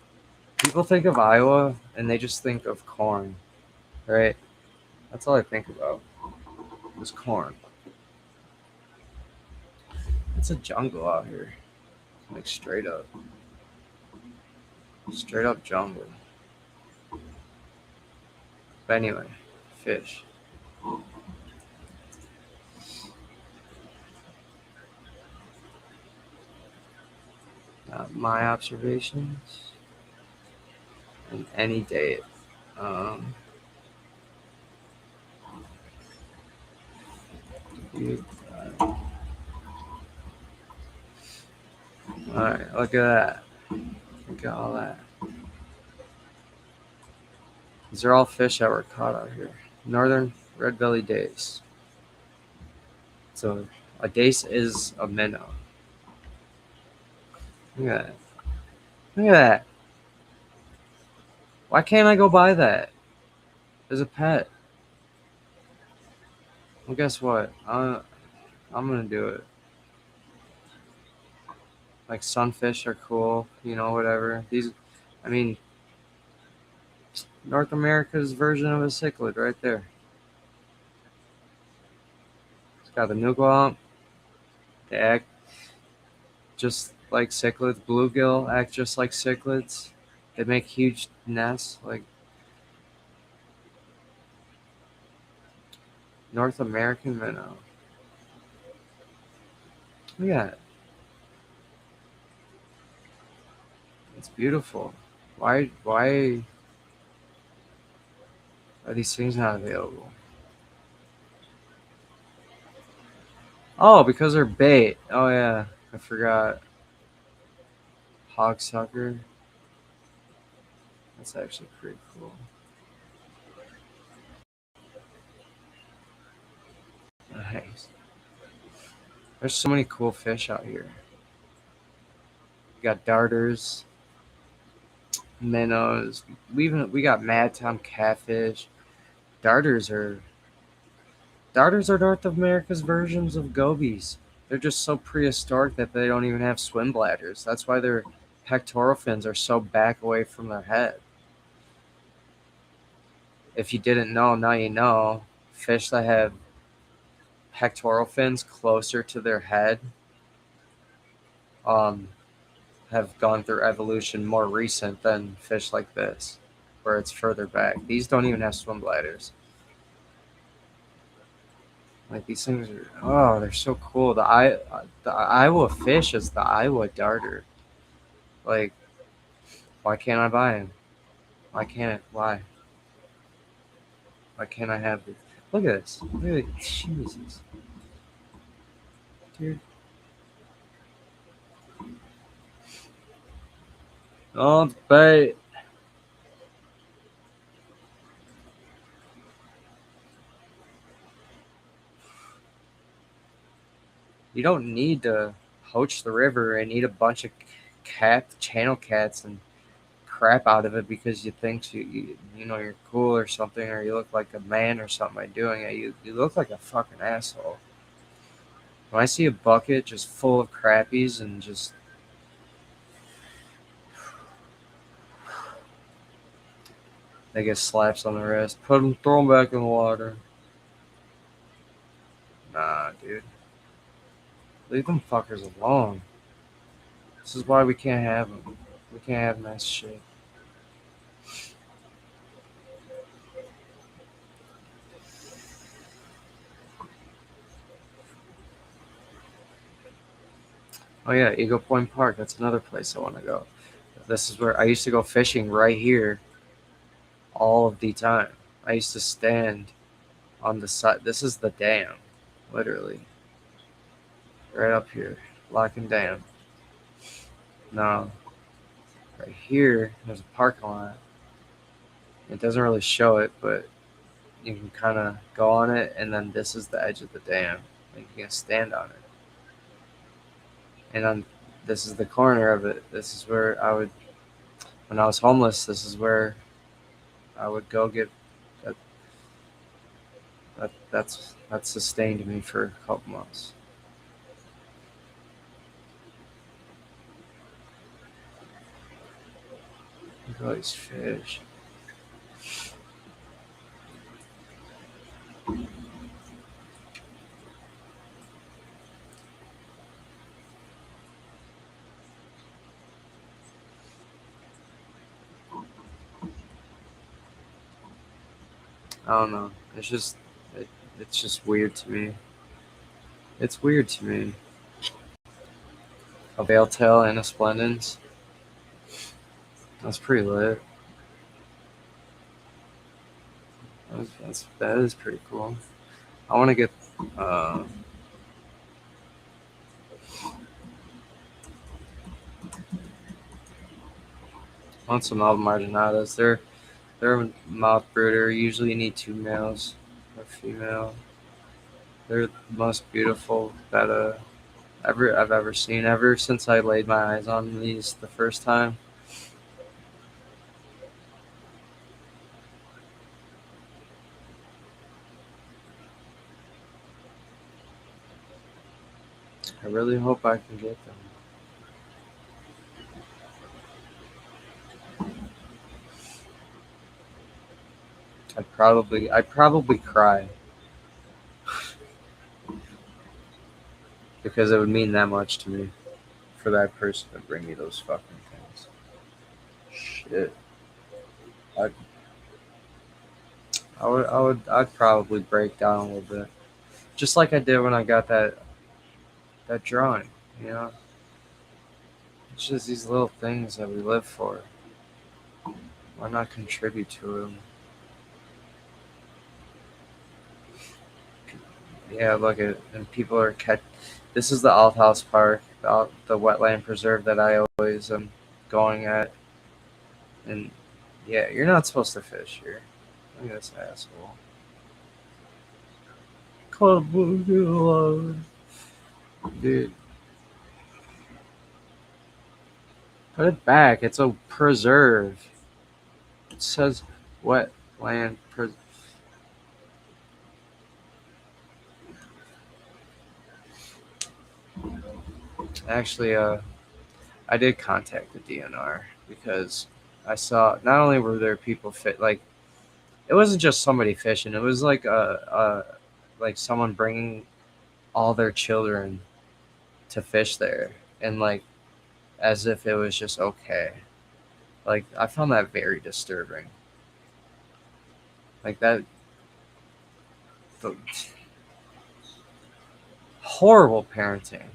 people think of Iowa and they just think of corn, right? That's all I think about is corn. It's a jungle out here, like straight up jungle. But anyway, fish. My observations in any date. Um, all right, look at that. Look at all that. These are all fish that were caught out here. Northern red belly dace. So a dace is a minnow. Look at that. Look at that. Why can't I go buy that as a pet? Well, guess what? I'm gonna do it. Like sunfish are cool, whatever. I mean, North America's version of a cichlid right there. It's got the nugget. They act just like cichlids. Bluegill act just like cichlids. They make huge nests. Like North American minnow. Look at it. It's beautiful. Why are these things not available? Oh, because they're bait. Oh yeah, I forgot. Hogsucker. That's actually pretty cool. Nice. There's so many cool fish out here. We got darters, minnows. We got mad tom catfish. Darters are darters are North America's versions of gobies. They're just so prehistoric that they don't even have swim bladders. That's why their pectoral fins are so back away from their head. If you didn't know, now you know. Fish that have pectoral fins closer to their head um, have gone through evolution more recent than fish like this, where it's further back. These don't even have swim bladders. Like these things are, oh, they're so cool. The Iowa fish is the Iowa darter. Like, why can't I buy him? Why can't it? Why? Why can't I have this? Look at this. Look at it. Jesus, dude. Oh, it's bait. You don't need to poach the river and eat a bunch of channel cats and crap out of it because you think you're cool or something, or you look like a man or something by doing it. You look like a fucking asshole. When I see a bucket just full of crappies and just they get slaps on the wrist, throw them back in the water. Nah, dude, leave them fuckers alone. This is why we can't have them. We can't have nice shit. Oh yeah, Eagle Point Park. That's another place I want to go. This is where I used to go fishing right here all of the time. I used to stand on the side. This is the dam, literally, right up here, Lock and Dam. Now, right here, there's a parking lot. It doesn't really show it, but you can kind of go on it, and then this is the edge of the dam. And you can stand on it. And on this is the corner of it. This is where I would, when I was homeless, this is where I would go get That's sustained me for a couple months. Look at all these fish. I don't know. It's just weird to me. It's weird to me. A veil tail and a splendens. That's pretty lit. That is pretty cool. I want to get. Uh, I want some Alba Marginatas. They're a mouth brooder. Usually you need 2 males or female. They're the most beautiful that I've ever seen. Ever since I laid my eyes on these the first time. I really hope I can get them. I'd probably cry because it would mean that much to me for that person to bring me those fucking things. Shit. I'd, I'd probably break down a little bit, just like I did when I got that drawing. You know, it's just these little things that we live for. Why not contribute to them? Yeah, look at and people are catch. This is the Althouse Park, the wetland preserve that I always am going at, and yeah, you're not supposed to fish here. Look at this asshole. Dude, put it back. It's a preserve. It says wetland preserve. Actually, I did contact the DNR because I saw not only were there people fit like it wasn't just somebody fishing. It was like someone bringing all their children to fish there and like as if it was just okay. Like I found that very disturbing. Like that the, horrible parenting.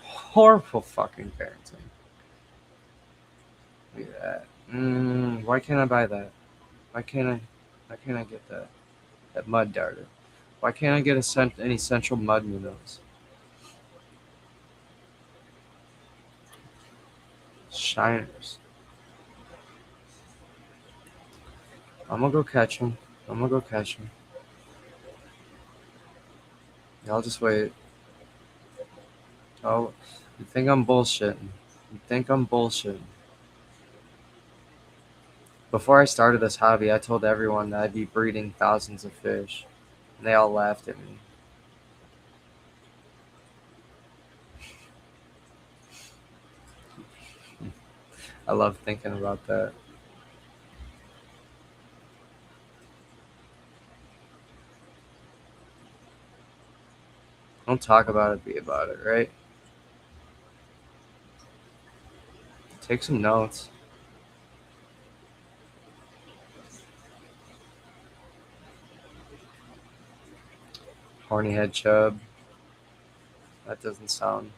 Horrible fucking parenting. Look at that. Why can't I buy that? Why can't I? Why can't I get that? That mud darter. Why can't I get any central mud minnows? Shiners. I'm gonna go catch them. I'm gonna go catch them. I'll just wait. Oh, you think I'm bullshitting? You think I'm bullshitting? Before I started this hobby, I told everyone that I'd be breeding thousands of fish, and they all laughed at me. I love thinking about that. Don't talk about it, be about it, right? Take some notes. Horny head chub. That doesn't sound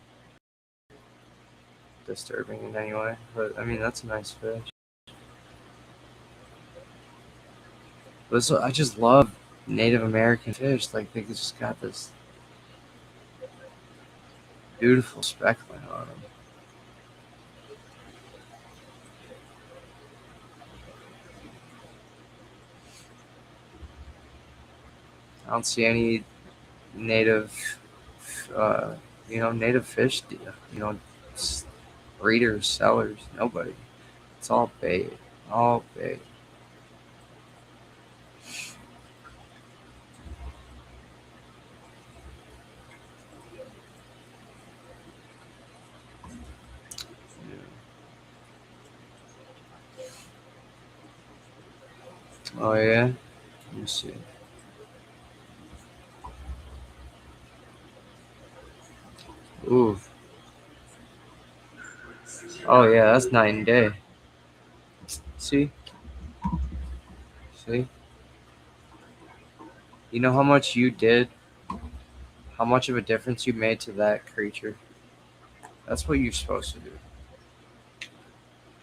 disturbing in any way, but I mean that's a nice fish. This I just love Native American fish. Like they just got this beautiful speckling on them. I don't see any native, uh, native fish. Breeders, sellers, nobody. It's all bait, all bait. Oh yeah. Let me see. Ooh. Oh yeah, that's night and day. See? See? You know how much you did? How much of a difference you made to that creature? That's what you're supposed to do.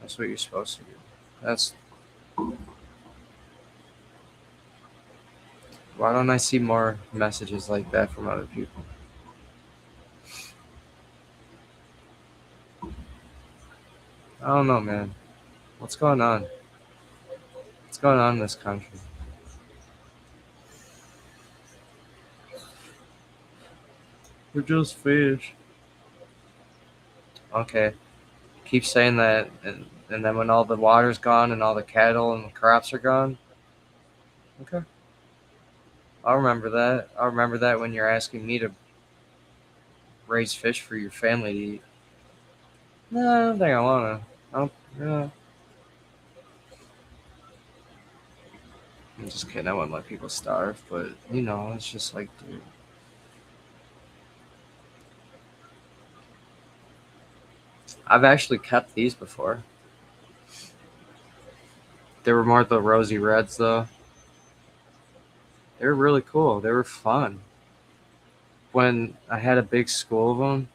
That's what you're supposed to do. That's why don't I see more messages like that from other people? I don't know, man. What's going on? What's going on in this country? We're just fish. Okay. Keep saying that, and then when all the water's gone and all the cattle and the crops are gone, okay. I'll remember that. I'll remember that when you're asking me to raise fish for your family to eat. No, I don't think I wanna. I don't. No. I'm just kidding. I wouldn't let people starve, but it's just like, dude. I've actually kept these before. They were more the rosy reds though. They were really cool. They were fun. When I had a big school of them,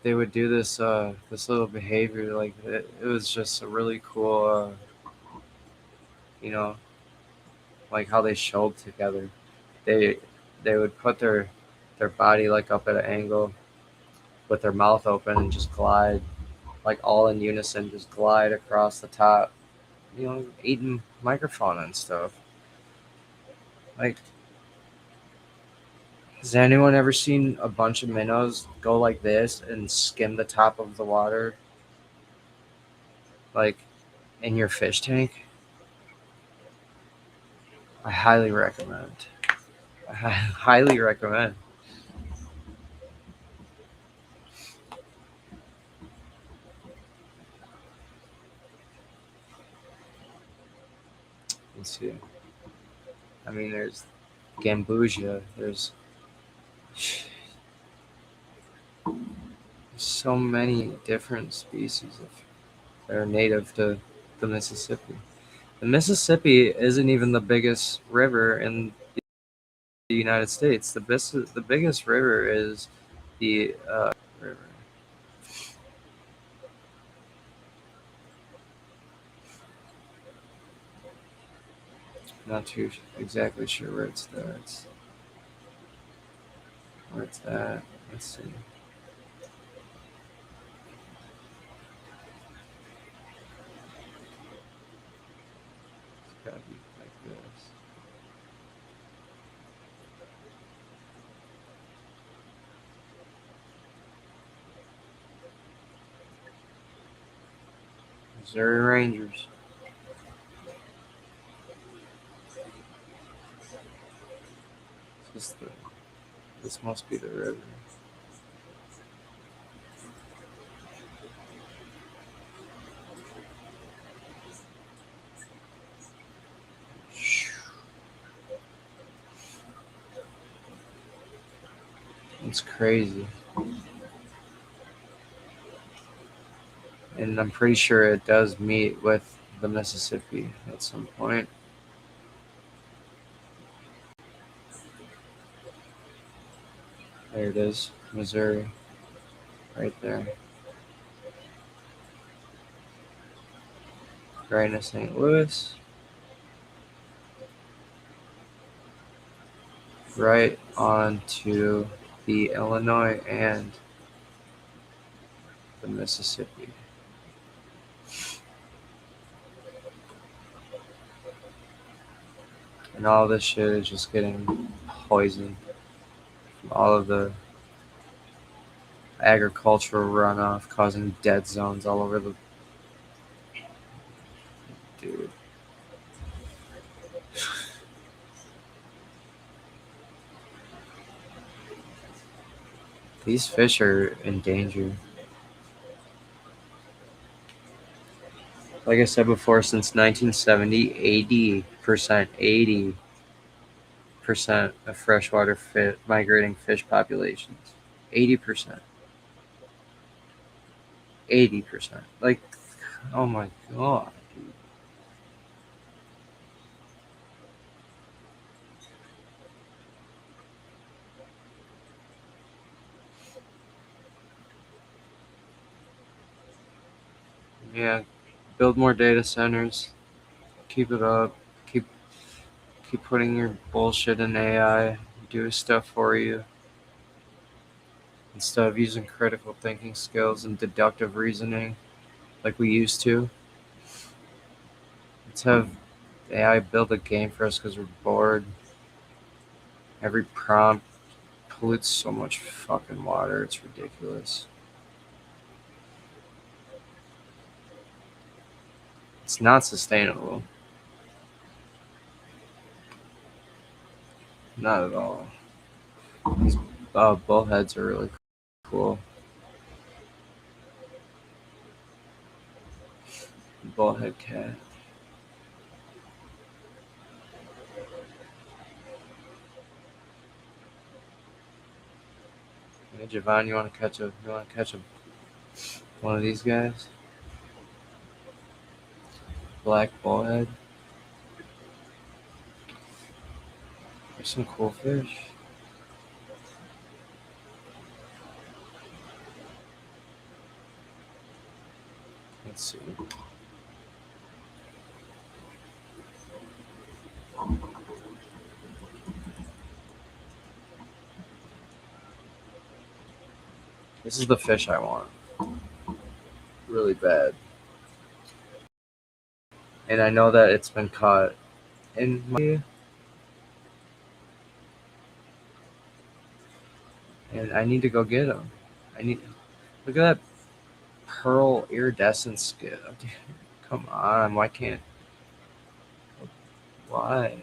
they would do this little behavior. Like it was just a really cool, you know, like how they showed together. They they would put their body like up at an angle with their mouth open and just glide like all in unison, just glide across the top, eating microphone and stuff. Like, has anyone ever seen a bunch of minnows go like this and skim the top of the water, like in your fish tank? I highly recommend. I highly recommend. Let's see. I mean, there's gambusia. There's so many different species that are native to the Mississippi. The Mississippi isn't even the biggest river in the United States. The biggest river is the River. Not too exactly sure where it starts. Where it's at. Let's see. It's gotta be like this. Missouri Rangers. This must be the river. It's crazy. And I'm pretty sure it does meet with the Mississippi at some point. There it is, Missouri, right there. Right into St. Louis, right onto the Illinois and the Mississippi. And all this shit is just getting poisoned from all of the agricultural runoff, causing dead zones all over the dude. These fish are in danger. like I said before, since 1970, 80% of freshwater migrating fish populations. 80%. 80%. Like, oh my god. Dude. Yeah, build more data centers. Keep it up. Keep keep putting your bullshit in AI. Do stuff for you instead of using critical thinking skills and deductive reasoning like we used to. Let's have AI build a game for us because we're bored. Every prompt pollutes so much fucking water. It's ridiculous. It's not sustainable. Not at all. These bullheads are really cool. Bullhead cat. Hey Javon, you want to catch one of these guys? Black bullhead. There's some cool fish. Let's see. This is the fish I want. Really bad. And I know that it's been caught in my... And I need to go get him. I need... Look at that pearl iridescent skin. Dude, come on, why can't... Why?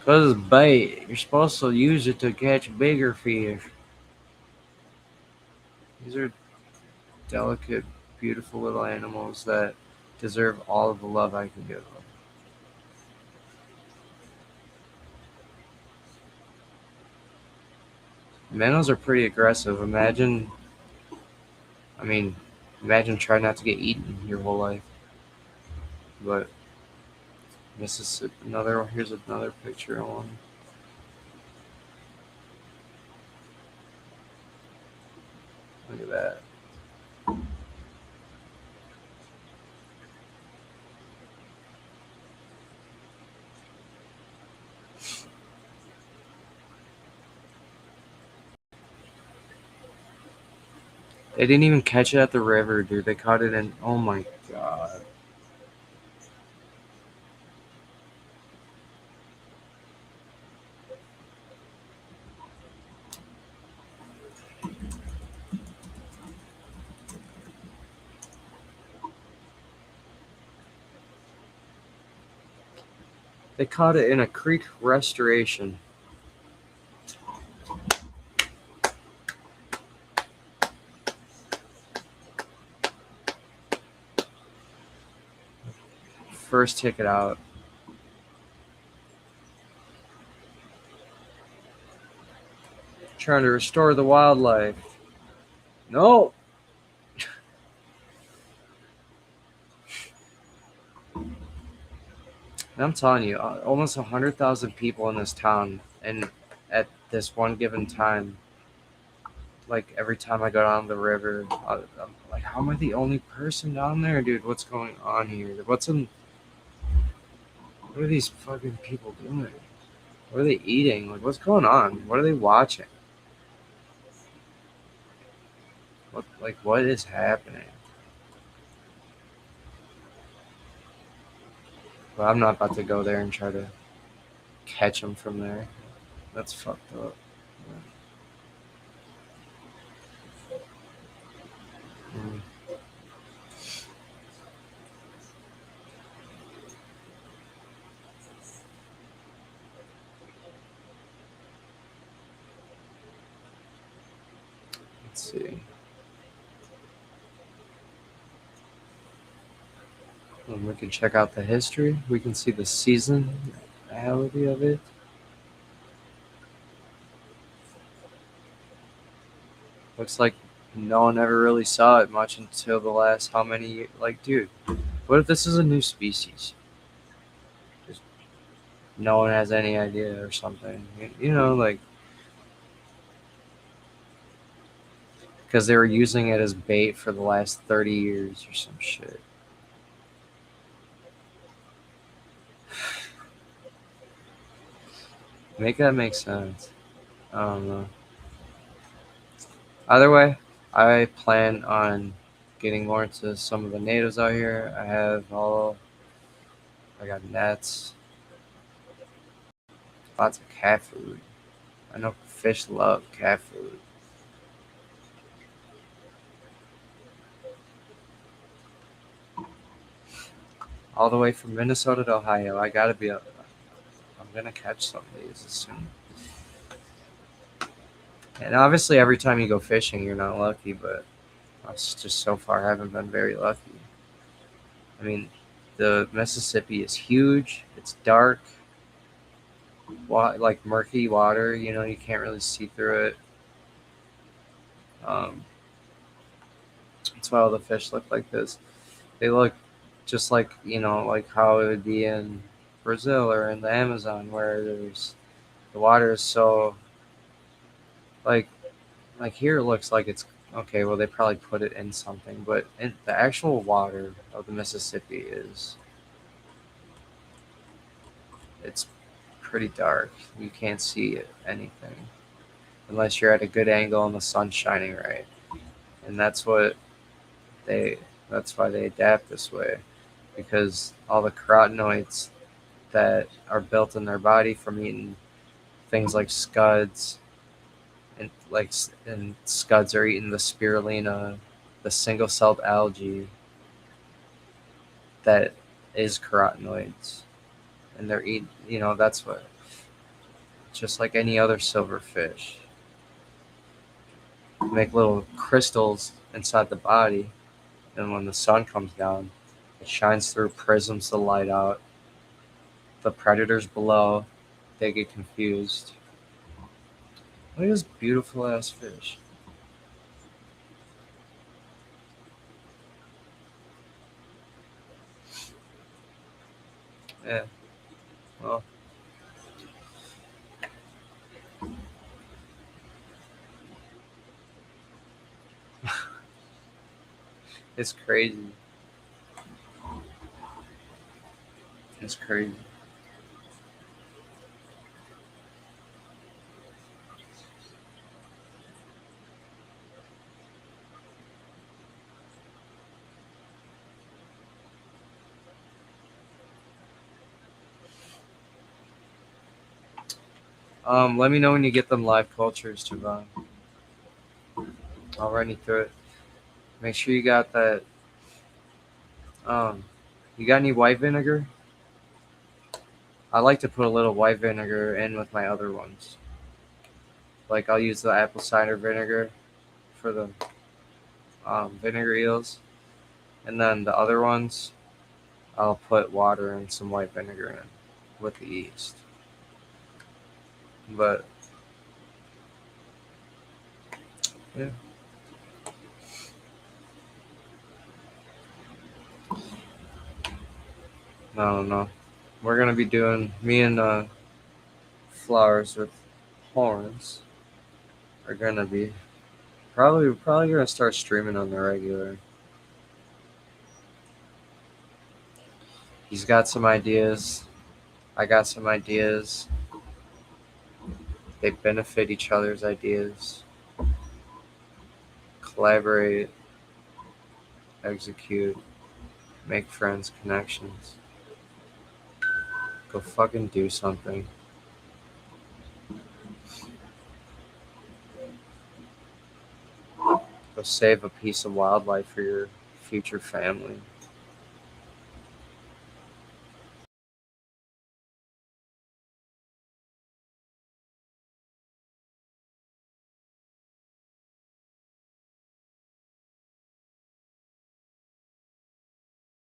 Because it's bait. You're supposed to use it to catch bigger fish. These are delicate, beautiful little animals that deserve all of the love I can give them. Minnows are pretty aggressive. Imagine trying not to get eaten your whole life. But here's another picture I want. Look at that. They didn't even catch it at the river, dude. They caught it in... Oh my god. They caught it in a creek restoration. First ticket out. Trying to restore the wildlife. No! And I'm telling you, almost 100,000 people in this town, and at this one given time, like every time I go down the river, I'm like, how am I the only person down there, dude? What's going on here? What are these fucking people doing? What are they eating? Like, what's going on? What are they watching? What is happening? But I'm not about to go there and try to catch them from there. That's fucked up. Mm. Let's see. And we can check out the history. We can see the seasonality of it. Looks like no one ever really saw it much until the last how many years? Like, dude, what if this is a new species? Just no one has any idea or something. You know, like because they were using it as bait for the last 30 years or some shit. Make that make sense. I don't know. Either way, I plan on getting more into some of the natives out here. I got nets, lots of cat food. I know fish love cat food. All the way from Minnesota to Ohio. I'm gonna catch some of these soon. And obviously, every time you go fishing, you're not lucky, but I just so far haven't been very lucky. I mean, the Mississippi is huge. It's dark, like murky water. You know, you can't really see through it. Um, that's why all the fish look like this. They look just like like how it would be in Brazil or in the Amazon, where the water is so like here it looks like it's okay. Well, they probably put it in something, but the actual water of the Mississippi it's pretty dark. You can't see anything unless you're at a good angle and the sun's shining right. And they that's why they adapt this way, because all the carotenoids that are built in their body from eating things like scuds and scuds are eating the spirulina, the single-celled algae that is carotenoids, and they're eating. That's what, just like any other silverfish, make little crystals inside the body, and when the sun comes down, it shines through prisms the light out. The predators below, they get confused. Look at this beautiful ass fish. Yeah, well, it's crazy. It's crazy. Let me know when you get them live cultures, Javon. I'll run you through it. Make sure you got that. Um, you got any white vinegar? I like to put a little white vinegar in with my other ones. Like I'll use the apple cider vinegar for the vinegar eels, and then the other ones I'll put water and some white vinegar in with the yeast. But yeah, I don't know. We're gonna be doing me and flowers with horns are gonna be probably gonna start streaming on the regular. He's got some ideas. I got some ideas. They benefit each other's ideas. Collaborate, execute, make friends, connections. Go fucking do something. Go save a piece of wildlife for your future family.